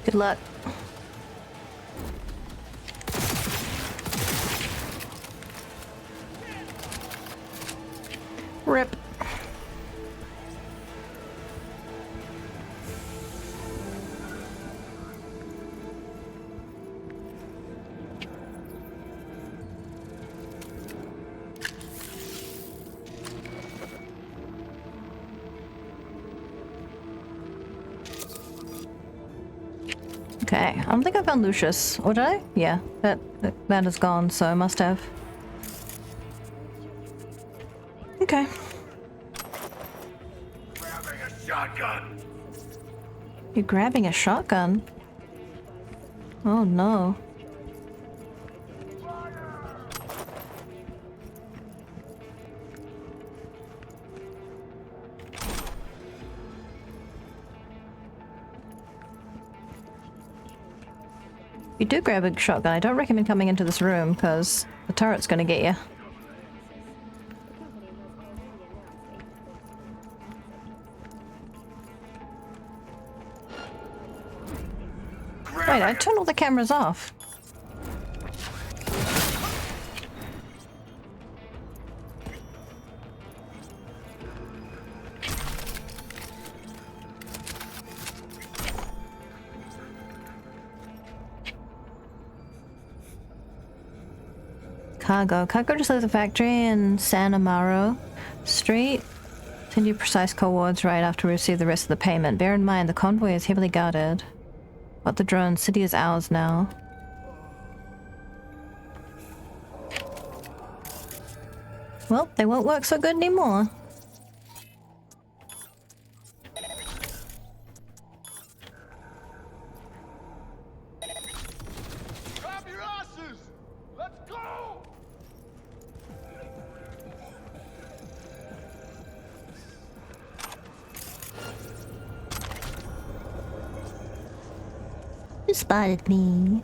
Speaker 1: Good luck. Rip. Okay, I don't think I found Lucius. Or did I? Yeah, that is gone, so I must have. Okay.
Speaker 13: Grabbing a shotgun.
Speaker 1: You're grabbing a shotgun? Oh no. You do grab a shotgun. I don't recommend coming into this room because the turret's gonna get you. Wait, I turned all the cameras off. Cargo. Cargo just leaves the factory in San Amaro Street. Send you precise coordinates right after we receive the rest of the payment. Bear in mind, the convoy is heavily guarded. But the drone city is ours now. Well, they won't work so good anymore. You spotted me.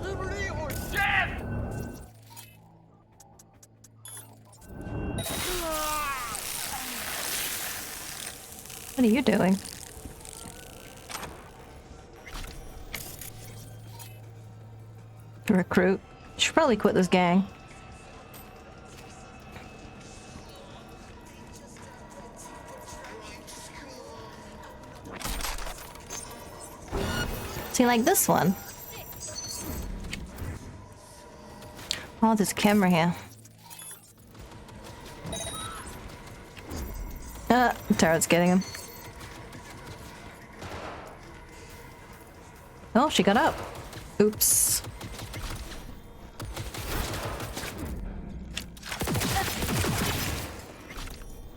Speaker 10: Liberty or death!
Speaker 1: What are you doing? Recruit. You should probably quit this gang. See, like this one. Oh, there's a camera here. The turret's getting him. Oh, she got up. Oops.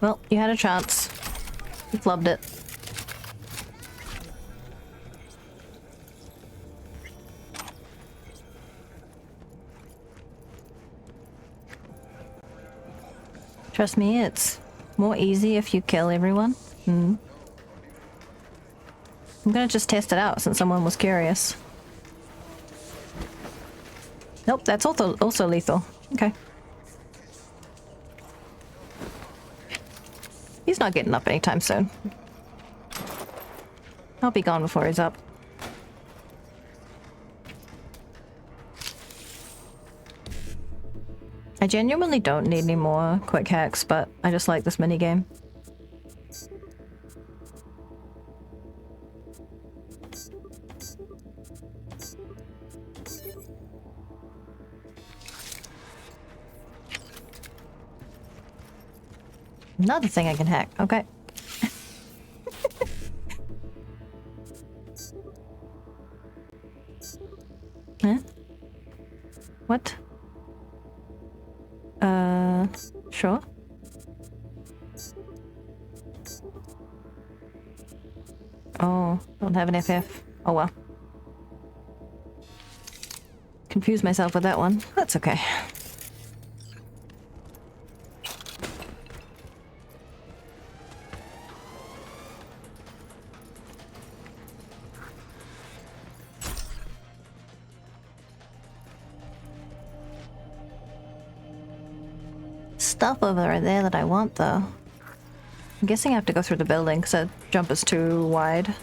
Speaker 1: Well, you had a chance. You flubbed it. Trust me, it's more easy if you kill everyone. I'm gonna just test it out since someone was curious. Nope, that's also lethal. Okay. He's not getting up anytime soon. I'll be gone before he's up. I genuinely don't need any more quick hacks, but I just like this minigame. Another thing I can hack. Okay. Huh? What? Sure. Oh, don't have an FF. Oh well. Confused myself with that one. That's okay. Stuff over there that I want, though. I'm guessing I have to go through the building because that jump is too wide.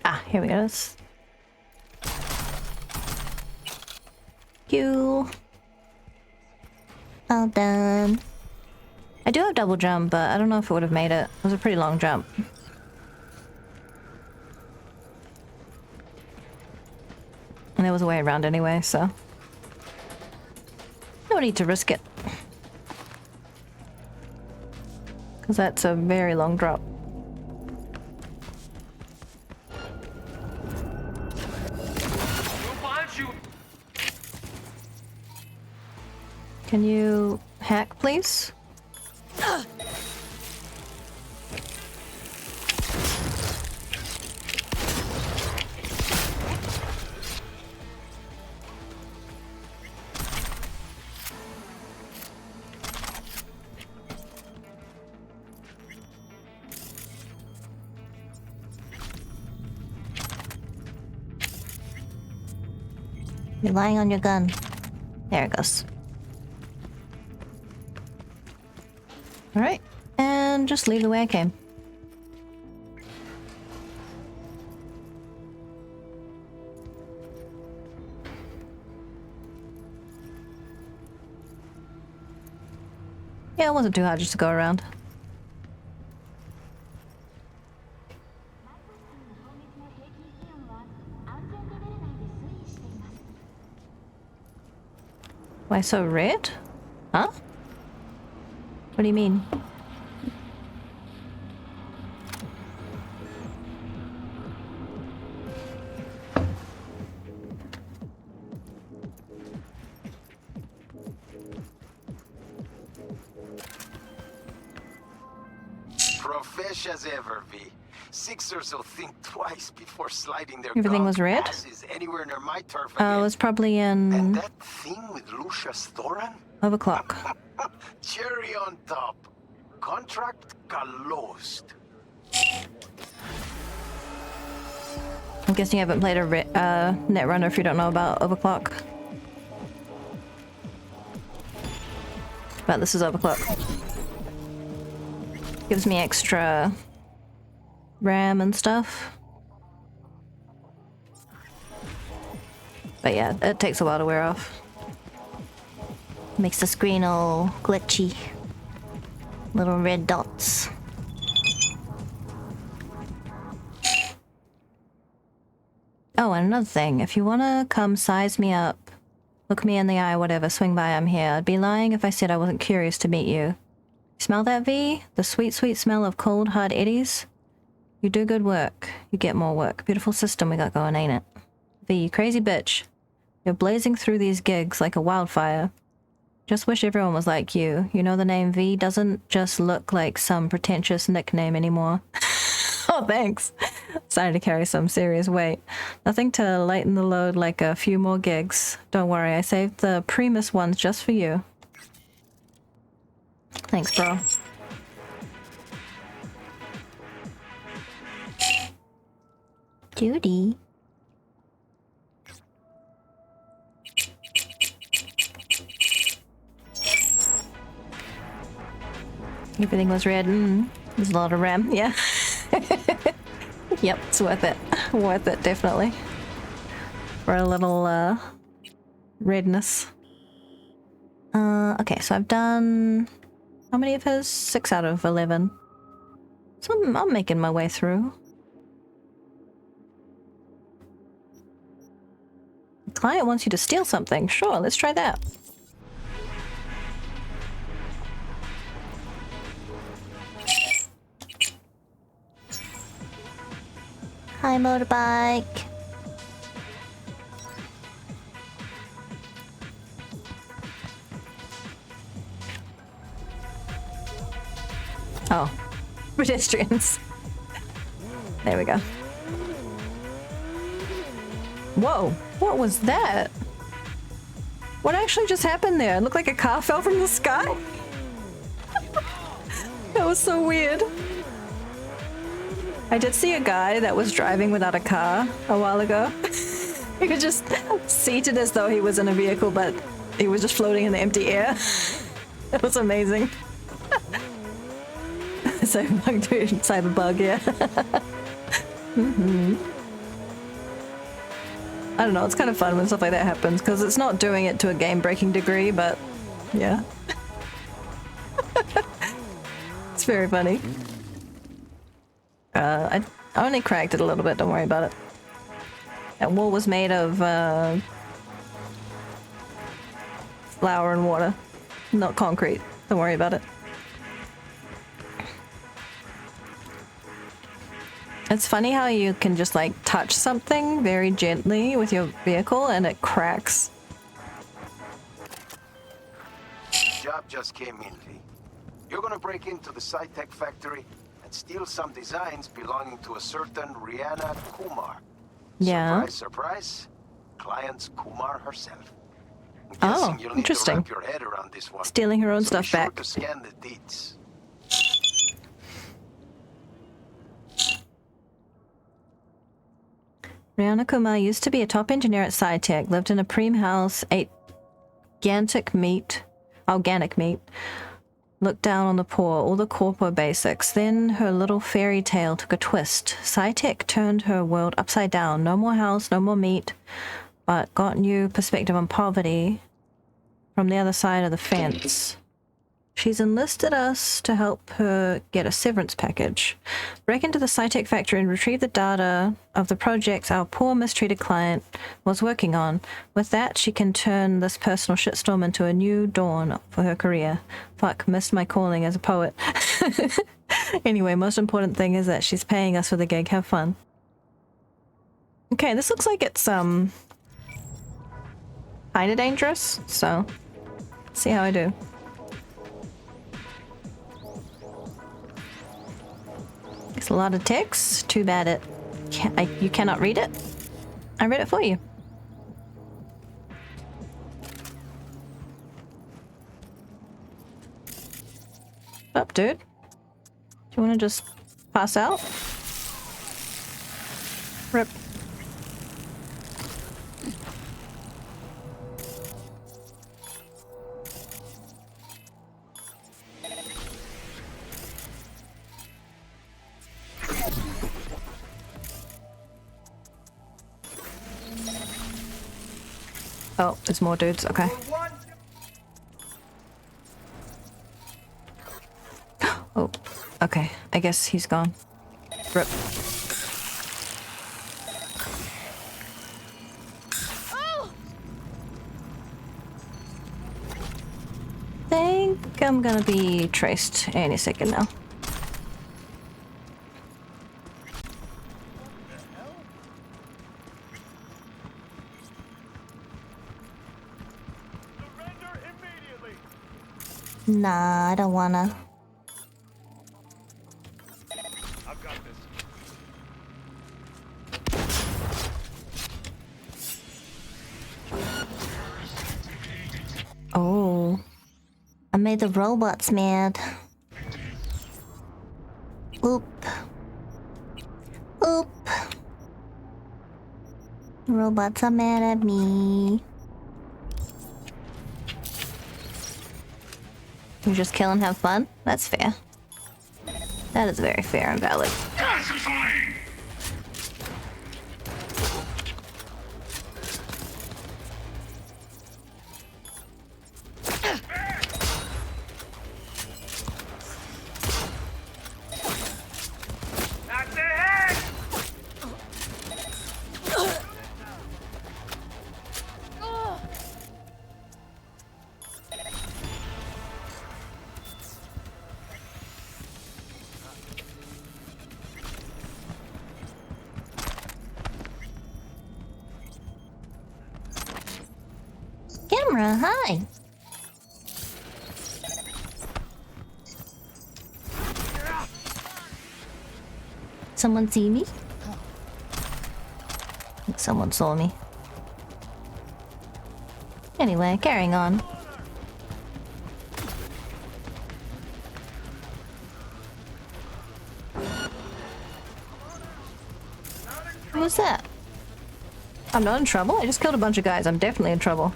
Speaker 1: Ah, here we go. You. All done. I do have double jump, but I don't know if it would have made it. It was a pretty long jump. And there was a way around anyway, so no need to risk it. Because that's a very long drop. Can you hack, please? You're lying on your gun. There it goes. Alright, and just leave the way I came. Yeah, it wasn't too hard just to go around. Why so red? Huh? What do you mean?
Speaker 2: Profesh as ever, V. Sixers will think twice before sliding their
Speaker 1: Everything was red?
Speaker 2: asses anywhere near my turf
Speaker 1: It
Speaker 2: again.
Speaker 1: was probably in
Speaker 2: And that thing with Lucius Thoran?
Speaker 1: overclock.
Speaker 2: Cherry on top. Contract closed.
Speaker 1: I'm guessing you haven't played a Netrunner if you don't know about overclock. But this is overclock. Gives me extra RAM and stuff. But yeah, it takes a while to wear off. Makes the screen all glitchy. Little red dots. Oh, and another thing, if you wanna come size me up, look me in the eye, whatever, swing by, I'm here. I'd be lying if I said I wasn't curious to meet you. Smell that, V? The sweet, sweet smell of cold, hard eddies? You do good work. You get more work. Beautiful system we got going, ain't it? V, you crazy bitch. You're blazing through these gigs like a wildfire. Just wish everyone was like you. You know the name V doesn't just look like some pretentious nickname anymore. Oh, thanks. Starting to carry some serious weight. Nothing to lighten the load like a few more gigs. Don't worry, I saved the Primus ones just for you. Thanks, bro. Cutie. Everything was red. There's a lot of RAM. Yeah. Yep, it's worth it. Worth it, definitely. For a little, redness. Okay, so I've done... How many of his? 6 out of 11. So I'm making my way through. The client wants you to steal something. Sure, let's try that. Hi, motorbike. Oh, pedestrians. There we go. Whoa, what was that? What actually just happened there? It looked like a car fell from the sky. That was so weird. I did see a guy that was driving without a car a while ago. He was just seated as though he was in a vehicle, but he was just floating in the empty air. It was amazing. Cyberpunk, dude. Cyberbug, yeah. I don't know, it's kind of fun when stuff like that happens, because it's not doing it to a game-breaking degree, but yeah. It's very funny. I only cracked it a little bit, don't worry about it. That wall was made of flour and water, not concrete. Don't worry about it. It's funny how you can just like touch something very gently with your vehicle and it cracks.
Speaker 2: Job just came in, V. You're gonna break into the Cytech factory and steal some designs belonging to a certain Rihanna Kumar.
Speaker 1: Yeah.
Speaker 2: Surprise, surprise. Client's Kumar herself.
Speaker 1: Oh,
Speaker 2: you'll need
Speaker 1: interesting.
Speaker 2: To wrap your head around this one.
Speaker 1: Stealing her own
Speaker 2: So be
Speaker 1: stuff
Speaker 2: sure
Speaker 1: back.
Speaker 2: to scan the deeds.
Speaker 1: Rihanna Kumar used to be a top engineer at Cytech, lived in a preem house, ate organic meat, looked down on the poor, all the corpo basics. Then her little fairy tale took a twist. Cytech turned her world upside down. No more house, no more meat, but got new perspective on poverty from the other side of the fence. She's enlisted us to help her get a severance package. Break into the Cytech factory and retrieve the data of the projects our poor mistreated client was working on. With that, she can turn this personal shitstorm into a new dawn for her career. Fuck, missed my calling as a poet. Anyway, most important thing is that she's paying us for the gig. Have fun. Okay, this looks like it's kinda dangerous, so see how I do. It's a lot of text. Too bad you cannot read it. I read it for you. Up, dude. Do you want to just pass out? Rip. Oh, there's more dudes. Okay. Oh, okay. I guess he's gone. Rip. Think I'm gonna be traced any second now. Nah, I don't wanna.
Speaker 13: I've got this.
Speaker 1: Oh. I made the robots mad. Oop. Oop. Robots are mad at me. You just kill and have fun? That's fair. That is very fair and valid. Camera, hi. Someone see me? I think someone saw me. Anyway, carrying on. Who's that? I'm not in trouble. I just killed a bunch of guys. I'm definitely in trouble.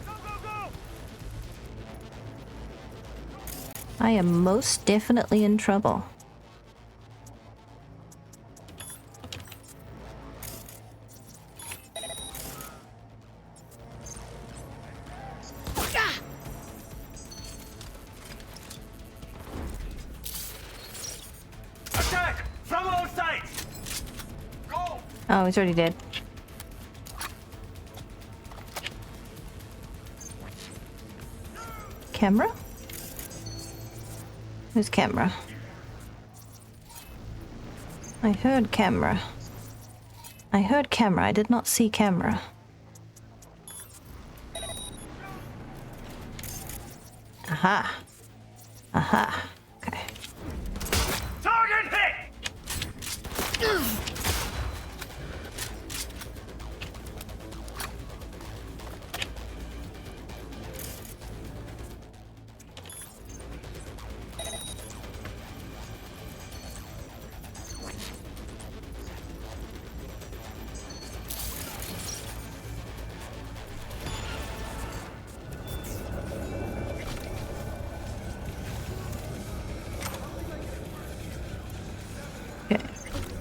Speaker 1: I am most definitely in trouble.
Speaker 13: Attack from all sides. Go.
Speaker 1: Oh, he's already dead. Camera? Who's camera? I heard camera. I heard camera. I did not see camera. Aha. Aha. Okay.
Speaker 13: Target hit.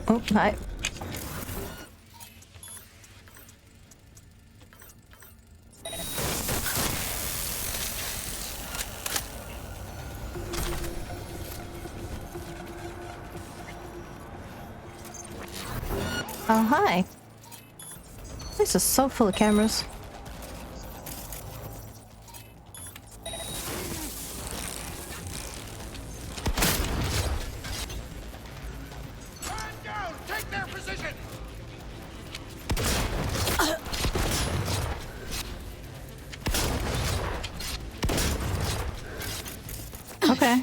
Speaker 1: Oh, hi. Oh, hi. This is so full of cameras. Okay.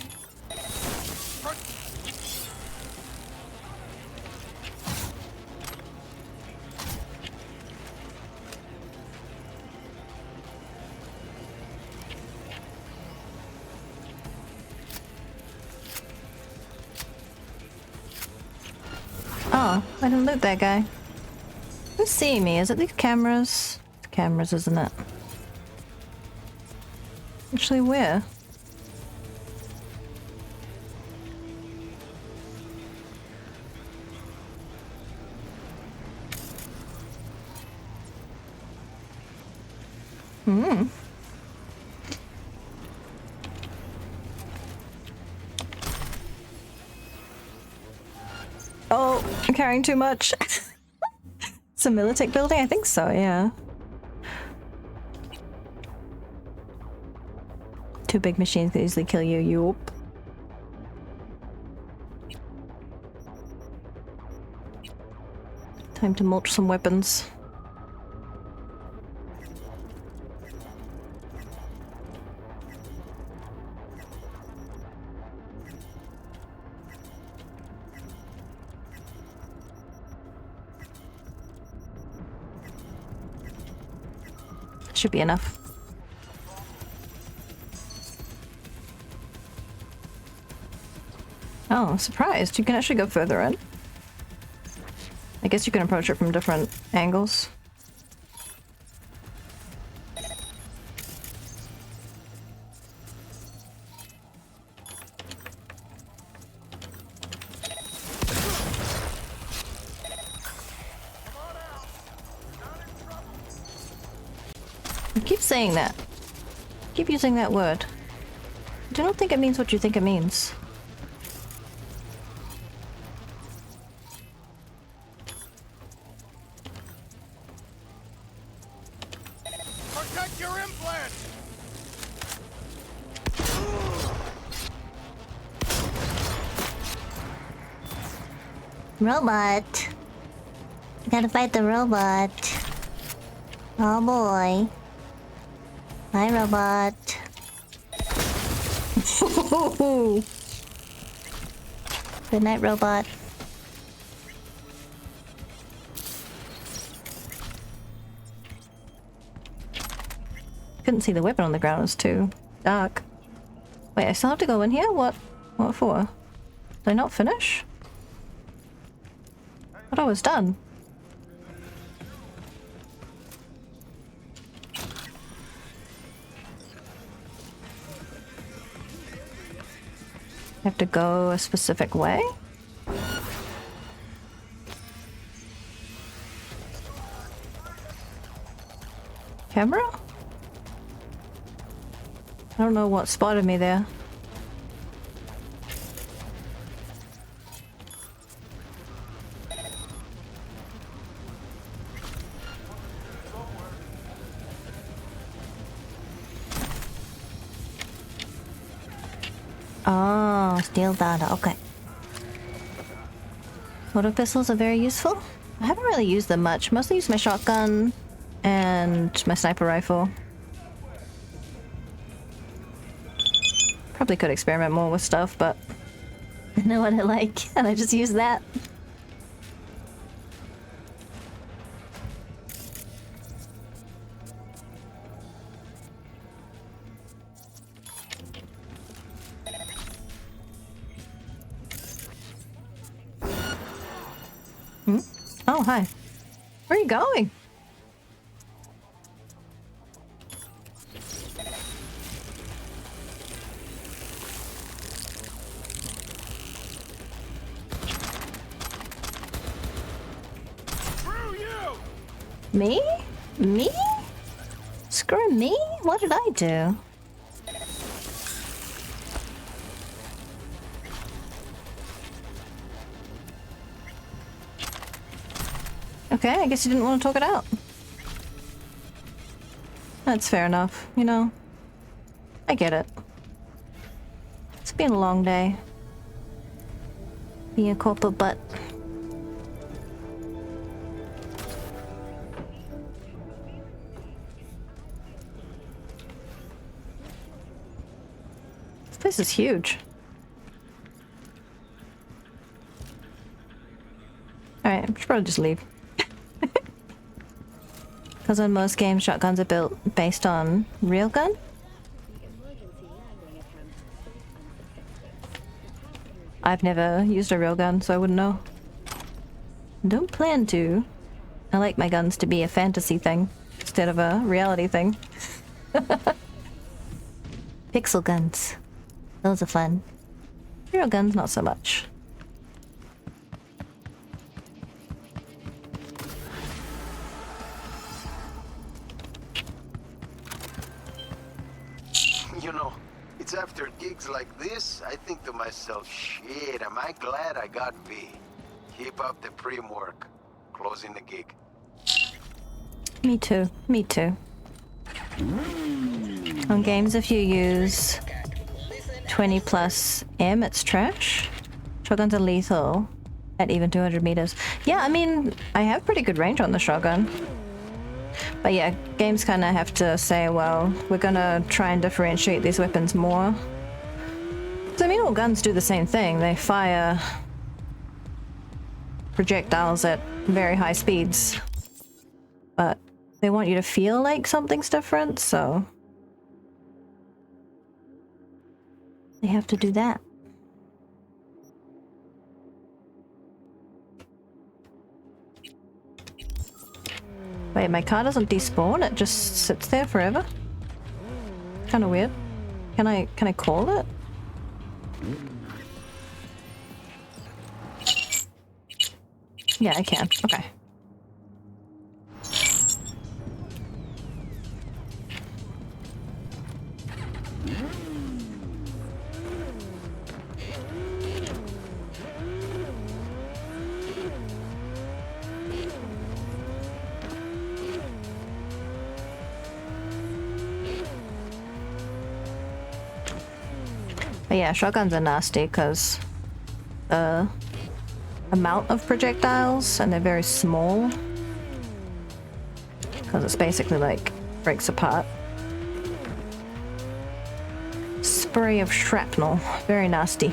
Speaker 1: Oh, I didn't loot that guy. Who's seeing me? Is it these cameras? It's cameras, isn't it? Actually, where? Hmm. Oh, I'm carrying too much. It's a Militech building? I think so, yeah. Two big machines can easily kill you, yup. Time to mulch some weapons. Should be enough. Oh, I'm surprised. You can actually go further in. I guess you can approach it from different angles. You keep saying that. Keep using that word. I do not think it means what you think it means.
Speaker 10: Protect your implant!
Speaker 14: Robot. Gotta fight the robot. Oh boy. Hi, robot. Good night, robot.
Speaker 1: Couldn't see the weapon on the ground, it was too dark. Wait, I still have to go in here? What for? Did I not finish? I thought I was done. I have to go a specific way? Camera? I don't know what spotted me there.
Speaker 14: Oh, steel data. Okay.
Speaker 1: Auto pistols are very useful. I haven't really used them much. Mostly use my shotgun and my sniper rifle. Probably could experiment more with stuff, but I know what I like, and I just use that. Hmm? Oh, hi. Where are you going? Me? Me? Screw me? What did I do? Okay, I guess you didn't want to talk it out. That's fair enough, you know. I get it. It's been a long day. Being a corporate butt. This place is huge. Alright, I should probably just leave. Because in most games, shotguns are built based on railgun. I've never used a railgun, so I wouldn't know. Don't plan to. I like my guns to be a fantasy thing instead of a reality thing.
Speaker 14: Pixel guns. Those are fun.
Speaker 1: Railguns, not so much.
Speaker 2: You know, it's after gigs like this, I think to myself, shit, am I glad I got V. Keep up the prim work. Closing the gig.
Speaker 1: Me too. Me too. On games, if you use 20 plus M, it's trash. Shotguns are lethal at even 200 meters. Yeah, I mean, I have pretty good range on the shotgun. But yeah, games kind of have to say, well, we're gonna try and differentiate these weapons more. So I mean, all guns do the same thing. They fire projectiles at very high speeds. But they want you to feel like something's different, so they have to do that. Wait, my car doesn't despawn, it just sits there forever? Kinda weird. Can I call it? Yeah, I can. Okay. But yeah, shotguns are nasty because the amount of projectiles, and they're very small. Because it's basically like breaks apart. Spray of shrapnel, very nasty.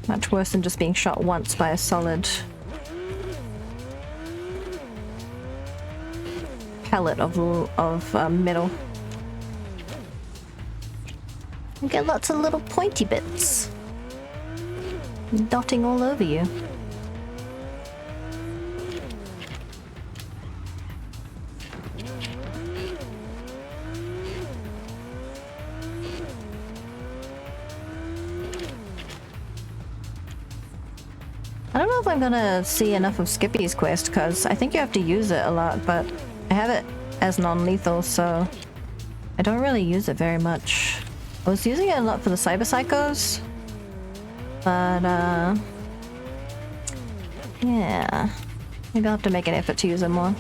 Speaker 1: Much worse than just being shot once by a solid pellet of metal. You get lots of little pointy bits dotting all over you. I don't know if I'm gonna see enough of Skippy's quest because I think you have to use it a lot, but I have it as non-lethal, so I don't really use it very much. I was using it a lot for the cyber psychos, but yeah, maybe I'll have to make an effort to use it more.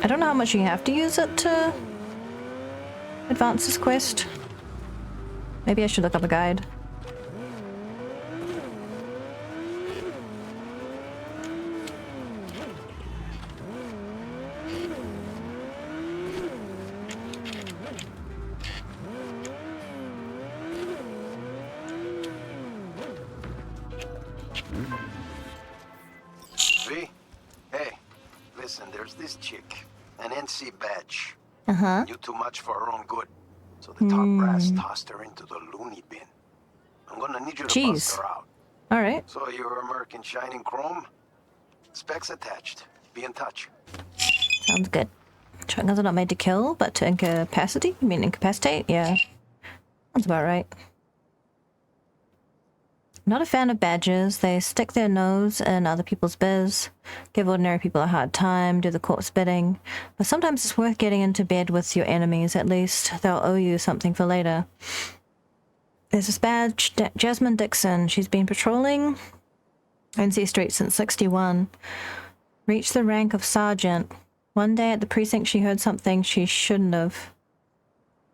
Speaker 1: I don't know how much you have to use it to advance this quest. Maybe I should look up a guide.
Speaker 2: Badge.
Speaker 14: Uh-huh.
Speaker 2: Knew too much for her own good, so the top brass tossed her into the loony bin. I'm gonna need you to bust her out.
Speaker 1: All right.
Speaker 2: So you're American shining chrome? Specs attached. Be in touch.
Speaker 1: Sounds good. Shotguns are not made to kill, but to incapacity? You mean incapacitate? Yeah. That's about right. Not a fan of badges. They stick their nose in other people's biz, give ordinary people a hard time, do the corpse bidding. But sometimes it's worth getting into bed with your enemies, at least. They'll owe you something for later. There's this badge, Jasmine Dixon. She's been patrolling NC Street since '61. Reached the rank of sergeant. One day at the precinct she heard something she shouldn't have.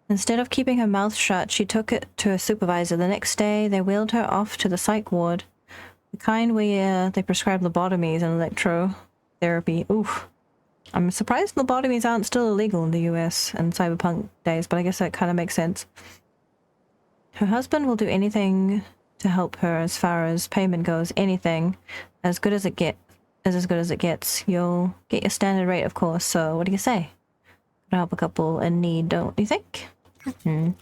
Speaker 1: Instead of keeping her mouth shut, she took it to her supervisor. The next day, they wheeled her off to the psych ward. The kind where they prescribe lobotomies and electrotherapy. Oof. I'm surprised lobotomies aren't still illegal in the US in Cyberpunk days, but I guess that kind of makes sense. Her husband will do anything to help her as far as payment goes. Anything. As good as it gets. As good as it gets. You'll get your standard rate, of course, so what do you say? Gonna help a couple in need, don't you think? Mm-hmm.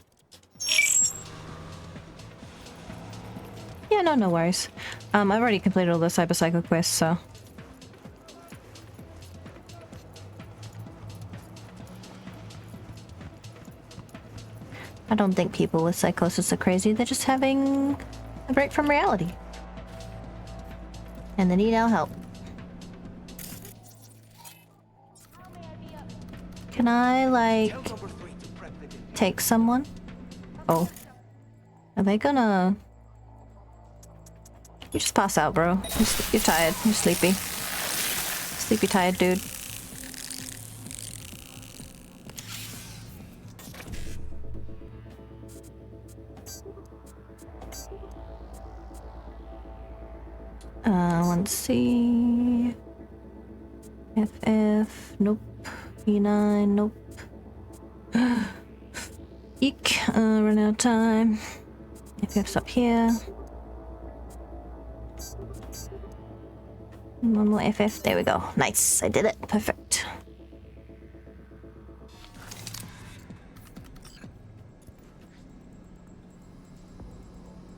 Speaker 1: Yeah, no worries. I've already completed all the Cyber Psycho quests, so... I don't think people with psychosis are crazy, they're just having a break from reality. And they need our help. Can I, like... take someone? Oh. Are they gonna... You just pass out, bro. You're tired. You're sleepy. Sleepy tired, dude. Let's see... FF... Nope. E9... Nope. Eek, run out of time. FF's up here. One more FF, there we go. Nice, I did it. Perfect.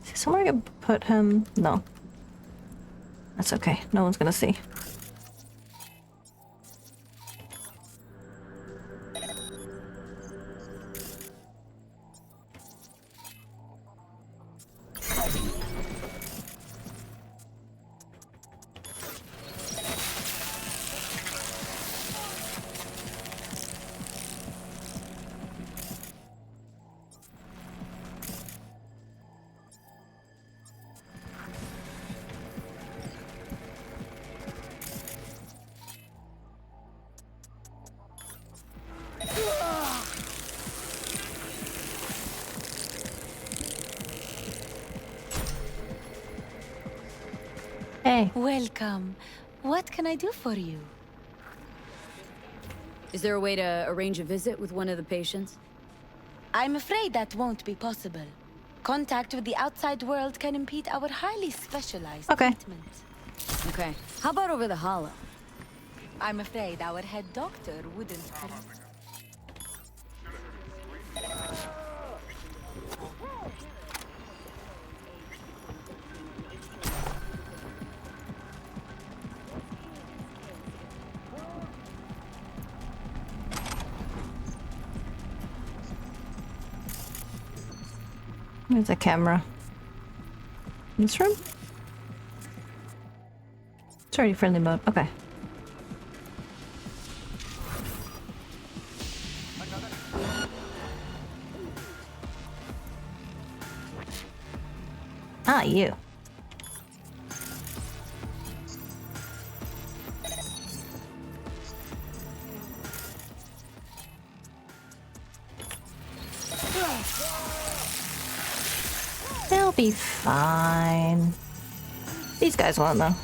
Speaker 1: Is there somewhere I can put him? No. That's okay, no one's gonna see. Hey.
Speaker 4: Welcome. What can I do for you? Is there a way to arrange a visit with one of the patients?
Speaker 15: I'm afraid that won't be possible. Contact with the outside world can impede our highly specialized treatment.
Speaker 4: Okay. How about over the hollow?
Speaker 15: I'm afraid our head doctor wouldn't permit.
Speaker 1: There's a camera. This room? It's already friendly mode. Okay. Ah, you. They'll be fine. These guys won't though.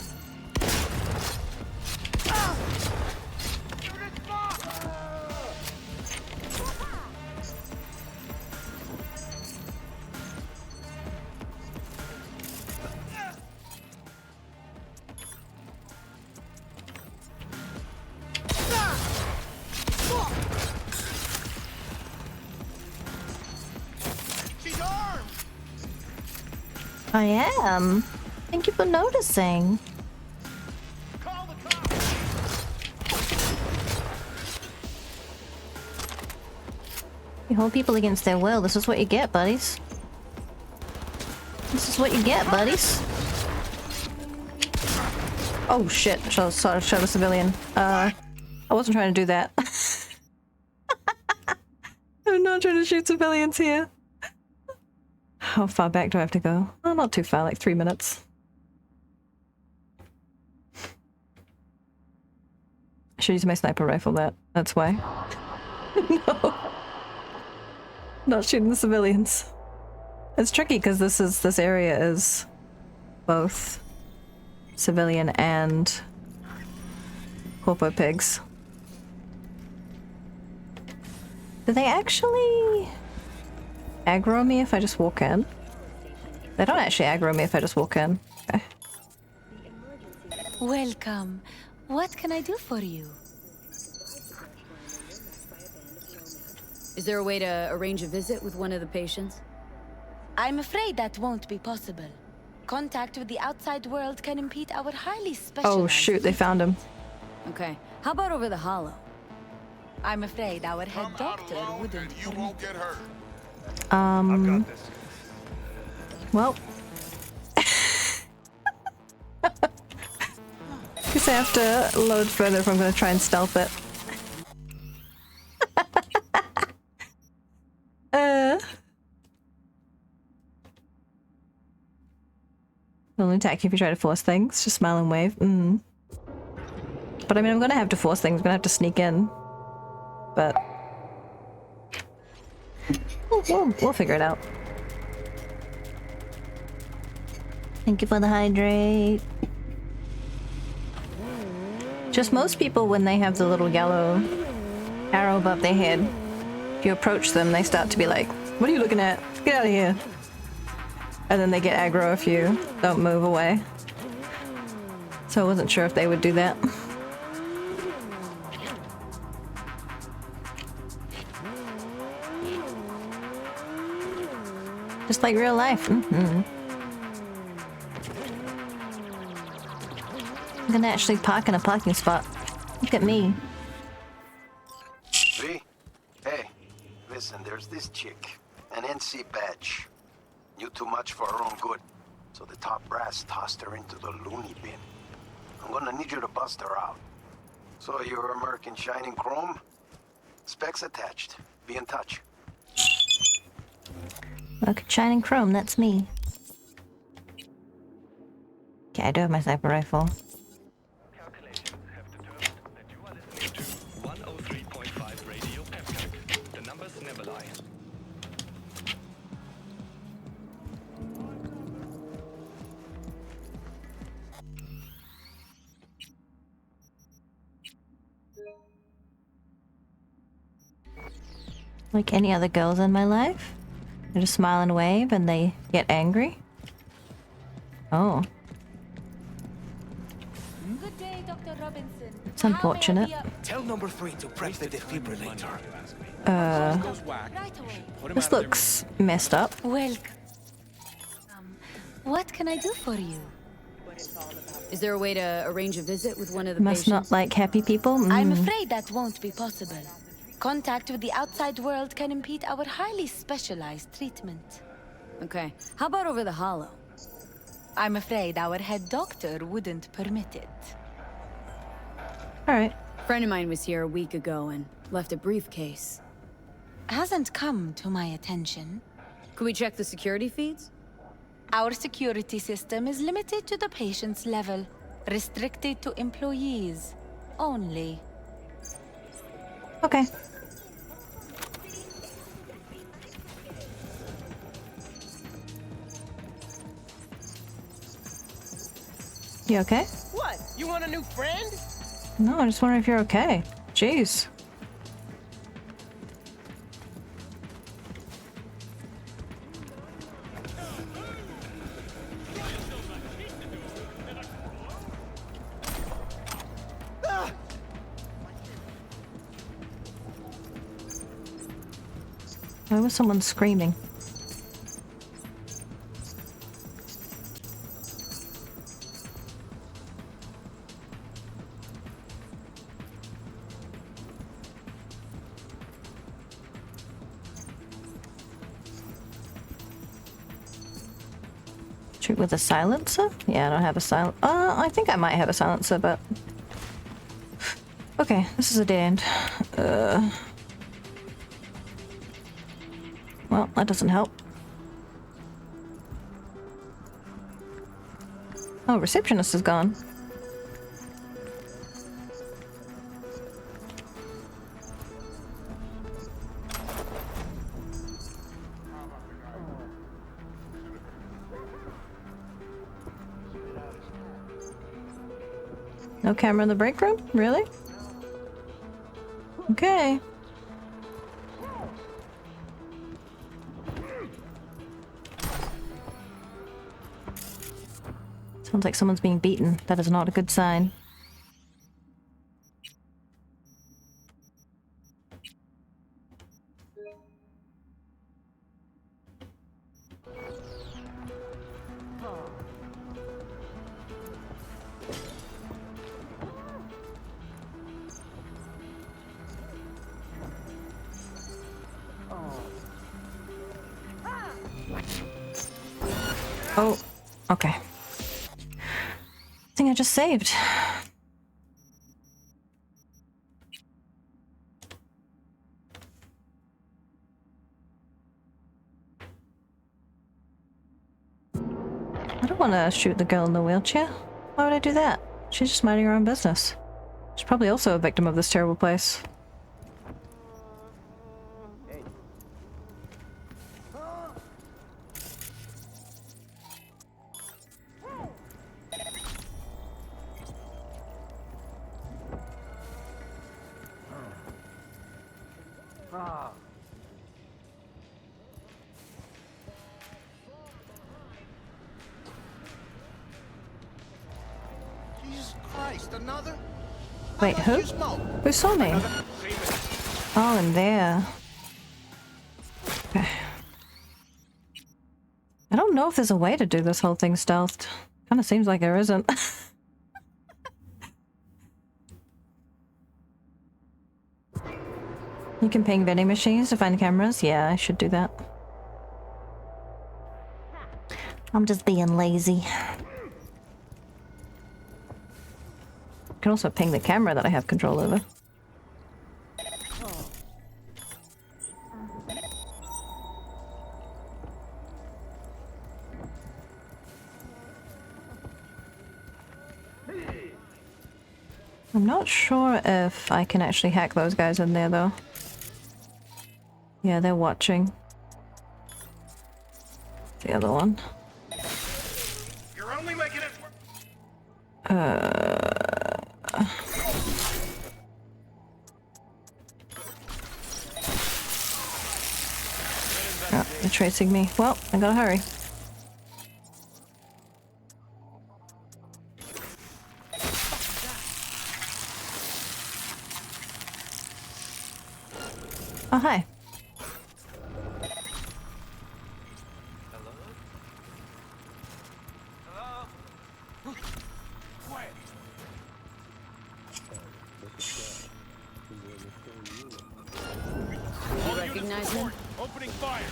Speaker 1: I am. Thank you for noticing. You hold people against their will. This is what you get, buddies. This is what you get, buddies. Oh shit! Shot a civilian. I wasn't trying to do that. I'm not trying to shoot civilians here. How far back do I have to go? Oh, not too far, like 3 minutes. I should use my sniper rifle, that's why. No. Not shooting the civilians. It's tricky because this area is both civilian and corpo pigs. Do they actually aggro me if I just walk in? They don't actually aggro me if I just walk in. Okay.
Speaker 15: Welcome. What can I do for you?
Speaker 4: Is there a way to arrange a visit with one of the patients?
Speaker 15: I'm afraid that won't be possible. Contact with the outside world can impede our highly specialized.
Speaker 1: Oh shoot, they found him.
Speaker 4: Okay. How about over the hollow?
Speaker 15: I'm afraid our head doctor wouldn't permit. You won't get hurt.
Speaker 3: I've got this.
Speaker 1: Well. Guess I have to load further if I'm going to try and stealth it. They'll attack you if you try to force things. Just smile and wave. But I mean, I'm going to have to force things. I'm going to have to sneak in. But we'll figure it out. Thank you for the hydrate. Just most people, when they have the little yellow arrow above their head, if you approach them, they start to be like, "What are you looking at? Get out of here." And then they get aggro if you don't move away. So I wasn't sure if they would do that. Just like real life. I'm gonna actually park in a parking spot. Look at me.
Speaker 2: V? Hey, listen, there's this chick. An NC badge. Knew too much for her own good. So the top brass tossed her into the loony bin. I'm gonna need you to bust her out. So you're American Shining Chrome? Specs attached. Be in touch.
Speaker 14: Look, shining chrome, that's me. Okay, I do have my sniper rifle.
Speaker 3: Calculations have determined that you are listening to 103.5 Radio Capitán. The numbers never lie.
Speaker 1: Like any other girls in my life? They just smile and wave and they get angry? Oh.
Speaker 15: Good day, Dr. Robinson.
Speaker 1: It's unfortunate.
Speaker 10: Tell number 3 to prep the defibrillator.
Speaker 15: Right away.
Speaker 1: This looks messed up.
Speaker 15: Welcome. What can I do for you?
Speaker 4: Is there a way to arrange a visit with one of the
Speaker 1: Must
Speaker 4: patients?
Speaker 1: not like happy people?
Speaker 15: I'm afraid that won't be possible. Contact with the outside world can impede our highly specialized treatment.
Speaker 4: Okay. How about over the hollow?
Speaker 15: I'm afraid our head doctor wouldn't permit it.
Speaker 1: Alright.
Speaker 4: A friend of mine was here a week ago and left a briefcase.
Speaker 15: Hasn't come to my attention.
Speaker 4: Could we check the security feeds?
Speaker 15: Our security system is limited to the patient's level, restricted to employees only.
Speaker 1: Okay. You okay?
Speaker 11: What? You want a new friend?
Speaker 1: No, I just wonder if you're okay. Jeez. Why was someone screaming? Shoot with a silencer? Yeah, I don't have a I think I might have a silencer, but... Okay, this is a dead end. Well, that doesn't help. Oh, receptionist is gone. No camera in the break room? Really? Okay. Sounds like someone's being beaten. That is not a good sign. Oh, okay. I just saved. I don't want to shoot the girl in the wheelchair. Why would I do that? She's just minding her own business. She's probably also a victim of this terrible place.
Speaker 10: Jesus Christ, another?
Speaker 1: Wait, who? Who saw me? Oh, in there. Okay. I don't know if there's a way to do this whole thing stealthed. Kind of seems like there isn't. You can ping vending machines to find cameras? Yeah, I should do that. I'm just being lazy. I can also ping the camera that I have control over. I'm not sure if I can actually hack those guys in there though. Yeah, they're watching. The other one.
Speaker 13: You're only making it work.
Speaker 1: They're tracing me. Well, I gotta hurry. Oh, hi.
Speaker 4: You recognize him?
Speaker 10: Opening fire.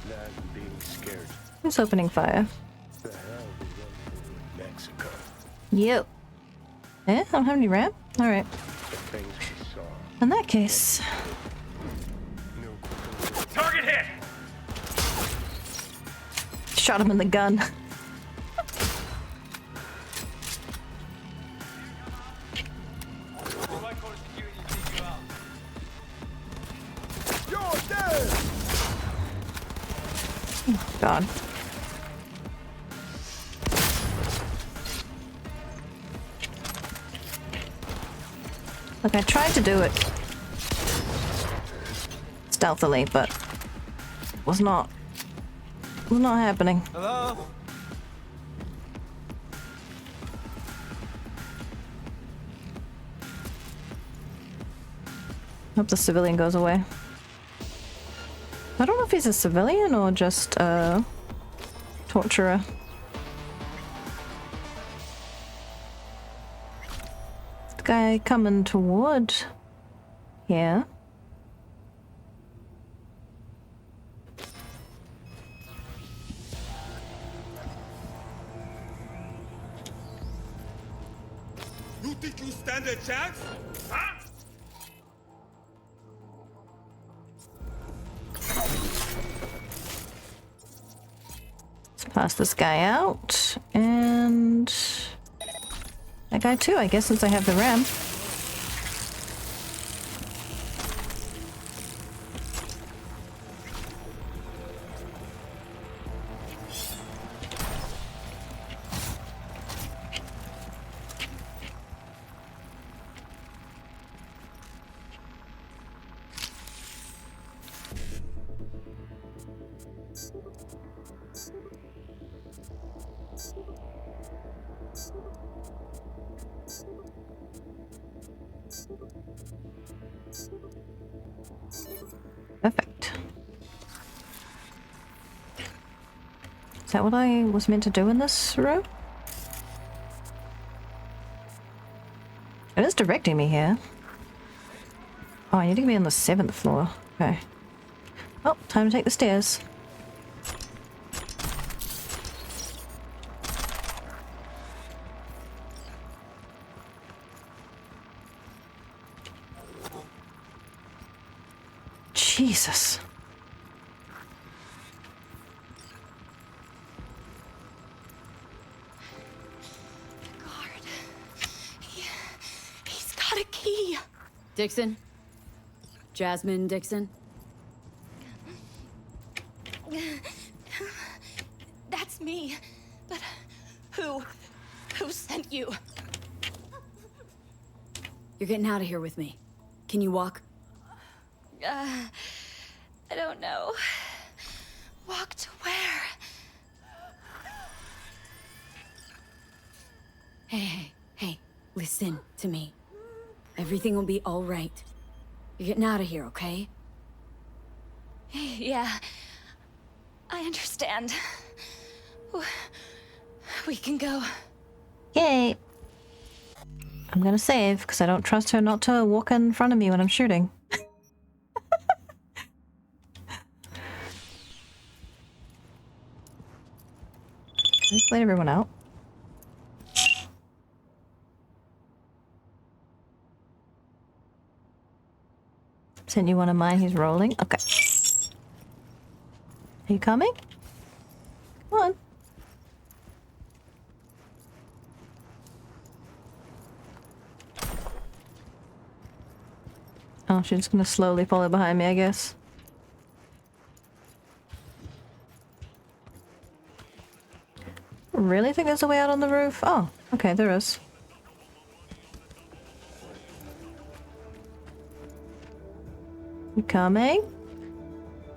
Speaker 3: Not being scared.
Speaker 1: Who's opening fire?
Speaker 3: The hell we run Mexico.
Speaker 1: Yep. Eh? I don't have any ramp? Alright.
Speaker 3: The things we saw.
Speaker 1: In that case.
Speaker 13: Target hit!
Speaker 1: Shot him in the gun.
Speaker 10: You're dead.
Speaker 1: Oh, God. Look, I tried to do it stealthily, but was not happening.
Speaker 10: Hello?
Speaker 1: Hope the civilian goes away. I don't know if he's a civilian or just a torturer. The guy coming toward here.
Speaker 10: You think you stand a chance? Huh?
Speaker 1: Let's pass this guy out, and that guy too, I guess, since I have the ram. Perfect. Is that what I was meant to do in this room? It is directing me here. Oh, I need to be on the 7th floor. Okay. Oh, time to take the stairs. Jesus.
Speaker 15: He's got a key.
Speaker 4: Dixon? Jasmine Dixon?
Speaker 15: That's me. But who sent you?
Speaker 4: You're getting out of here with me. Can you walk?
Speaker 15: I don't know. Walk to where?
Speaker 4: Hey, listen to me. Everything will be all right. You're getting out of here, okay?
Speaker 15: Yeah, I understand. We can go.
Speaker 1: Yay! I'm gonna save, because I don't trust her not to walk in front of me when I'm shooting. Just let everyone out. Sent you one of mine, he's rolling. Okay. Are you coming? Come on. Oh, she's just gonna slowly follow behind me, I guess. Really think there's a way out on the roof? Oh, okay, there is. You coming?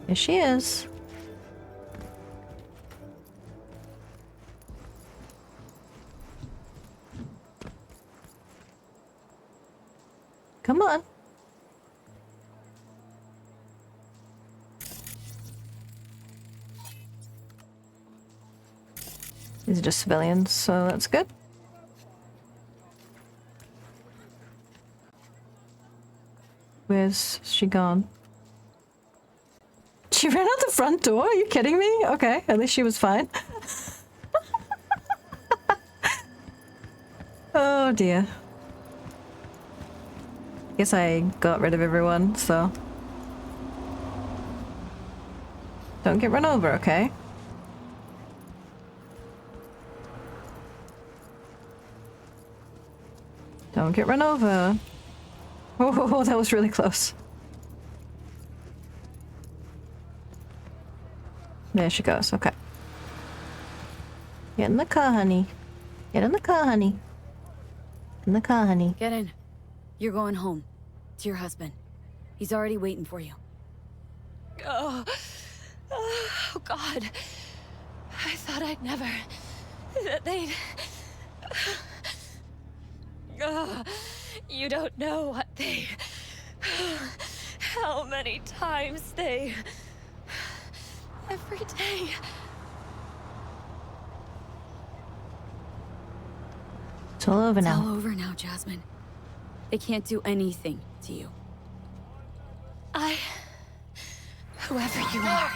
Speaker 1: Here she is. Come on. These are just civilians, so that's good. Where's she gone? She ran out the front door? Are you kidding me? Okay, at least she was fine. Oh dear. Guess I got rid of everyone, so... Don't get run over, okay? Don't get run over. Oh, that was really close. There she goes, okay. Get in the car, honey. Get in the car, honey. In the car, honey.
Speaker 4: Get in. You're going home. To your husband. He's already waiting for you.
Speaker 16: Oh, oh God. I thought I'd never... that they'd... Oh, you don't know what they... how many times they... every day...
Speaker 1: It's all over now.
Speaker 4: It's all over now, Jasmine. They can't do anything to you.
Speaker 16: Whoever you are.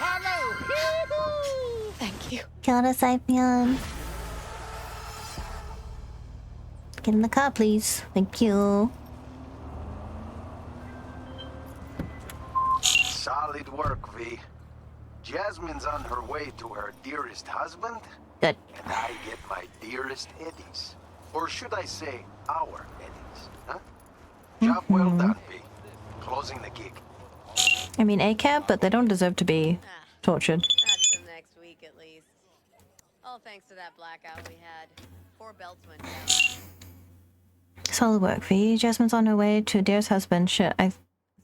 Speaker 16: Thank you.
Speaker 14: Kia ora, Cyberpunk. Get in the car, please. Thank you.
Speaker 2: Solid work, V. Jasmine's on her way to her dearest husband.
Speaker 14: Good.
Speaker 2: And I get my dearest Eddies. Or should I say, our Eddies, huh? Job well done, V. Closing the gig.
Speaker 1: I mean, ACAB, but they don't deserve to be tortured.
Speaker 17: That's till next week, at least. All thanks to that blackout we had. 4 belts went down.
Speaker 1: Solid work, V. Jasmine's on her way to Dear's husband. Shit, I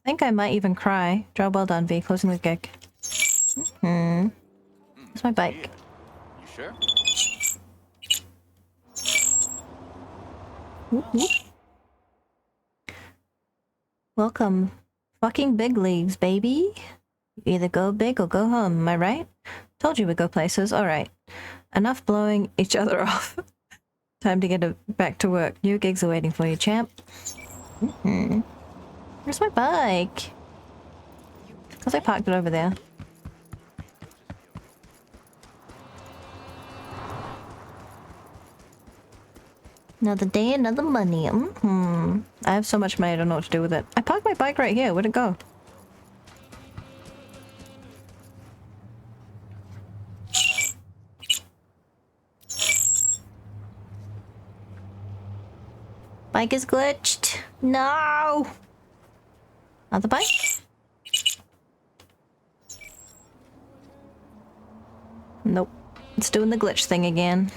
Speaker 1: think I might even cry. Job well done, V. Closing the gig. Where's my bike?
Speaker 18: You sure?
Speaker 1: Welcome. Fucking big leagues, baby. You either go big or go home, am I right? Told you we'd go places. Alright. Enough blowing each other off. Time to get back to work. New gigs are waiting for you, champ. Where's my bike? Because I parked it over there.
Speaker 14: Another day, another money.
Speaker 1: I have so much money, I don't know what to do with it. I parked my bike right here. Where'd it go?
Speaker 14: Bike is glitched. No! Other bike?
Speaker 1: Nope. It's doing the glitch thing again.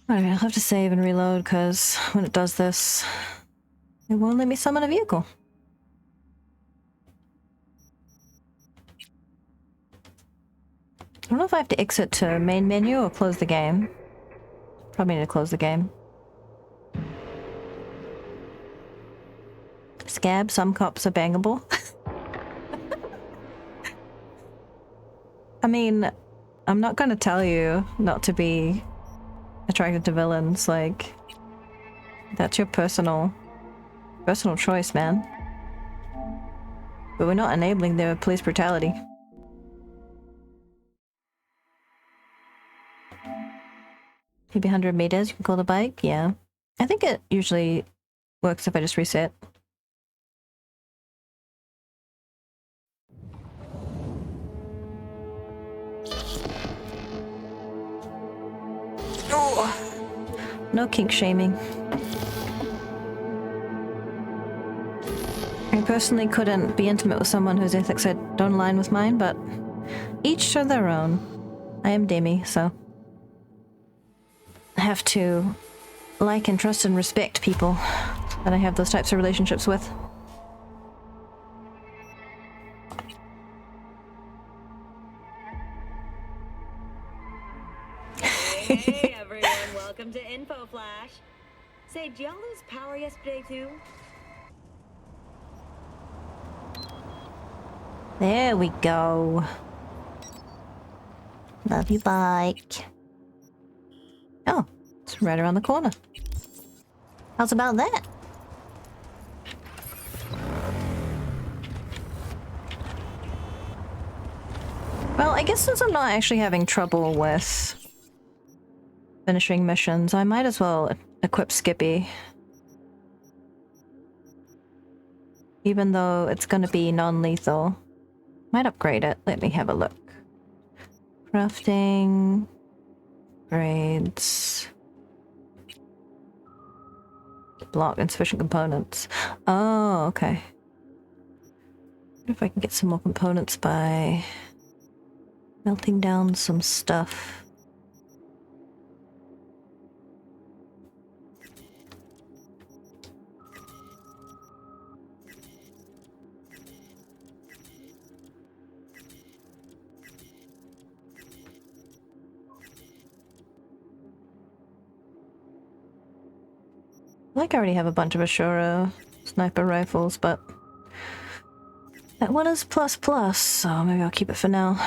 Speaker 1: Alright, I'll have to save and reload, because when it does this, it won't let me summon a vehicle. I don't know if I have to exit to main menu or close the game. Probably need to close the game. Scab, some cops are bangable. I mean, I'm not gonna tell you not to be attracted to villains, like, that's your personal choice, man. But we're not enabling their police brutality. Maybe 100 meters, you can call the bike, yeah. I think it usually works if I just reset. No kink shaming. I personally couldn't be intimate with someone whose ethics don't align with mine, but each to their own. I am Demi, so I have to like and trust and respect people that I have those types of relationships with.
Speaker 12: Hey everyone, welcome to Info Flash. Say, did y'all lose power yesterday too?
Speaker 14: There we go. Love you, bike.
Speaker 1: Oh, it's right around the corner.
Speaker 14: How's about that?
Speaker 1: Well, I guess since I'm not actually having trouble with finishing missions, I might as well equip Skippy. Even though it's gonna be non-lethal. Might upgrade it. Let me have a look. Crafting... Grades... Block insufficient components. Oh, okay. What if I can get some more components by melting down some stuff? I already have a bunch of Ashura sniper rifles, but that one is ++, so maybe I'll keep it for now.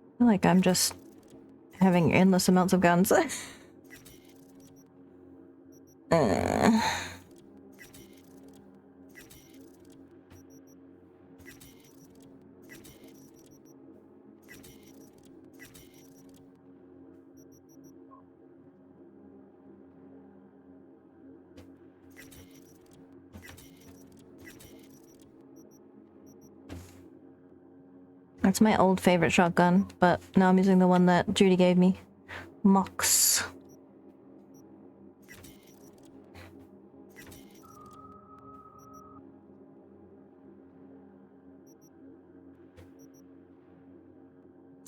Speaker 1: I feel like I'm just having endless amounts of guns. That's my old favorite shotgun, but now I'm using the one that Judy gave me. Mox.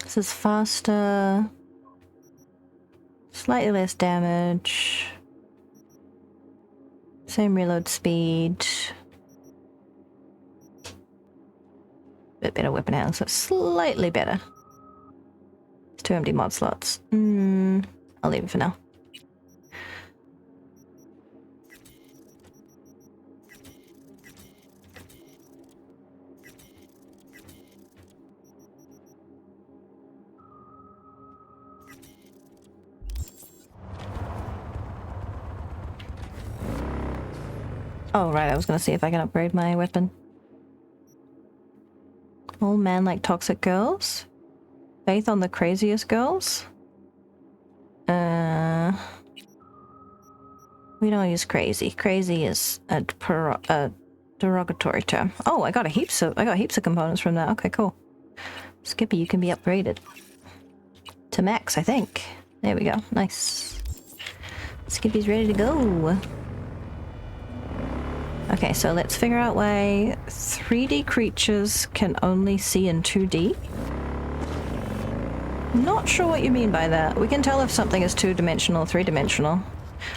Speaker 1: This is faster. Slightly less damage. Same reload speed. Bit better weapon handling, so slightly better. It's 2 empty mod slots. I'll leave it for now. Oh right, I was gonna see if I can upgrade my weapon. Old man like toxic girls? Faith on the craziest girls? We don't use crazy. Crazy is a derogatory term. Oh, I got heaps of components from that. Okay, cool. Skippy, you can be upgraded to max, I think. There we go. Nice. Skippy's ready to go. Okay, so let's figure out why 3D creatures can only see in 2D. Not sure what you mean by that. We can tell if something is 2-dimensional or 3-dimensional.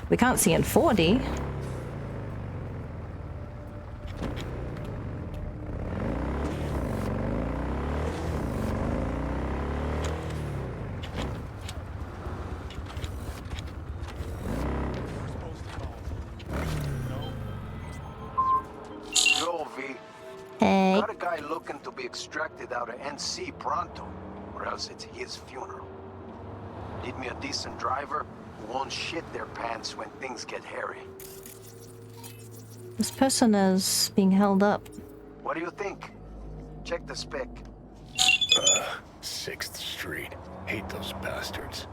Speaker 1: We can't see in 4D.
Speaker 2: Hey. Got a guy looking to be extracted out of NC pronto, or else it's his funeral. Need me a decent driver who won't shit their pants when things get hairy.
Speaker 1: This person is being held up.
Speaker 2: What do you think? Check the spec.
Speaker 3: 6th Street. Hate those bastards.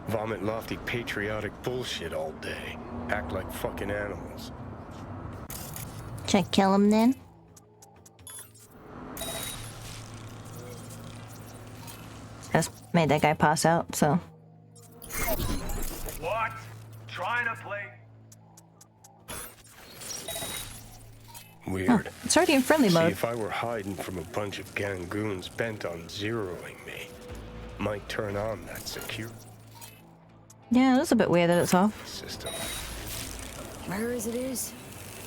Speaker 3: Vomit lofty patriotic bullshit all day. Act like fucking animals.
Speaker 14: Should I kill him then?
Speaker 1: Just made that guy pass out, so
Speaker 13: What? Trying to play?
Speaker 3: Weird.
Speaker 1: Oh, it's already in friendly
Speaker 3: See,
Speaker 1: mode.
Speaker 3: if I were hiding from a bunch of gangoons bent on zeroing me, might turn on that secure
Speaker 1: Yeah, that's a bit weird that it's off.
Speaker 3: system.
Speaker 4: Rare as it is,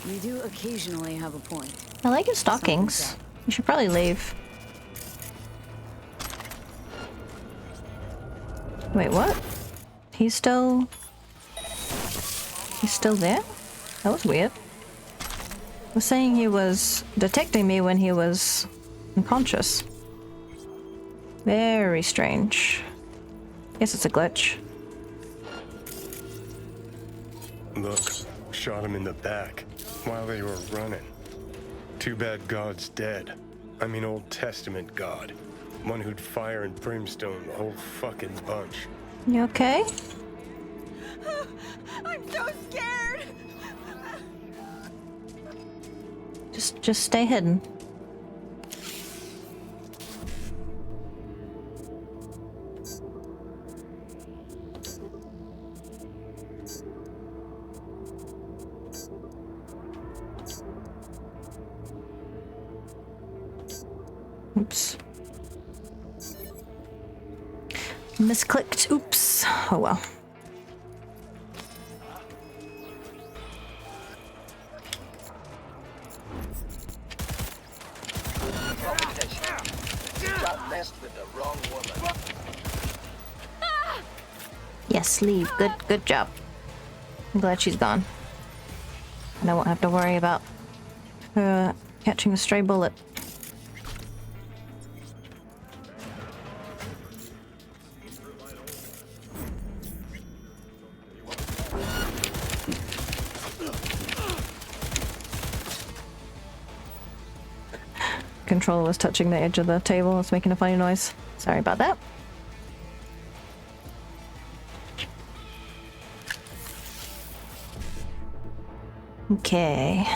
Speaker 4: you do occasionally have a point.
Speaker 1: I like your stockings. You should probably leave. Wait, what? He's still there? That was weird. Was saying he was detecting me when he was unconscious. Very strange. Guess it's a glitch.
Speaker 3: Look, shot him in the back while they were running. Too bad God's dead. I mean Old Testament God. One who'd fire and brimstone the whole fucking bunch.
Speaker 1: You okay?
Speaker 11: I'm so scared.
Speaker 1: Just stay hidden. Oops. Misclicked. Oops. Oh well.
Speaker 5: Got messed with the wrong woman.
Speaker 1: Yes, leave. Good job. I'm glad she's gone. And I won't have to worry about her catching a stray bullet. Controller was touching the edge of the table. It's making a funny noise. Sorry about that. Okay.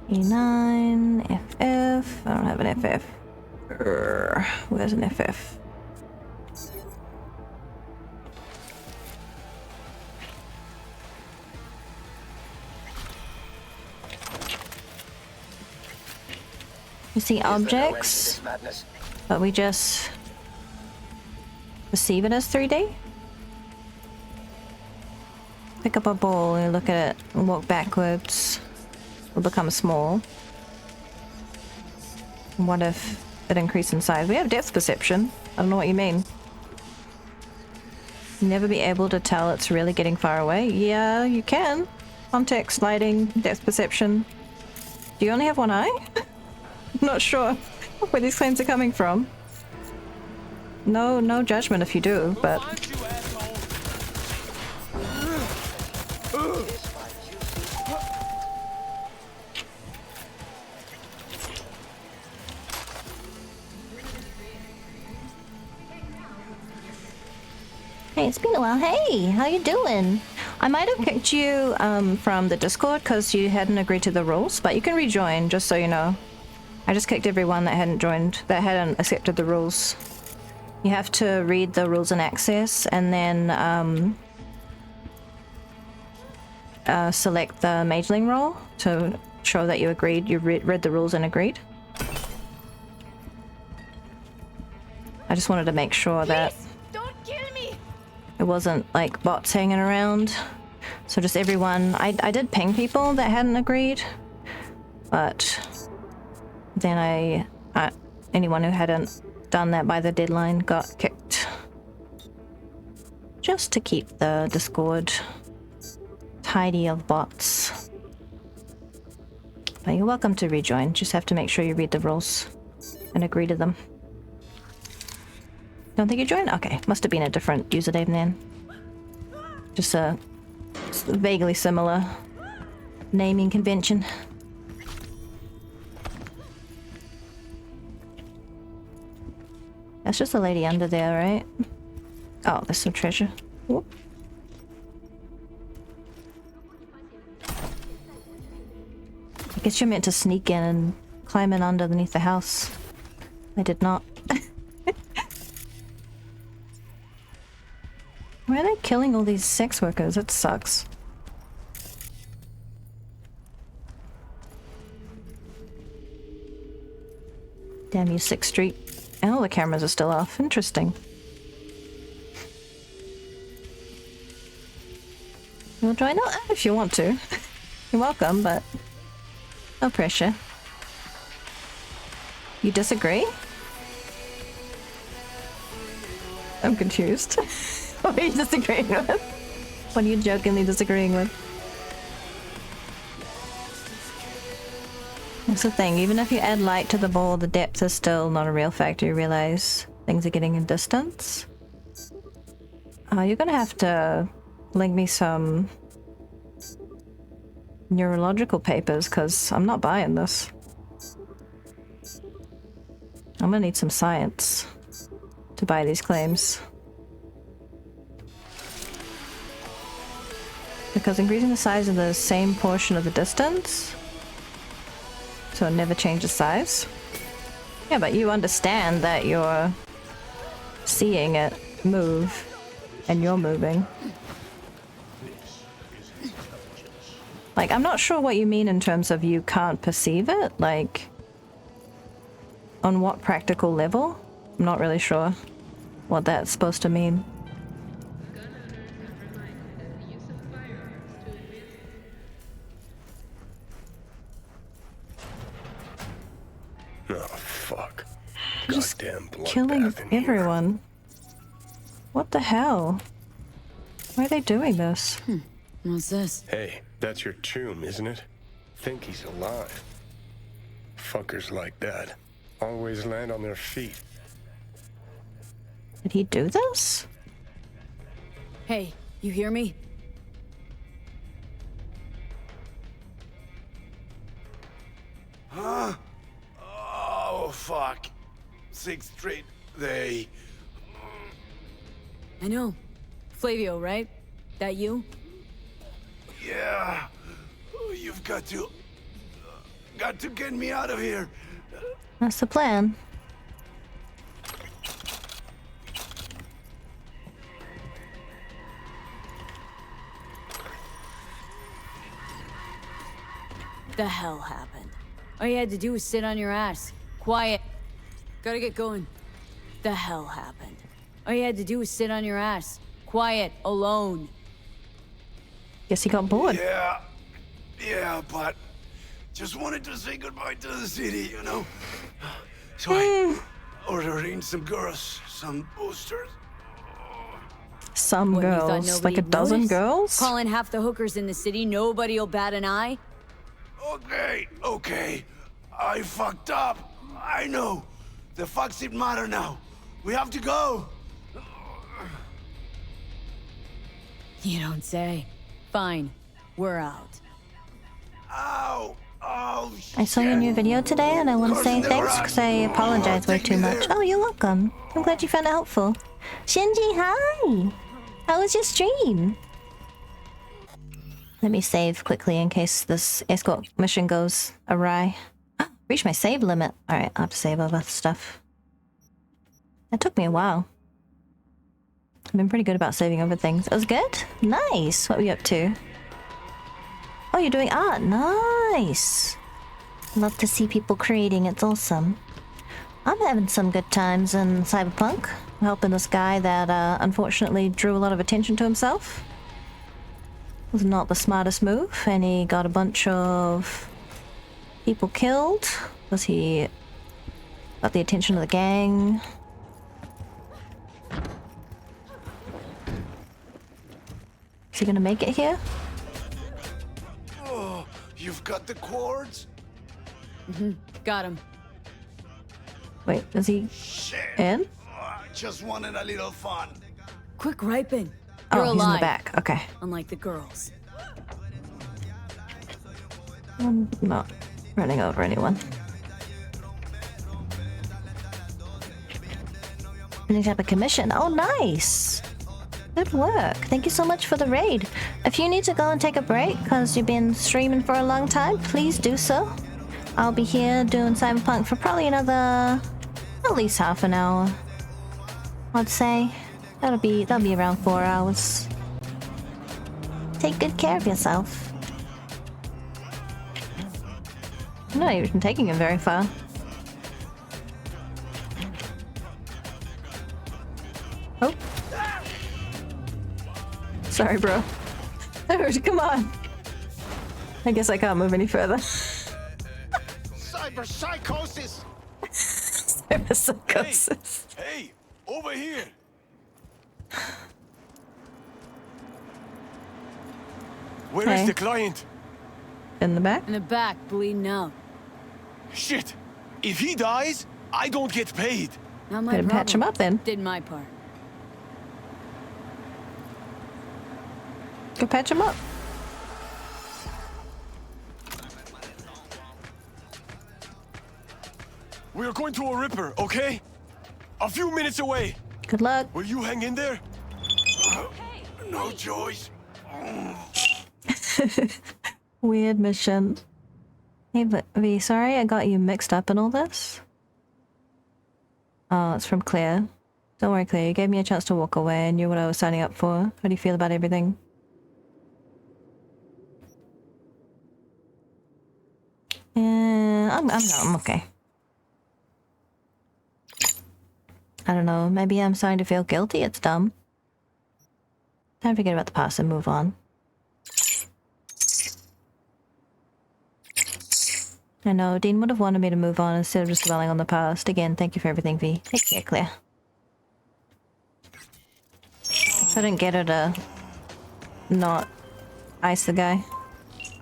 Speaker 1: E9, FF. I don't have an FF. Where's an FF? You see objects, but we just perceive it as 3D. Pick up a ball and look at it and walk backwards. It'll become small. And what if it increased in size? We have depth perception. I don't know what you mean. Never be able to tell it's really getting far away. Yeah, you can. Context, lighting, depth perception. Do you only have one eye? I'm not sure where these claims are coming from. No judgment if you do, but... Hey, it's been a while. Hey, how you doing? I might have kicked you from the Discord because you hadn't agreed to the rules, but you can rejoin, just so you know. I just kicked everyone that hadn't joined, that hadn't accepted the rules. You have to read the rules in access and then select the mageling role to show that you agreed, you read the rules and agreed. I just wanted to make sure that it wasn't like bots hanging around. So just everyone, I did ping people that hadn't agreed, but then anyone who hadn't done that by the deadline got kicked. Just to keep the Discord tidy of bots. But you're welcome to rejoin, just have to make sure you read the rules and agree to them. Don't think you joined? Okay, must have been a different username then. Just a vaguely similar naming convention. That's just a lady under there, right? Oh, there's some treasure. Whoop. I guess you're meant to sneak in and climb in underneath the house. I did not. Why are they killing all these sex workers? It sucks. Damn you, 6th Street. And all the cameras are still off. Interesting. You'll join us if you want to. You're welcome, but no pressure. You disagree? I'm confused. What are you disagreeing with? What are you jokingly disagreeing with? That's the thing, even if you add light to the ball, the depth is still not a real factor. You realize things are getting in distance. You're gonna have to link me some neurological papers, because I'm not buying this. I'm gonna need some science to buy these claims. Because increasing the size of the same portion of the distance, so it never changes size. Yeah, but you understand that you're seeing it move, and you're moving. Like, I'm not sure what you mean in terms of you can't perceive it, like, on what practical level? I'm not really sure what that's supposed to mean.
Speaker 3: Oh, fuck.
Speaker 1: Just
Speaker 3: Goddamn bloodbath
Speaker 1: killing
Speaker 3: in here.
Speaker 1: everyone. What the hell? Why are they doing this?
Speaker 4: What's this?
Speaker 3: Hey, that's your tomb, isn't it? Think he's alive. Fuckers like that always land on their feet.
Speaker 1: Did he do this?
Speaker 4: Hey, you hear me?
Speaker 10: Huh? Oh, fuck. 6th Street, they...
Speaker 4: I know. Flavio, right? That you?
Speaker 10: Yeah. You've got to get me out of here.
Speaker 1: That's the plan.
Speaker 4: The hell happened? All you had to do was sit on your ass. Quiet. Gotta get going. The hell happened? All you had to do was sit on your ass. Quiet. Alone.
Speaker 1: Guess he got bored.
Speaker 10: Yeah, but just wanted to say goodbye to the city, you know? So I ordered in some girls, some boosters.
Speaker 1: Some
Speaker 4: What, you thought
Speaker 1: girls,
Speaker 4: nobody
Speaker 1: like a
Speaker 4: would
Speaker 1: dozen
Speaker 4: notice?
Speaker 1: girls?
Speaker 4: Calling half the hookers in the city, nobody'll bat an eye?
Speaker 10: Okay. I fucked up. I know. The fucks it matter now. We have to go.
Speaker 4: You don't say. Fine. We're out.
Speaker 10: Ow. Oh,
Speaker 14: I saw your new video today and I want to say thanks because I apologize way too much. Oh, you're welcome. I'm glad you found it helpful. Shinji, hi! How was your stream? Let me save quickly in case this escort mission goes awry. Reach my save limit. Alright, I'll have to save all that stuff. That took me a while. I've been pretty good about saving over things. It was good? Nice! What were you up to? Oh, you're doing art. Nice! Love to see people creating. It's awesome. I'm having some good times in Cyberpunk. I'm helping this guy that unfortunately drew a lot of attention to himself. Was not the smartest move, and he got a bunch of people killed. Was he got the attention of the gang? Is he gonna make it here?
Speaker 10: Oh, you've got the cords?
Speaker 4: Got him.
Speaker 1: Wait, is he in?
Speaker 10: Just wanted a little fun.
Speaker 4: Quick ripen.
Speaker 1: Oh,
Speaker 4: You're
Speaker 1: he's in the
Speaker 4: alive.
Speaker 1: back. Okay.
Speaker 4: Unlike the girls.
Speaker 1: I'm not running over anyone. Finish up a commission. Oh, nice!
Speaker 14: Good work. Thank you so much for the raid. If you need to go and take a break because you've been streaming for a long time, please do so. I'll be here doing Cyberpunk for probably another at least half an hour. I'd say. That'll be around 4 hours. Take good care of yourself. I'm not even taking him very far. Oh. Sorry, bro. Come on. I guess I can't move any further.
Speaker 10: Cyber psychosis!
Speaker 14: Cyber psychosis.
Speaker 10: Hey, over here! Where is the client?
Speaker 1: In the back?
Speaker 4: In the back, bleeding out.
Speaker 10: Shit! If he dies, I don't get paid.
Speaker 4: Not my
Speaker 1: Better
Speaker 4: problem.
Speaker 1: patch him up then.
Speaker 4: Did my part.
Speaker 1: Go patch him up.
Speaker 10: We are going to a Ripper, okay? A few minutes away.
Speaker 1: Good luck.
Speaker 10: Will you hang in there? No choice.
Speaker 1: Weird mission. Hey, but V, sorry I got you mixed up in all this. Oh, it's from Claire. Don't worry, Claire. You gave me a chance to walk away. I knew what I was signing up for. How do you feel about everything? I'm okay. I don't know. Maybe I'm starting to feel guilty. It's dumb. Time to forget about the past and move on. I know, Dean would have wanted me to move on instead of just dwelling on the past. Again, thank you for everything, V. Take care, Claire. Couldn't get her to not ice the guy.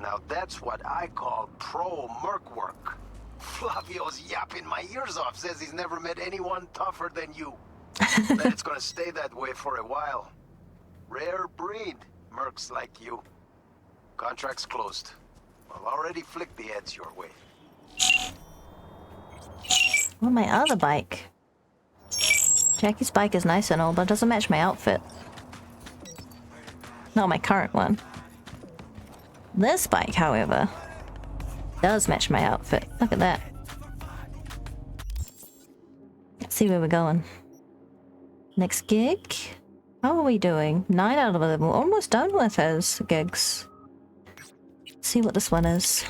Speaker 2: Now that's what I call pro-merc work. Flavio's yapping my ears off, says he's never met anyone tougher than you. Bet it's gonna stay that way for a while. Rare breed, mercs like you. Contract's closed. I'll already flick the ads your way.
Speaker 14: Well, my other bike. Jackie's bike is nice and all, but it doesn't match my outfit. Not my current one. This bike, however, does match my outfit. Look at that. Let's see where we're going. Next gig? How are we doing? 9 out of 11. We're almost done with his gigs. Let's see what this one is.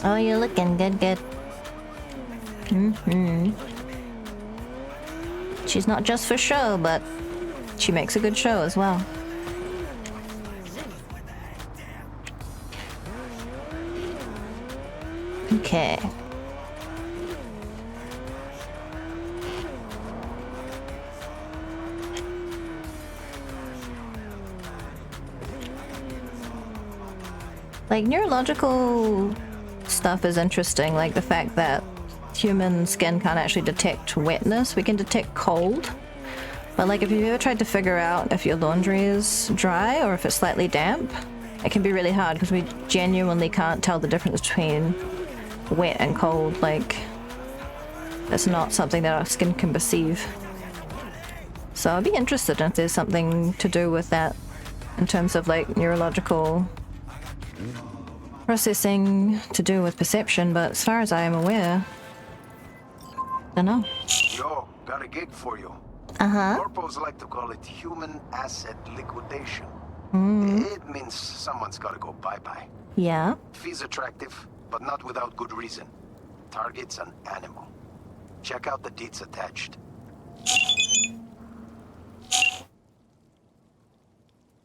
Speaker 14: Oh, you're looking good, good. She's not just for show, but she makes a good show as well. Okay. Like, neurological stuff is interesting, like the fact that human skin can't actually detect wetness. We can detect cold. But like, if you've ever tried to figure out if your laundry is dry or if it's slightly damp, it can be really hard because we genuinely can't tell the difference between wet and cold. Like, it's not something that our skin can perceive. So I'd be interested if there's something to do with that in terms of like neurological processing to do with perception, but as far as I am aware, don't know.
Speaker 2: Yo, got a gig for you. Corpos like to call it human asset liquidation. It means someone's gotta go bye-bye.
Speaker 14: Yeah.
Speaker 2: Fee's attractive, but not without good reason. Target's an animal. Check out the deeds attached.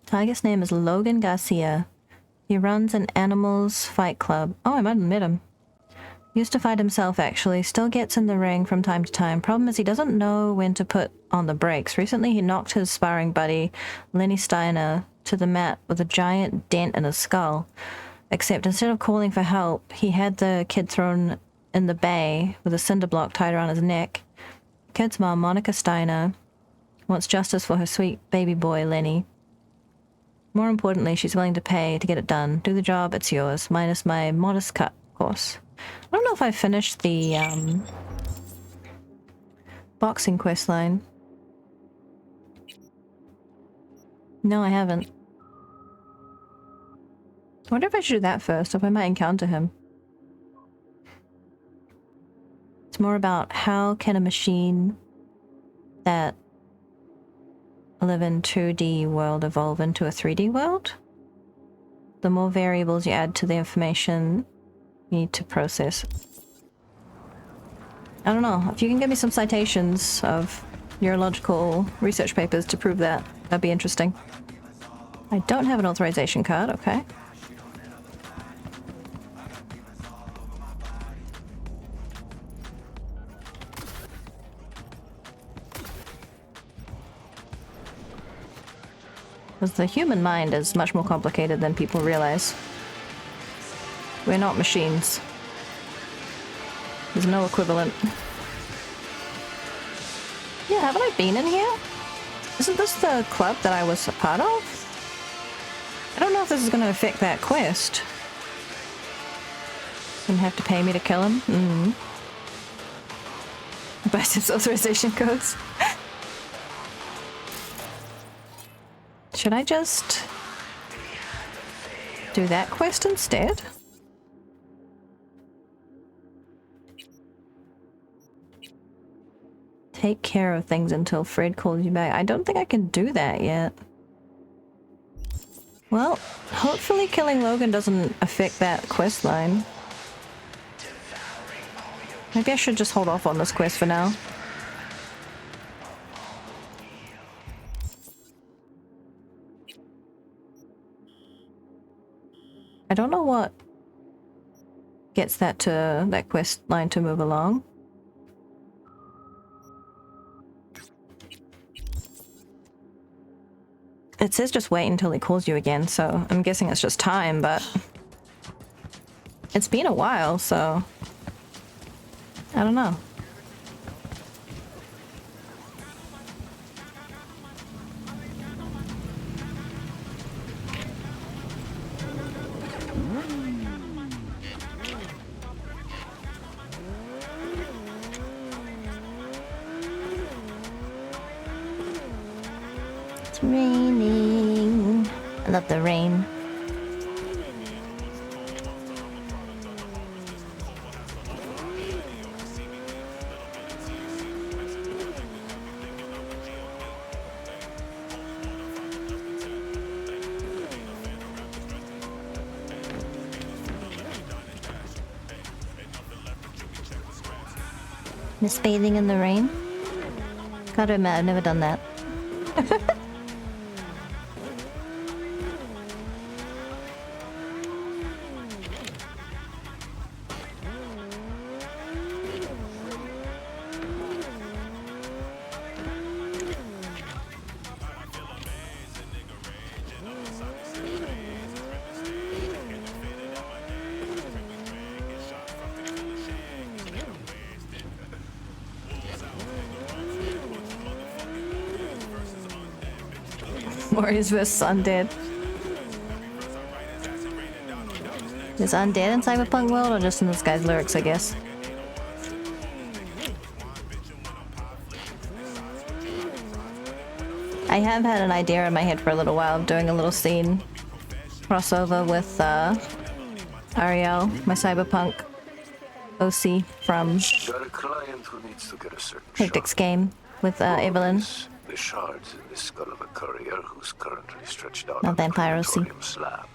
Speaker 14: Target's name is Logan Garcia. He runs an animals fight club. Oh, I might have met him. Used to fight himself, actually. Still gets in the ring from time to time. Problem is he doesn't know when to put on the brakes. Recently, he knocked his sparring buddy, Lenny Steiner, to the mat with a giant dent in his skull. Except instead of calling for help, he had the kid thrown in the bay with a cinder block tied around his neck. The kid's mom, Monica Steiner, wants justice for her sweet baby boy, Lenny. More importantly, she's willing to pay to get it done. Do the job, it's yours, minus my modest cut, of course. I don't know if I finished the
Speaker 1: boxing quest line. No, I haven't. I wonder if I should do that first, if I might encounter him. It's more about how can a machine that live in 2D world evolve into a 3D world? The more variables you add to the information you need to process. I don't know, if you can give me some citations of neurological research papers to prove that, that'd be interesting. I don't have an authorization card, okay. Because the human mind is much more complicated than people realize. We're not machines. There's no equivalent. Yeah, haven't I been in here? Isn't this the club that I was a part of? I don't know if this is going to affect that quest. Gonna have to pay me to kill him? Mm-hmm. Biceps authorization codes. Should I just do that quest instead? Take care of things until Fred calls you back. I don't think I can do that yet. Well, hopefully killing Logan doesn't affect that quest line. Maybe I should just hold off on this quest for now. I don't know what gets that quest line to move along. It says just wait until he calls you again, so I'm guessing it's just time, but it's been a while, so I don't know. It's raining. I love the rain. Miss bathing in the rain? Gotta admit, I've never done that. Warriors vs. Undead. Is Undead in Cyberpunk world or just in this guy's lyrics, I guess? I have had an idea in my head for a little while of doing a little scene crossover with Ariel, my Cyberpunk OC from Hectic's game with Evelyn.
Speaker 2: The shards in the skull of a courier who's currently stretched out
Speaker 1: Not
Speaker 2: on the
Speaker 1: vampire OC.
Speaker 2: crematorium slab.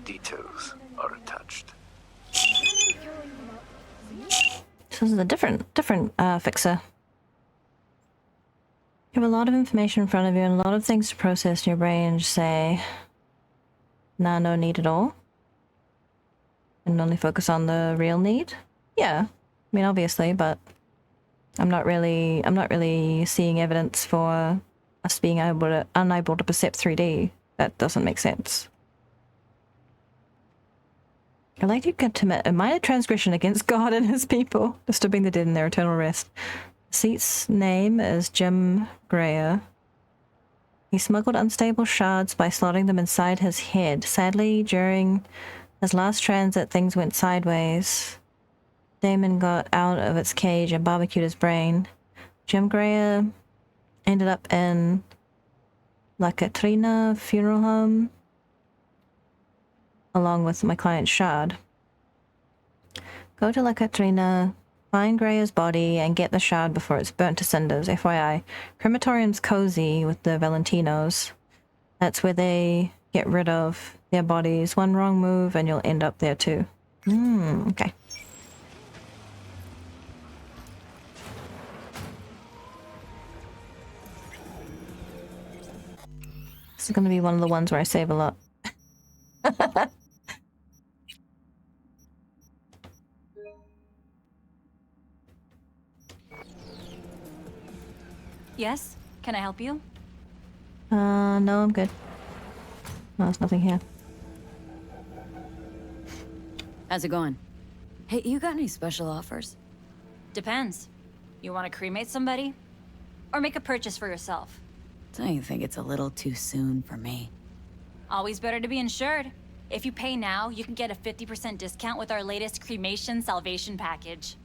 Speaker 2: Details are attached.
Speaker 1: So this is a different fixer. You have a lot of information in front of you and a lot of things to process in your brain and just say, nah, no need at all. And only focus on the real need? Yeah. I mean, obviously, but I'm not really seeing evidence for us being unable to percept 3D. That doesn't make sense. I'd like to commit a minor transgression against God and his people, disturbing the dead in their eternal rest. Seat's name is Jim Greer. He smuggled unstable shards by slotting them inside his head. Sadly, during his last transit, things went sideways. Damon got out of its cage and barbecued his brain. Jim Greer ended up in La Katrina funeral home along with my client Shard. Go to La Katrina, find Greer's body, and get the shard before it's burnt to cinders. FYI, crematorium's cozy with the Valentinos. That's where they get rid of their bodies. One wrong move and you'll end up there too. Okay. This is going to be one of the ones where I save a lot.
Speaker 18: Yes? Can I help you?
Speaker 1: No, I'm good. No, there's nothing here.
Speaker 4: How's it going? Hey, you got any special offers?
Speaker 18: Depends. You want to cremate somebody? Or make a purchase for yourself?
Speaker 4: Don't you think it's a little too soon for me?
Speaker 18: Always better to be insured. If you pay now, you can get a 50% discount with our latest cremation salvation package.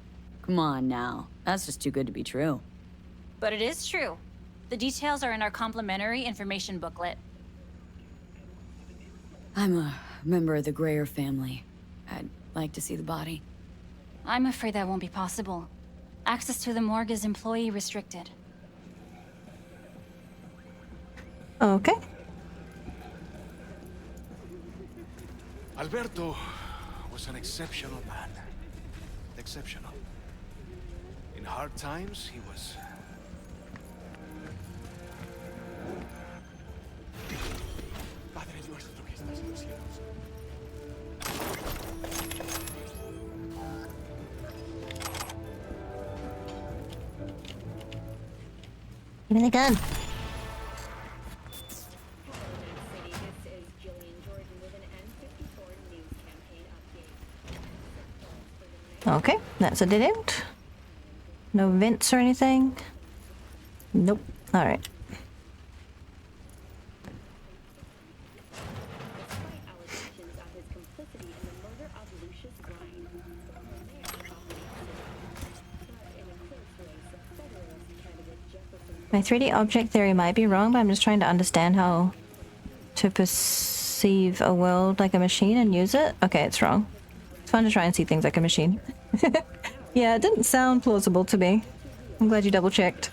Speaker 4: Come on now. That's just too good to be true.
Speaker 18: But it is true. The details are in our complimentary information booklet.
Speaker 4: I'm a member of the Greer family. I'd like to see the body.
Speaker 18: I'm afraid that won't be possible. Access to the morgue is employee restricted.
Speaker 1: Okay.
Speaker 10: Alberto was an exceptional man. Exceptional. In hard times, he was... Padre nuestro que estás en los cielos.
Speaker 1: Give me the gun. Okay, that's a dead end. No vents or anything. Nope. All right. My 3D object theory might be wrong, but I'm just trying to understand how to perceive a world like a machine and use it. Okay, it's wrong. It's fun to try and see things like a machine. Yeah, it didn't sound plausible to me. I'm glad you double checked.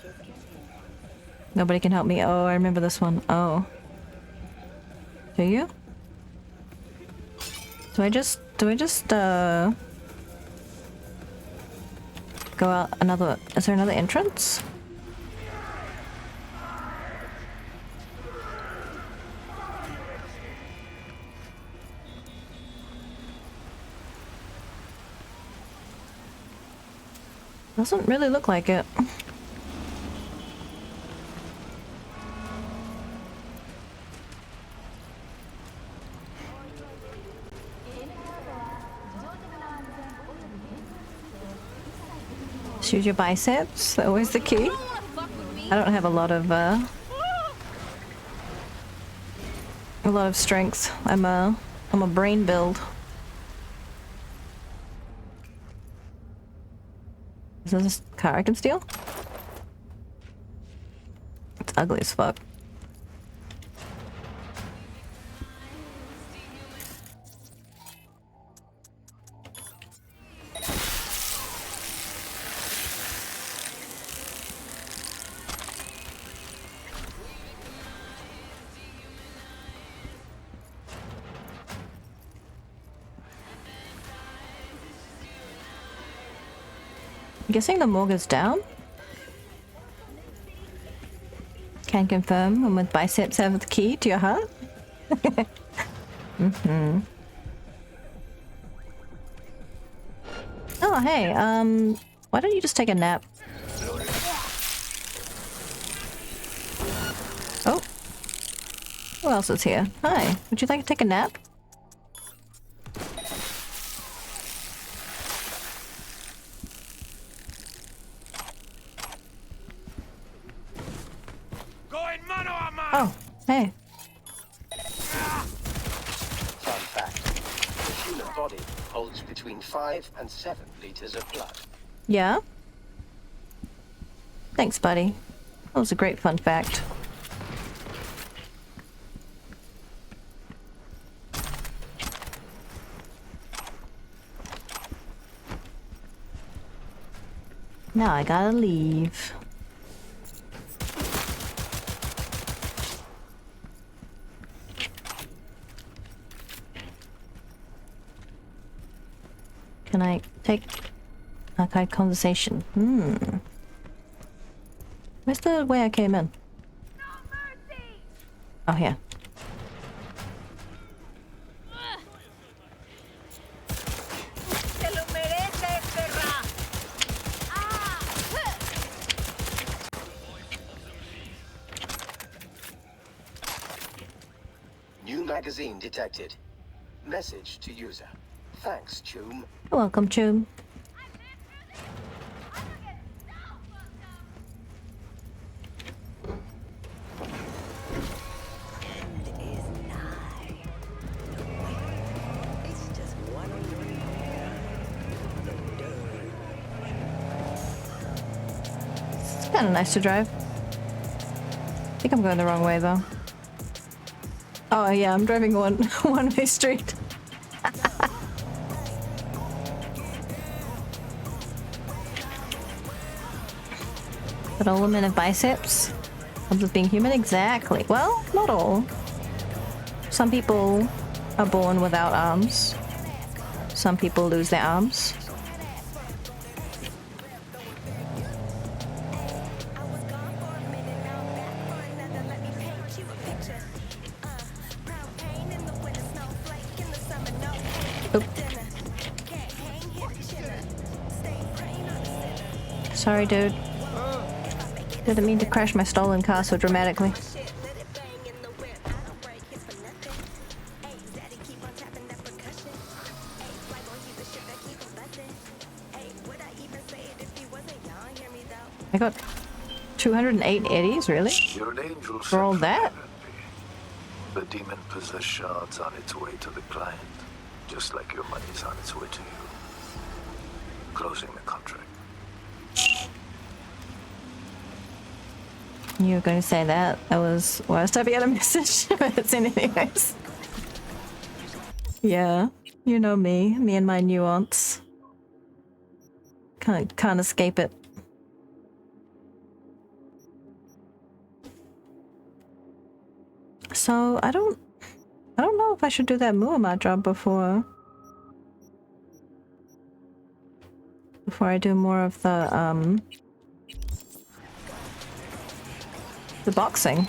Speaker 1: Nobody can help me. Oh, I remember this one. Oh. Do you? Do I just go out another... Is there another entrance? Doesn't really look like it. Just use your biceps, always the key. I don't have a lot of strength. I'm a brain build. Is this a car I can steal? It's ugly as fuck. I'm guessing the morgue is down. Can confirm I'm with biceps have the key to your heart. Oh hey, why don't you just take a nap? Oh. Who else is here? Hi, would you like to take a nap? Oh, hey.
Speaker 5: Fun fact. The human body holds between 5 and 7 liters of blood.
Speaker 1: Yeah? Thanks, buddy. That was a great fun fact. Now I gotta leave. Can I take archive conversation? Where's the way I came in? Oh, here.
Speaker 5: New magazine detected. Message to user. Thanks, Choom.
Speaker 1: You're welcome, Choom. It's kind of nice to drive. I think I'm going the wrong way though. Oh yeah, I'm driving one-way street. But all women have biceps? Comes with being human? Exactly. Well, not all. Some people are born without arms. Some people lose their arms. Oop. Sorry, dude. Didn't mean to crash my stolen car so dramatically. I got 208 eddies, really?
Speaker 19: You're an angel
Speaker 1: for all that?
Speaker 19: The demon-possessed shard's on its way to the client, just like your money's on its way to you. Closing the contract.
Speaker 1: You were going to say that. I was typing out a message, but it's in anyways. Yeah, you know me and my nuance. Can't escape it. So I don't know if I should do that Muammar job before I do more of the boxing.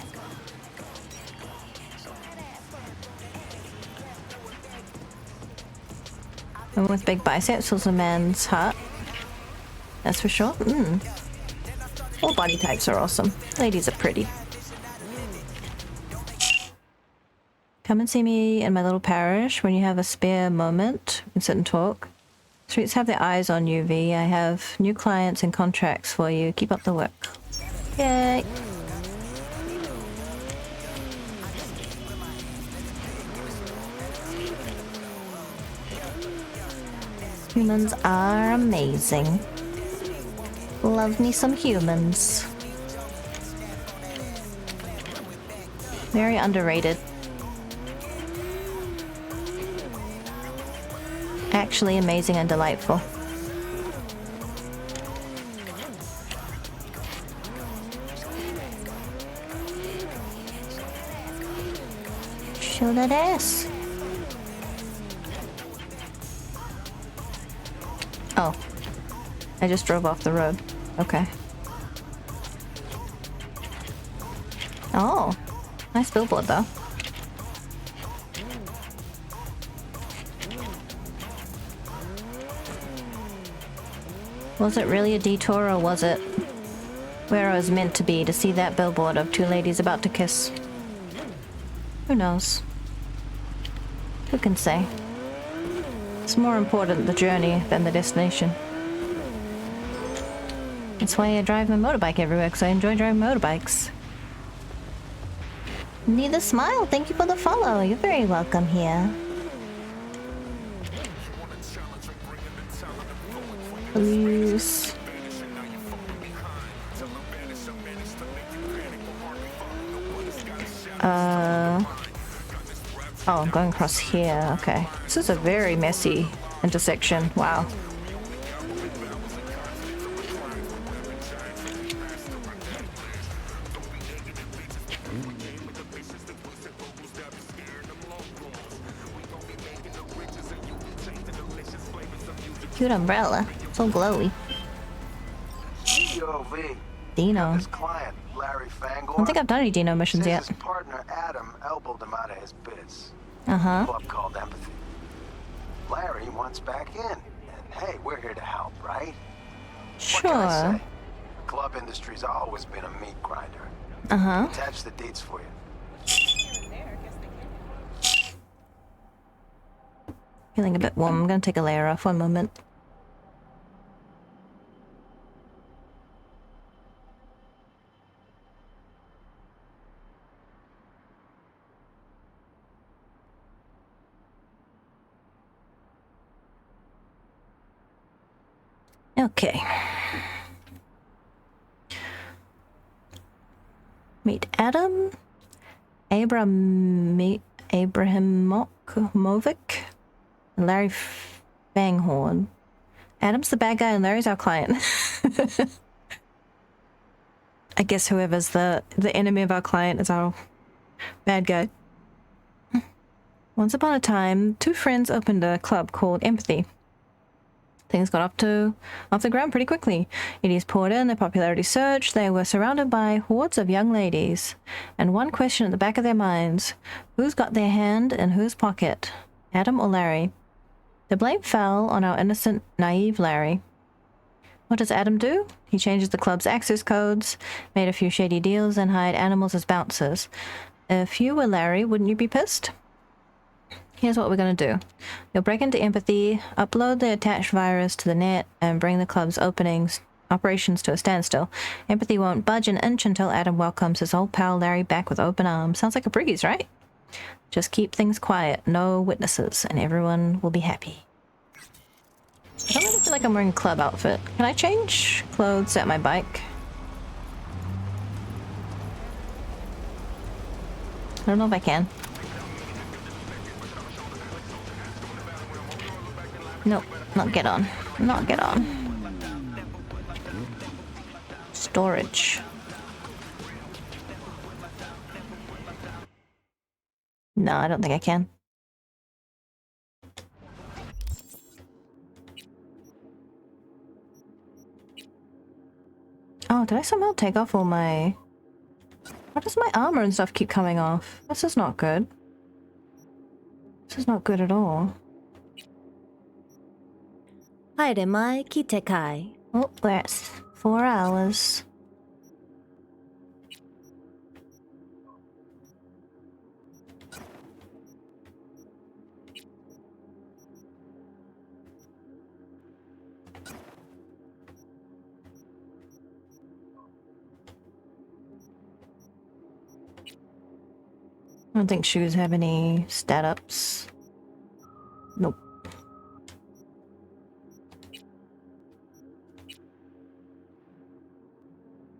Speaker 1: And with big biceps fills a man's heart. That's for sure. All body types are awesome. Ladies are pretty. Come and see me in my little parish when you have a spare moment. We can sit and talk. Streets have their eyes on you, V. I have new clients and contracts for you. Keep up the work. Yay! Humans are amazing. Love me some humans. Very underrated. Actually amazing and delightful. Show that ass. Oh. I just drove off the road. Okay. Oh. Nice billboard though. Was it really a detour or was it where I was meant to be to see that billboard of two ladies about to kiss? Who knows? Who can say? It's more important the journey than the destination. That's why I drive my motorbike everywhere, because I enjoy driving motorbikes. Neither Smile, thank you for the follow. You're very welcome here. Please. Oh, I'm going across here. Okay. This is a very messy intersection. Wow.
Speaker 14: Cute umbrella. So glowy.
Speaker 2: Yo, V.
Speaker 1: Dino.
Speaker 2: His client, Larry
Speaker 1: I don't
Speaker 2: Fangor.
Speaker 1: think I've done any Dino missions
Speaker 2: Says
Speaker 1: yet.
Speaker 2: his partner Adam elbowed him out of his bits.
Speaker 1: Uh-huh.
Speaker 2: Club called Empathy. Larry wants back in. And hey, we're here to help, right? What can I
Speaker 1: Sure.
Speaker 2: say? Club industry's always been a meat grinder.
Speaker 1: Uh-huh.
Speaker 2: Attach the dates for you.
Speaker 1: Feeling a bit warm. I'm gonna take a layer off. One moment. Okay. Meet Adam Abrahamovic and Larry Fanghorn. Adam's the bad guy and Larry's our client. I guess whoever's the enemy of our client is our bad guy. Once upon a time, two friends opened a club called Empathy. Things got off the ground pretty quickly. Idiots poured in, their popularity surged, they were surrounded by hordes of young ladies. And one question at the back of their minds, who's got their hand in whose pocket? Adam or Larry? The blame fell on our innocent, naive Larry. What does Adam do? He changes the club's access codes, made a few shady deals, and hired animals as bouncers. If you were Larry, wouldn't you be pissed? Here's what we're going to do. You'll break into Empathy, upload the attached virus to the net, and bring the club's operations to a standstill. Empathy won't budge an inch until Adam welcomes his old pal Larry back with open arms. Sounds like a breeze, right? Just keep things quiet, no witnesses, and everyone will be happy. I don't really feel like I'm wearing a club outfit. Can I change clothes at my bike? I don't know if I can. Nope, not get on. Not get on. Storage. No, I don't think I can. Oh, did I somehow take off all my... Why does my armor and stuff keep coming off? This is not good. This is not good at all.
Speaker 14: Haere mai ki te kai.
Speaker 1: Oh, that's 4 hours. I don't think shoes have any stat ups. Nope.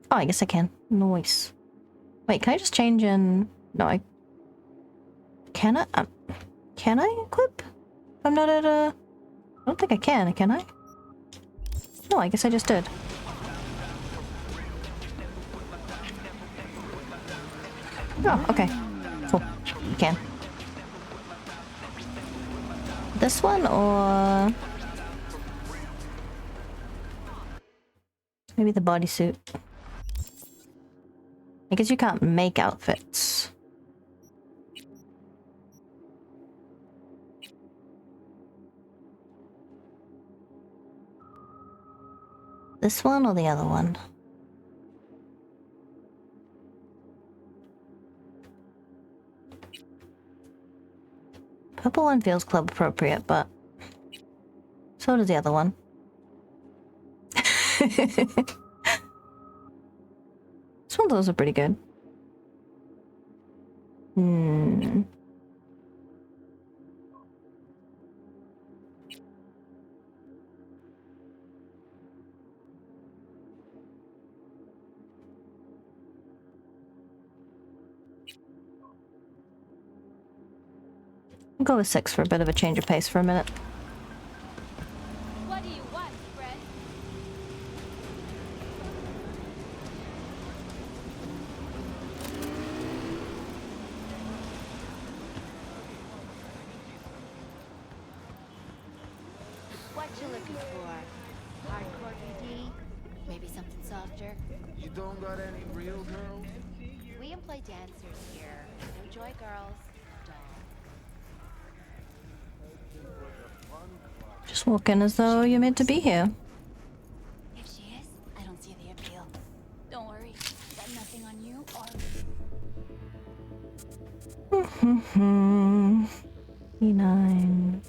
Speaker 1: Oh, I guess I can. Nice. Wait, can I just change in... No, I... Can I? Can I equip? I'm not at a... I don't think I can I? No, I guess I just did. Oh, okay. Cool. You can. This one, or... Maybe the bodysuit. I guess you can't make outfits. This one or the other one? Purple one feels club appropriate, but so does the other one. Some of those are pretty good. Hmm.
Speaker 14: I'll go with 6 for a bit of a change of pace for a minute.
Speaker 15: What do you want, friend?
Speaker 6: What you looking for? Hardcore PD? Maybe something softer?
Speaker 13: You don't got any real girls?
Speaker 6: We employ dancers here. No joy girls.
Speaker 14: Just walk in as though you're meant to be here.
Speaker 18: If she is, I don't see the appeal. Don't worry, got nothing on you or...
Speaker 14: E9.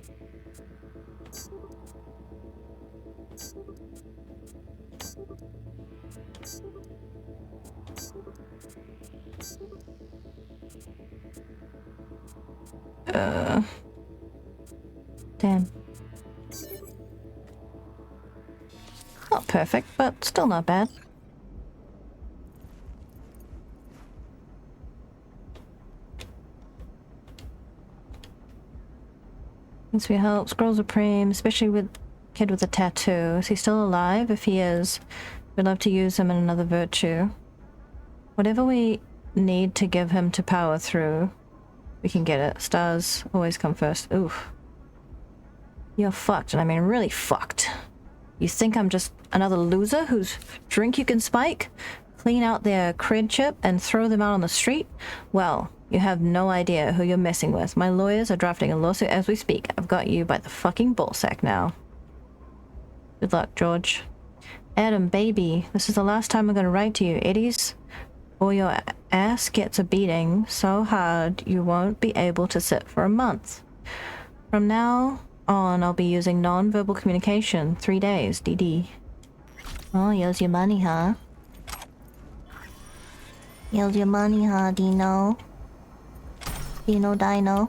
Speaker 14: Damn. Not perfect, but still not bad. Needs to be help. Scrolls are preem, especially with kid with a tattoo. Is he still alive? If he is, we'd love to use him in another virtue. Whatever we need to give him to power through, we can get it. Stars always come first. Oof. You're fucked, and I mean really fucked. You think I'm just another loser whose drink you can spike, clean out their cred chip, and throw them out on the street? Well, you have no idea who you're messing with. My lawyers are drafting a lawsuit as we speak. I've got you by the fucking ballsack now. Good luck, George. Adam, baby, this is the last time I'm gonna write to you. Eddie's or your ass gets a beating so hard you won't be able to sit for a month. From now on, I'll be using non-verbal communication. 3 days, DD. Oh, here's your money, huh? Here's your money, huh, Dino? Dino.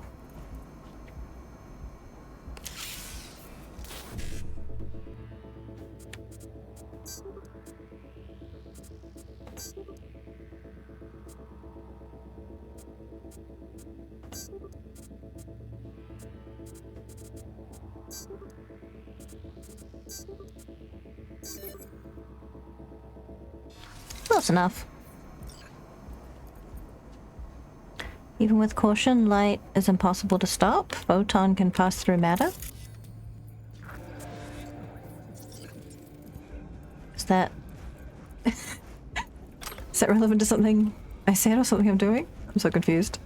Speaker 14: Close enough. Even with caution, light is impossible to stop. Photon can pass through matter. Is that... is that relevant to something I said or something I'm doing? I'm so confused.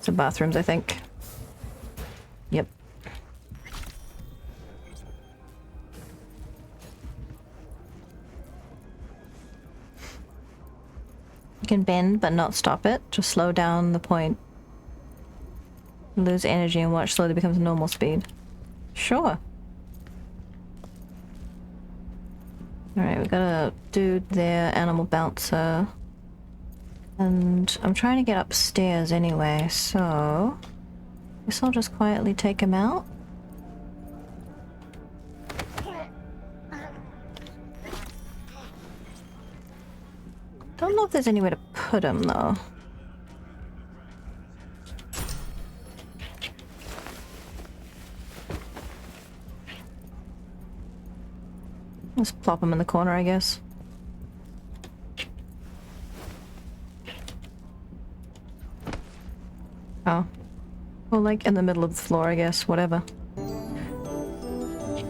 Speaker 14: Some bathrooms, I think. Yep. You can bend but not stop it. Just slow down the point. Lose energy and watch slowly becomes normal speed. Sure. Alright, we got a dude there, animal bouncer. And I'm trying to get upstairs anyway, so... I guess I'll just quietly take him out. Don't know if there's anywhere to put him, though. Let's plop him in the corner, I guess. Oh. Well, like in the middle of the floor, I guess. Whatever.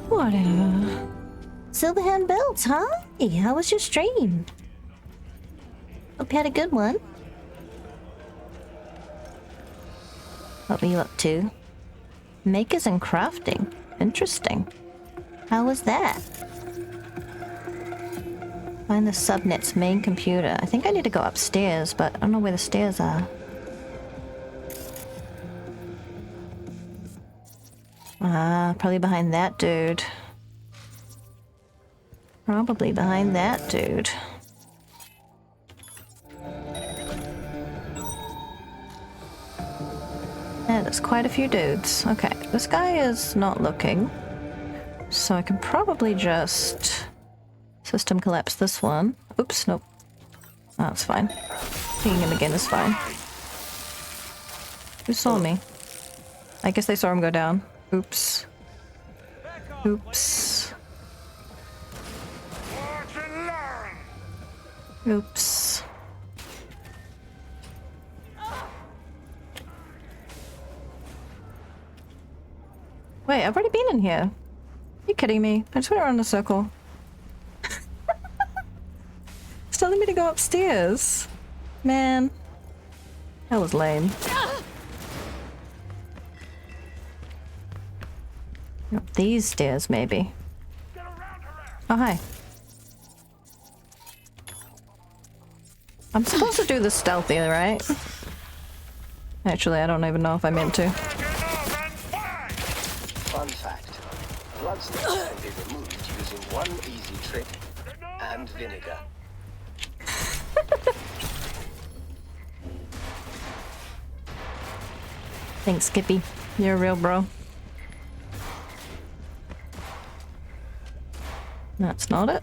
Speaker 14: Whatever. Silverhand Belts, huh? Hey, how was your stream? Hope you had a good one. What were you up to? Makers and crafting. Interesting. How was that? Find the subnet's main computer. I think I need to go upstairs, but I don't know where the stairs are. Ah, probably behind that dude. Probably behind that dude. Yeah, there's quite a few dudes. Okay, this guy is not looking. So I can probably just... system collapse this one. Oops, nope. Oh, that's fine. Seeing him again is fine.
Speaker 1: Who saw me? I guess they saw him go down. Oops. Oops. Oops. Wait, I've already been in here. Are you kidding me? I just went around in a circle. It's telling me to go upstairs. Man. That was lame. Up these stairs, maybe. Oh, hi. I'm supposed to do this stealthy, right? Actually, I don't even know if I meant to.
Speaker 5: Fun fact. Bloodstains can be removed using one easy trick and vinegar.
Speaker 1: Thanks, Skippy. You're a real bro. That's not it.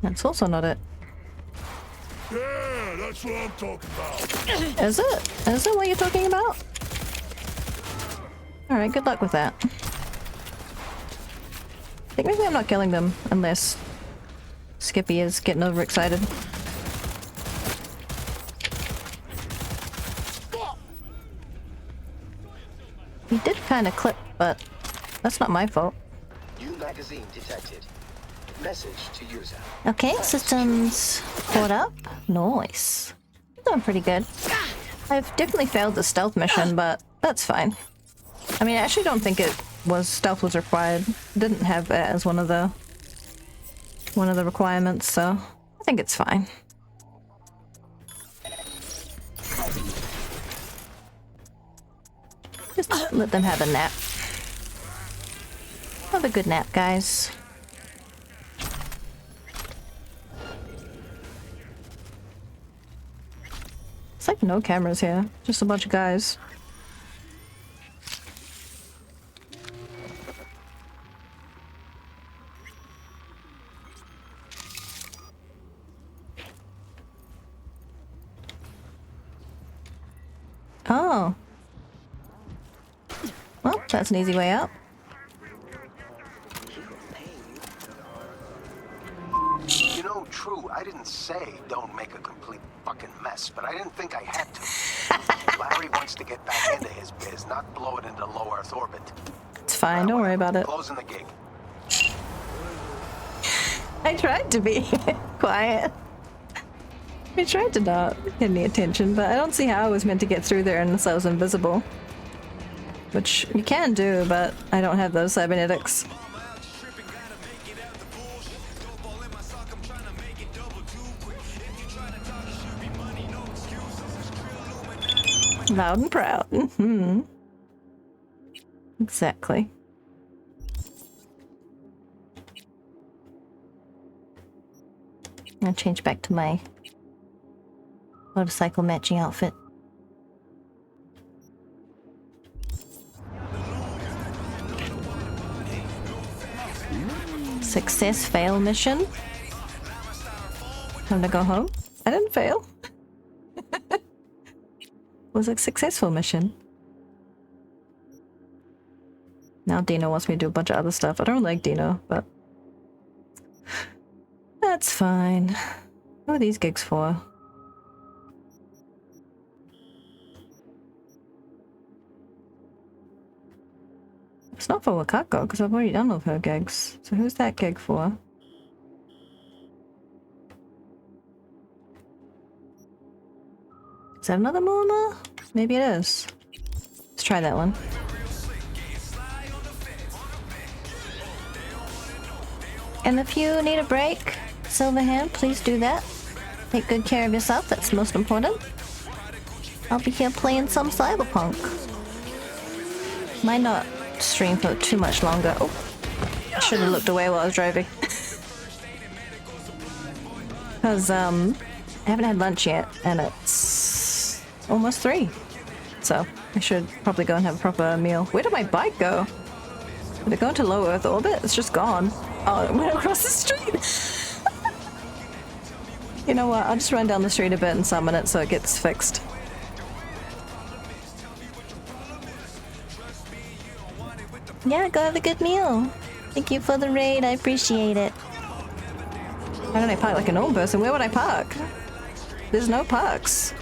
Speaker 1: That's also not it.
Speaker 10: Yeah, that's what I'm talking about.
Speaker 1: Is it? Is it what you're talking about? Alright, good luck with that. I think maybe I'm not killing them unless Skippy is getting overexcited. He did kind of clip, but that's not my fault.
Speaker 5: New magazine detected. Message to user.
Speaker 14: Okay, systems caught up. Nice. Doing pretty good.
Speaker 1: I've definitely failed the stealth mission, but that's fine. I mean, I actually don't think stealth was required. Didn't have it as one of the requirements, so I think it's fine. Just let them have a nap. Have a good nap, guys. It's like no cameras here, just a bunch of guys. Oh. Well, that's an easy way out.
Speaker 2: You know, true, I didn't say don't make a complete fucking mess, but I didn't think I had to. Larry wants to get back into his biz, not blow it into low Earth orbit.
Speaker 1: It's fine, don't worry about it.
Speaker 2: Closing the gig.
Speaker 1: I tried to be quiet. I tried to not get any attention, but I don't see how I was meant to get through there unless I was invisible. Which you can do, but I don't have those cybernetics. Loud and proud. Mm-hmm. Exactly.
Speaker 14: I'll change back to my motorcycle matching outfit.
Speaker 1: Success, fail mission. Time to go home. I didn't fail. It was a successful mission. Now Dino wants me to do a bunch of other stuff. I don't like Dino, but that's fine. What are these gigs for? It's not for Wakako, because I've already done all of her gigs. So who's that gig for? Is that another Mooma? Maybe it is. Let's try that one.
Speaker 14: And if you need a break, Silverhand, please do that. Take good care of yourself, that's most important. I'll be here playing some Cyberpunk. Might not stream for too much longer. Oh, I should have looked away while I was driving. Because I haven't had lunch yet, and it's almost 3. So I should probably go and have a proper meal. Where did my bike go? Did it go into low Earth orbit? It's just gone. Oh, it went across the street.
Speaker 1: You know what? I'll just run down the street a bit and summon it so it gets fixed. Yeah, go have a good meal. Thank you for the raid, I appreciate it. Why don't I park like a normal person? Where would I park? There's no parks.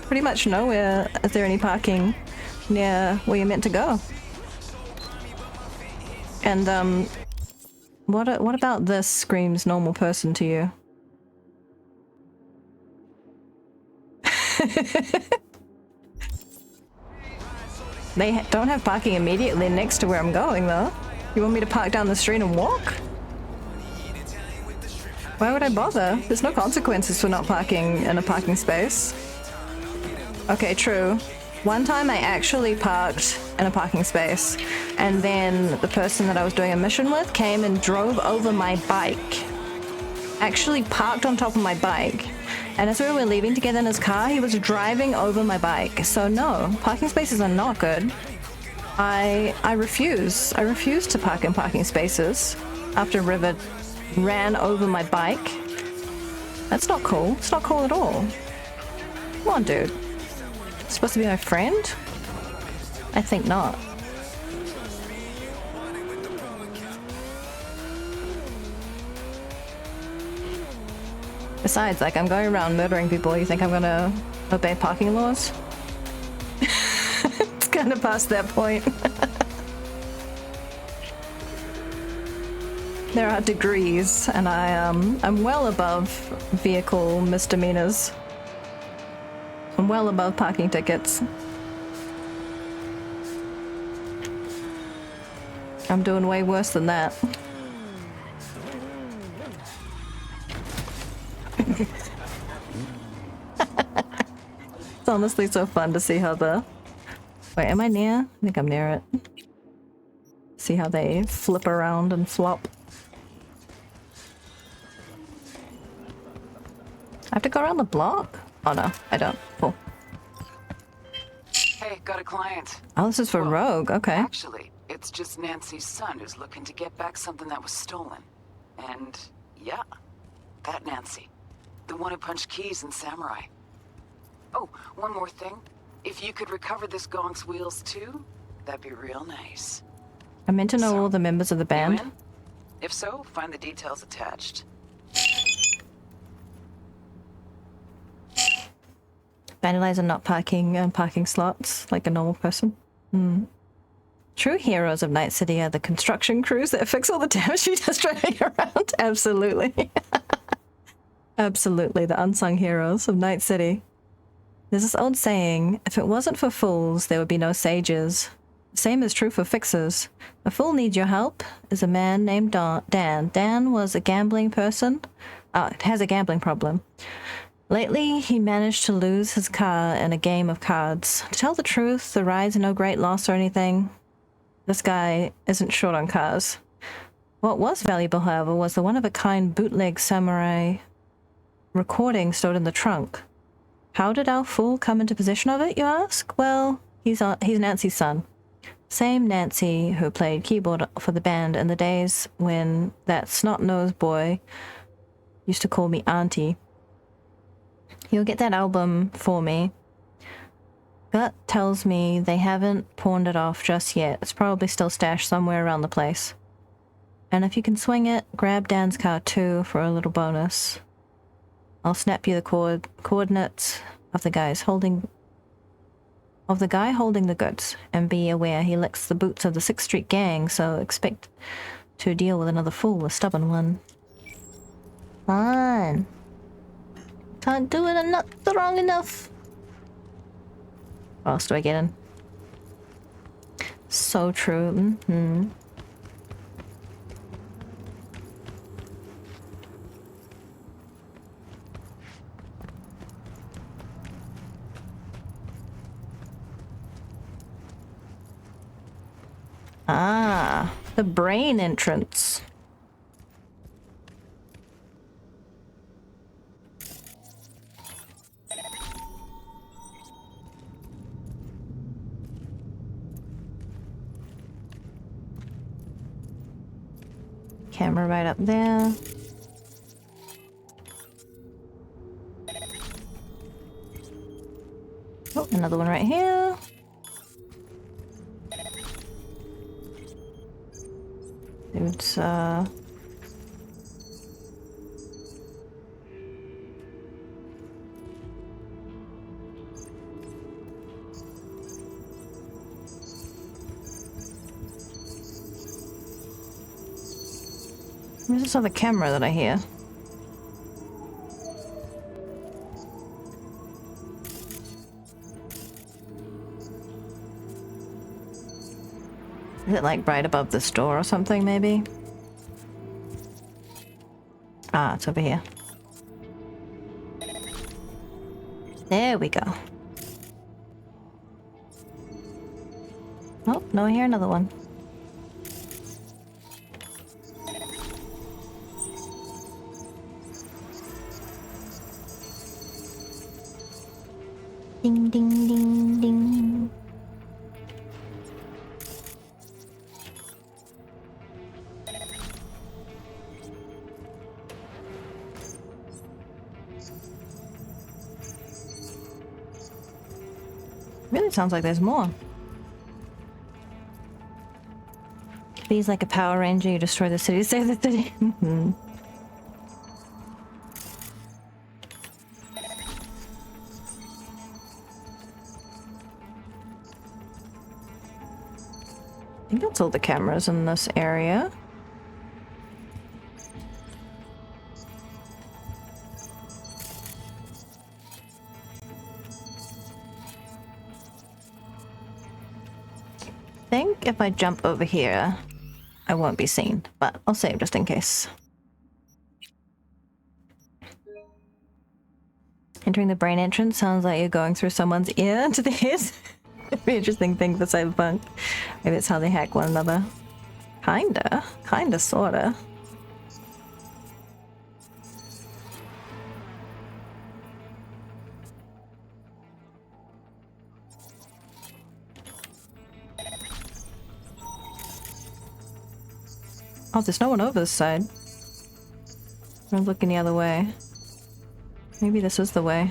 Speaker 1: Pretty much nowhere is there any parking near where you're meant to go. And what about this screams normal person to you? They don't have parking immediately next to where I'm going though. You want me to park down the street and walk? Why would I bother? There's no consequences for not parking in a parking space. Okay, true. One time I actually parked in a parking space and then the person that I was doing a mission with came and drove over my bike. Actually parked on top of my bike. And as we were leaving together in his car, he was driving over my bike. So no, parking spaces are not good. I refuse. I refuse to park in parking spaces after River ran over my bike. That's not cool. It's not cool at all. Come on, dude. Supposed to be my friend? I think not. Besides, like, I'm going around murdering people. You think I'm gonna obey parking laws? It's kind of past that point. There are degrees, and I'm well above vehicle misdemeanors. I'm well above parking tickets. I'm doing way worse than that. It's honestly so fun to see how the... Wait, am I near? I think I'm near it. See how they flip around and flop. I have to go around the block? Oh no, I don't. Cool.
Speaker 20: Hey, got a client.
Speaker 1: Oh, this is for Rogue, okay.
Speaker 20: Actually, it's just Nancy's son who's looking to get back something that was stolen. And yeah, that Nancy. The one who punched Keys in Samurai. Oh, one more thing. If you could recover this gong's wheels too, that'd be real nice.
Speaker 1: I meant to know all the members of the band.
Speaker 20: You in? If so, find the details attached.
Speaker 1: Vandalize not parking parking slots like a normal person. True heroes of Night City are the construction crews that fix all the damage she does driving around. Absolutely. Absolutely, the unsung heroes of Night City. There's this old saying, if it wasn't for fools, there would be no sages. The same is true for fixers. A fool needs your help is a man named Dan. Dan was a gambling person. Has a gambling problem. Lately, he managed to lose his car in a game of cards. To tell the truth, the ride's no great loss or anything. This guy isn't short on cars. What was valuable, however, was the one-of-a-kind bootleg samurai recording stored in the trunk. How did our fool come into possession of it, you ask? Well, he's Nancy's son. Same Nancy who played keyboard for the band in the days when that snot-nosed boy used to call me Auntie. He'll get that album for me. Gut tells me they haven't pawned it off just yet. It's probably still stashed somewhere around the place. And if you can swing it, grab Dan's car too for a little bonus. I'll snap you the coordinates of the guy holding the goods, and be aware he licks the boots of the 6th Street gang, so expect to deal with another fool, a stubborn one. Fine. Can't do it, I'm not strong enough. What else do I get in? So true. Ah, the brain entrance. Camera right up there.
Speaker 14: Another one right here. It's Where's this other camera that I hear? Is it like right above this door or something, maybe? Ah, it's over here. There we go. Oh, no, I hear another one. Ding, ding, ding, ding. Really sounds like there's more. He's like a Power Ranger, you destroy the city, save the city. I think that's all the cameras in this area. I think if I jump over here, I won't be seen, but I'll save just in case. Entering the brain entrance sounds like you're going through someone's ear to the head. It'd be an interesting thing for Cyberpunk. Maybe it's how they hack one another. Kinda, sorta. Oh, there's no one over this side. I'm looking the other way. Maybe this is the way.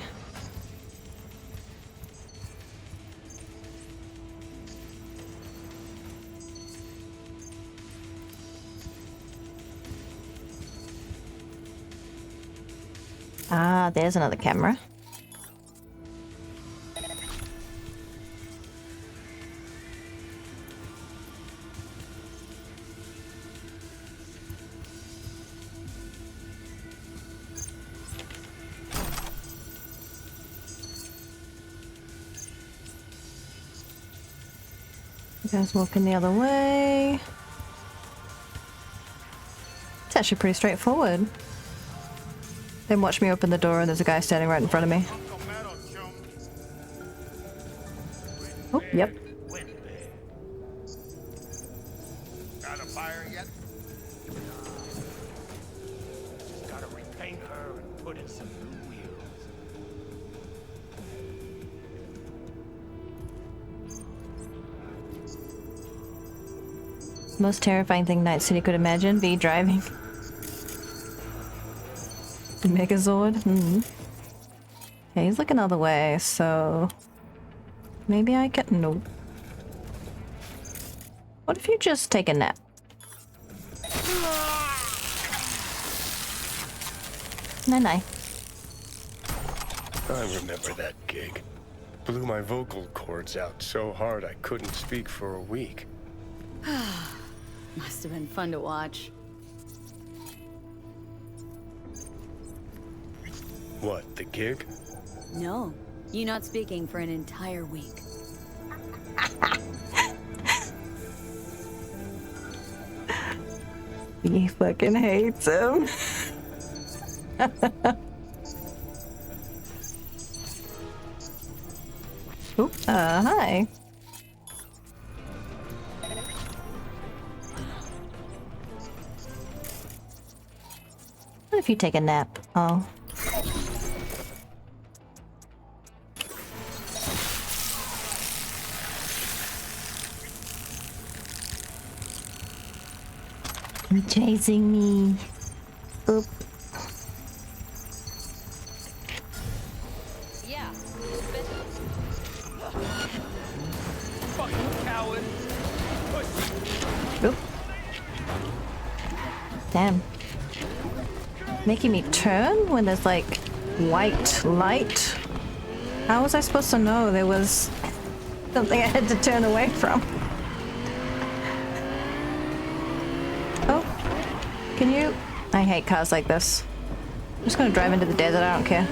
Speaker 14: Ah, there's another camera. You guys walking the other way. It's actually pretty straightforward. Then watch me open the door and there's a guy standing right in front of me. Oh, yep.
Speaker 10: Got a fire yet? Gotta repaint her and put in some new wheels.
Speaker 14: Most terrifying thing Night City could imagine, be driving. The Megazord? Okay, he's looking the other way, so... Maybe I can... Nope. What if you just take a nap? Night-night.
Speaker 3: I remember that gig. Blew my vocal cords out so hard I couldn't speak for a week.
Speaker 4: Must have been fun to watch.
Speaker 3: What, the gig?
Speaker 4: No, you not speaking for an entire week.
Speaker 14: He fucking hates him. Oop, hi. What if you take a nap? Oh. You're chasing me. Oop.
Speaker 17: Yeah.
Speaker 1: Damn. Making me turn when there's like white light? How was I supposed to know there was something I had to turn away from? Oh. Can you? I hate cars like this. I'm just gonna drive into the desert, I don't care.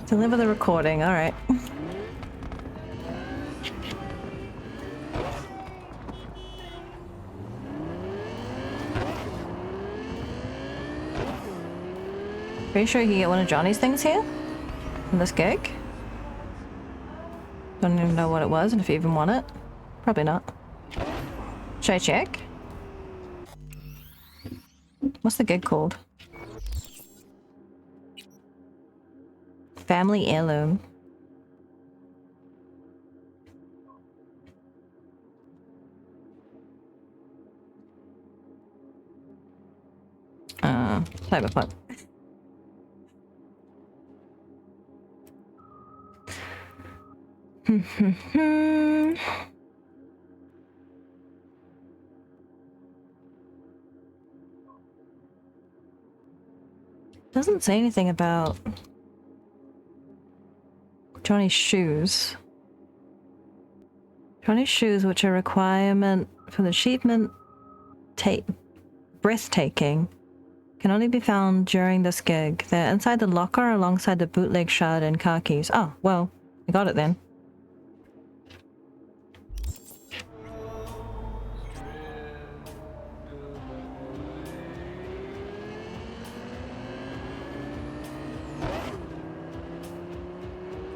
Speaker 1: Deliver the recording, alright. Pretty sure you can get one of Johnny's things here? In this gig? Don't even know what it was and if you even want it. Probably not. Should I check? What's the gig called? Family heirloom. Cyberpunk. Doesn't say anything about Johnny's shoes. Johnny's shoes, which are a requirement for the achievement breathtaking, can only be found during this gig. They're inside the locker alongside the bootleg shard and car keys. Oh, well, I got it then.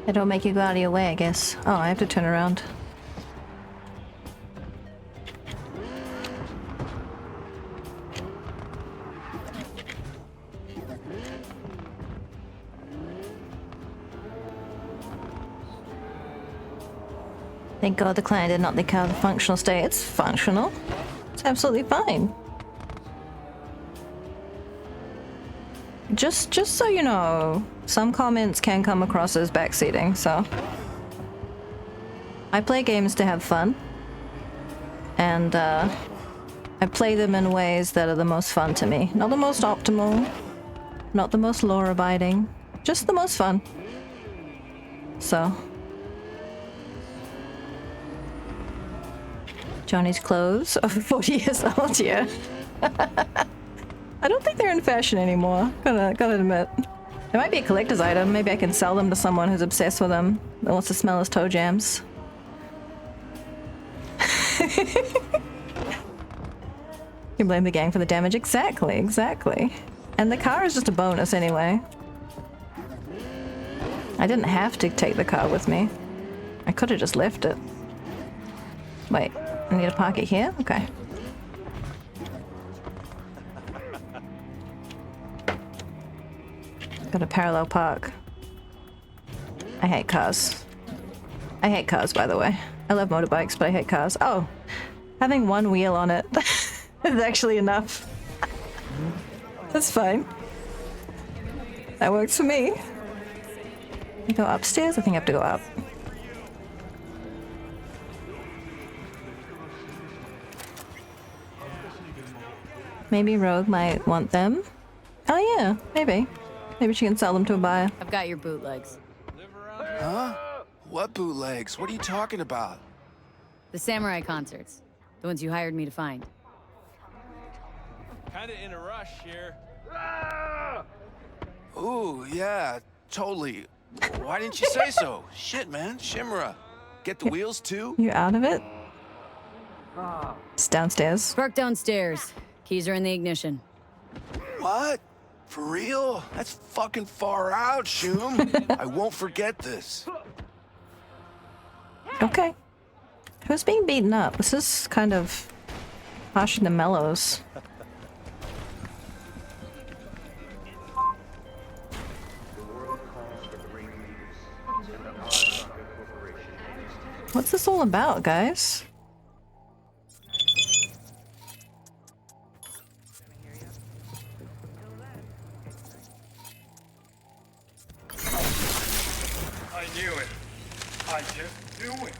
Speaker 1: They don't make you go out of your way, I guess. Oh, I have to turn around. Thank God the client did not declare the functional state. It's functional. It's absolutely fine. Just so you know, some comments can come across as backseating, so... I play games to have fun. And, I play them in ways that are the most fun to me. Not the most optimal, not the most law-abiding, just the most fun. So... Johnny's clothes of 40 years old, yeah. I don't think they're in fashion anymore, gotta admit. They might be a collector's item. Maybe I can sell them to someone who's obsessed with them, that wants to smell his toe jams. You blame the gang for the damage. Exactly, exactly. And the car is just a bonus anyway. I didn't have to take the car with me. I could have just left it. Wait, I need to park it here? Okay. Got a parallel park. I hate cars. I hate cars, by the way. I love motorbikes, but I hate cars. Oh, having one wheel on it is actually enough. That's fine. That works for me. You go upstairs? I think I have to go up. Maybe Rogue might want them. Oh yeah, maybe. Maybe she can sell them to a buyer.
Speaker 4: I've got your bootlegs.
Speaker 13: Huh? What bootlegs? What are you talking about?
Speaker 4: The samurai concerts. The ones you hired me to find.
Speaker 10: Kinda in a rush here.
Speaker 13: Ooh, yeah, totally. Why didn't you say so? Shit, man. Shimura. Get the wheels too?
Speaker 1: You out of it? It's downstairs.
Speaker 4: Park downstairs. Keys are in the ignition.
Speaker 13: What? For real? That's fucking far out, Shoom. I won't forget this.
Speaker 1: Okay. Who's being beaten up? This is kind of harsh in the mellows. What's this all about, guys?
Speaker 10: I knew it. I just knew it.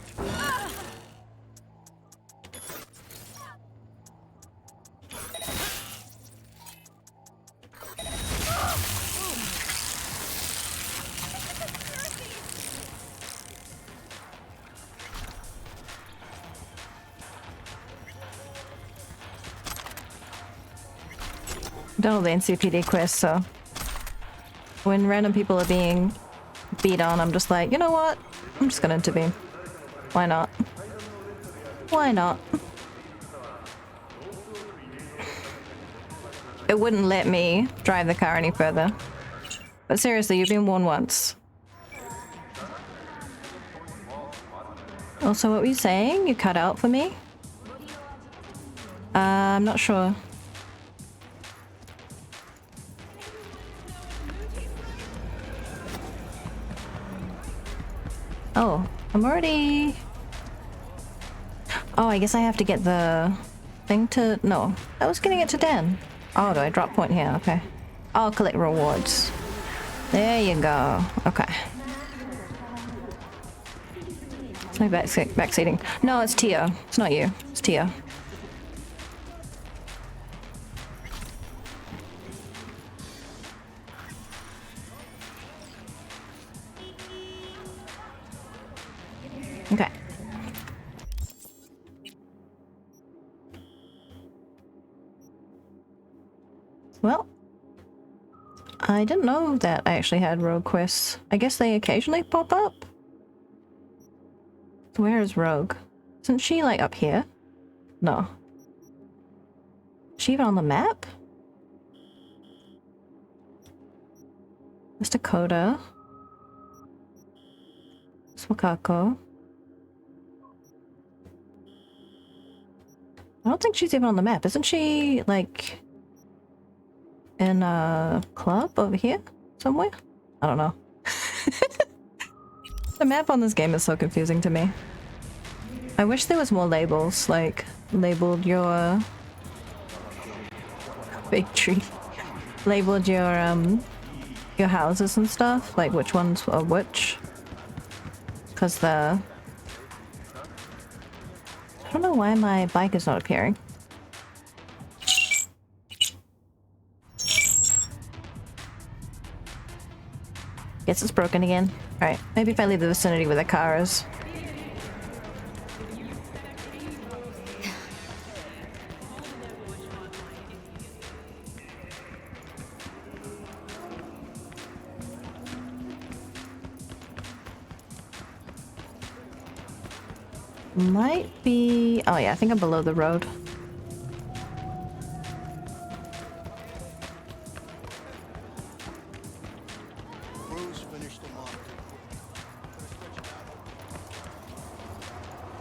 Speaker 1: Done all the NCPD quests, so when random people are being beat on, I'm just like, you know what? I'm just gonna intervene. Why not? Why not? It wouldn't let me drive the car any further. But seriously, you've been warned once. Also, what were you saying? You cut out for me? I'm not sure. Oh, I'm already... Oh, I guess I have to get the thing to... No, I was getting it to Dan. Oh, do I drop point here? Okay. I'll collect rewards. There you go. Okay. It's my backseating. No, it's Tia. It's not you. It's Tia. Okay. Well, I didn't know that I actually had rogue quests. I guess they occasionally pop up? Where is Rogue? Isn't she like up here? No. Is she even on the map? Mr. Coda. Swakako. I don't think she's even on the map. Isn't she like in a club over here somewhere? I don't know. The map on this game is so confusing to me. I wish there was more labels, like labeled your big tree, labeled your houses and stuff, like which ones are which. Cause I don't know why my bike is not appearing. Guess it's broken again. Alright, maybe if I leave the vicinity where the car is. Might be... Oh yeah, I think I'm below the road.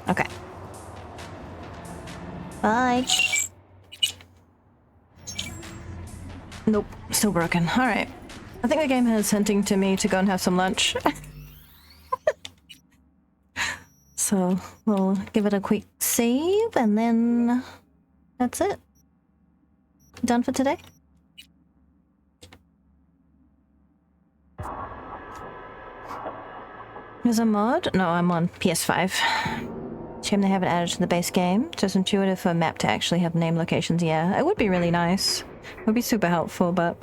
Speaker 1: Okay. Bye. Nope, still broken. Alright. I think the game is hinting to me to go and have some lunch. So we'll give it a quick save and then that's it. Done for today. Is a mod? No, I'm on PS5. Shame they haven't added to the base game. It's just intuitive for a map to actually have name locations. Yeah, it would be really nice. It would be super helpful, but...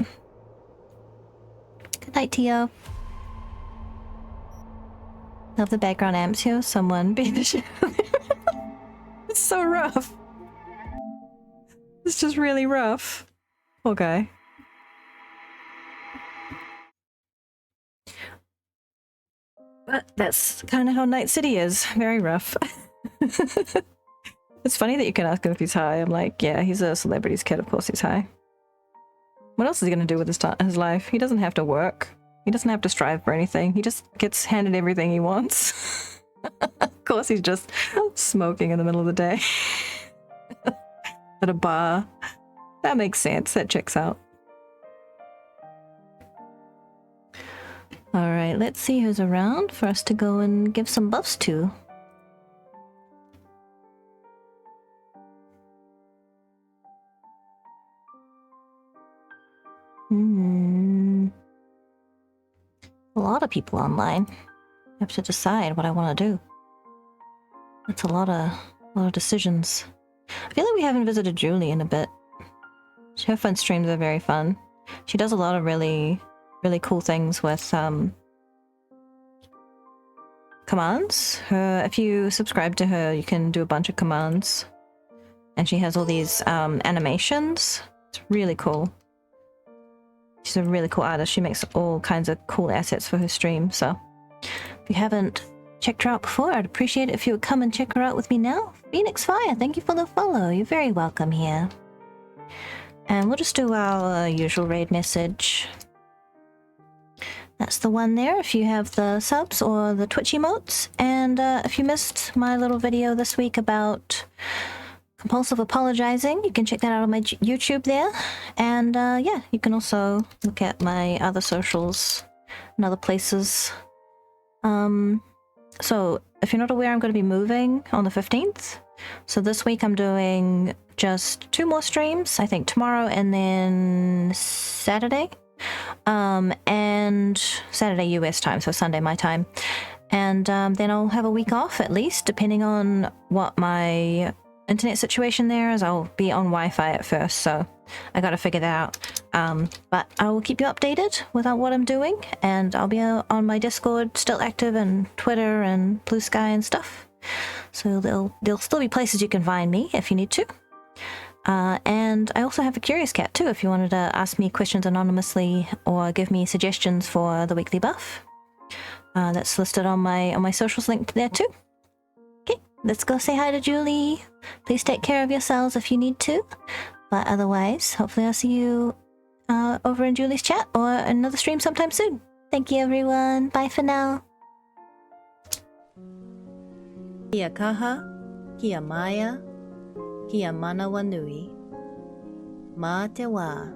Speaker 1: Good night, Tio. Love the background amps here. Someone beat the shit out of me. It's so rough. It's just really rough. Poor guy. But that's kind of how Night City is. Very rough. It's funny that you can ask him if he's high. I'm like, yeah, he's a celebrity's kid. Of course he's high. What else is he gonna do with his life? He doesn't have to work. He doesn't have to strive for anything. He just gets handed everything he wants. Of course he's just smoking in the middle of the day. At a bar. That makes sense. That checks out. Alright, let's see who's around for us to go and give some buffs to. A lot of people online. I have to decide what I want to do. That's a lot of decisions. I feel like we haven't visited Julie in a bit. Her fun streams are very fun. She does a lot of really cool things with commands. If you subscribe to her, you can do a bunch of commands. And she has all these animations. It's really cool. She's a really cool artist. She makes all kinds of cool assets for her stream. So if you haven't checked her out before, I'd appreciate it if you would come and check her out with me now. Phoenix Fire, thank you for the follow. You're very welcome here. And we'll just do our usual raid message. That's the one there if you have the subs or the Twitch emotes. And if you missed my little video this week about compulsive apologizing, you can check that out on my YouTube there. And yeah, you can also look at my other socials and other places. So if you're not aware, I'm going to be moving on the 15th. So this week I'm doing just 2 more streams, I think tomorrow and then Saturday. And Saturday US time, so Sunday my time. And then I'll have a week off at least, depending on what my internet situation there is. I'll be on Wi-Fi at first, so I gotta figure that out. But I will keep you updated with what I'm doing, and I'll be on my Discord still active, and Twitter and Blue Sky and stuff. So there'll still be places you can find me if you need to. And I also have a Curious Cat too, if you wanted to ask me questions anonymously or give me suggestions for the weekly buff. That's listed on my socials link there too. Okay, let's go say hi to Julie. Please take care of yourselves if you need to. But otherwise, hopefully I'll see you over in Julie's chat or another stream sometime soon. Thank you everyone. Bye for now. Kia kaha, kia maya, kia manawa nui. Ma te wā.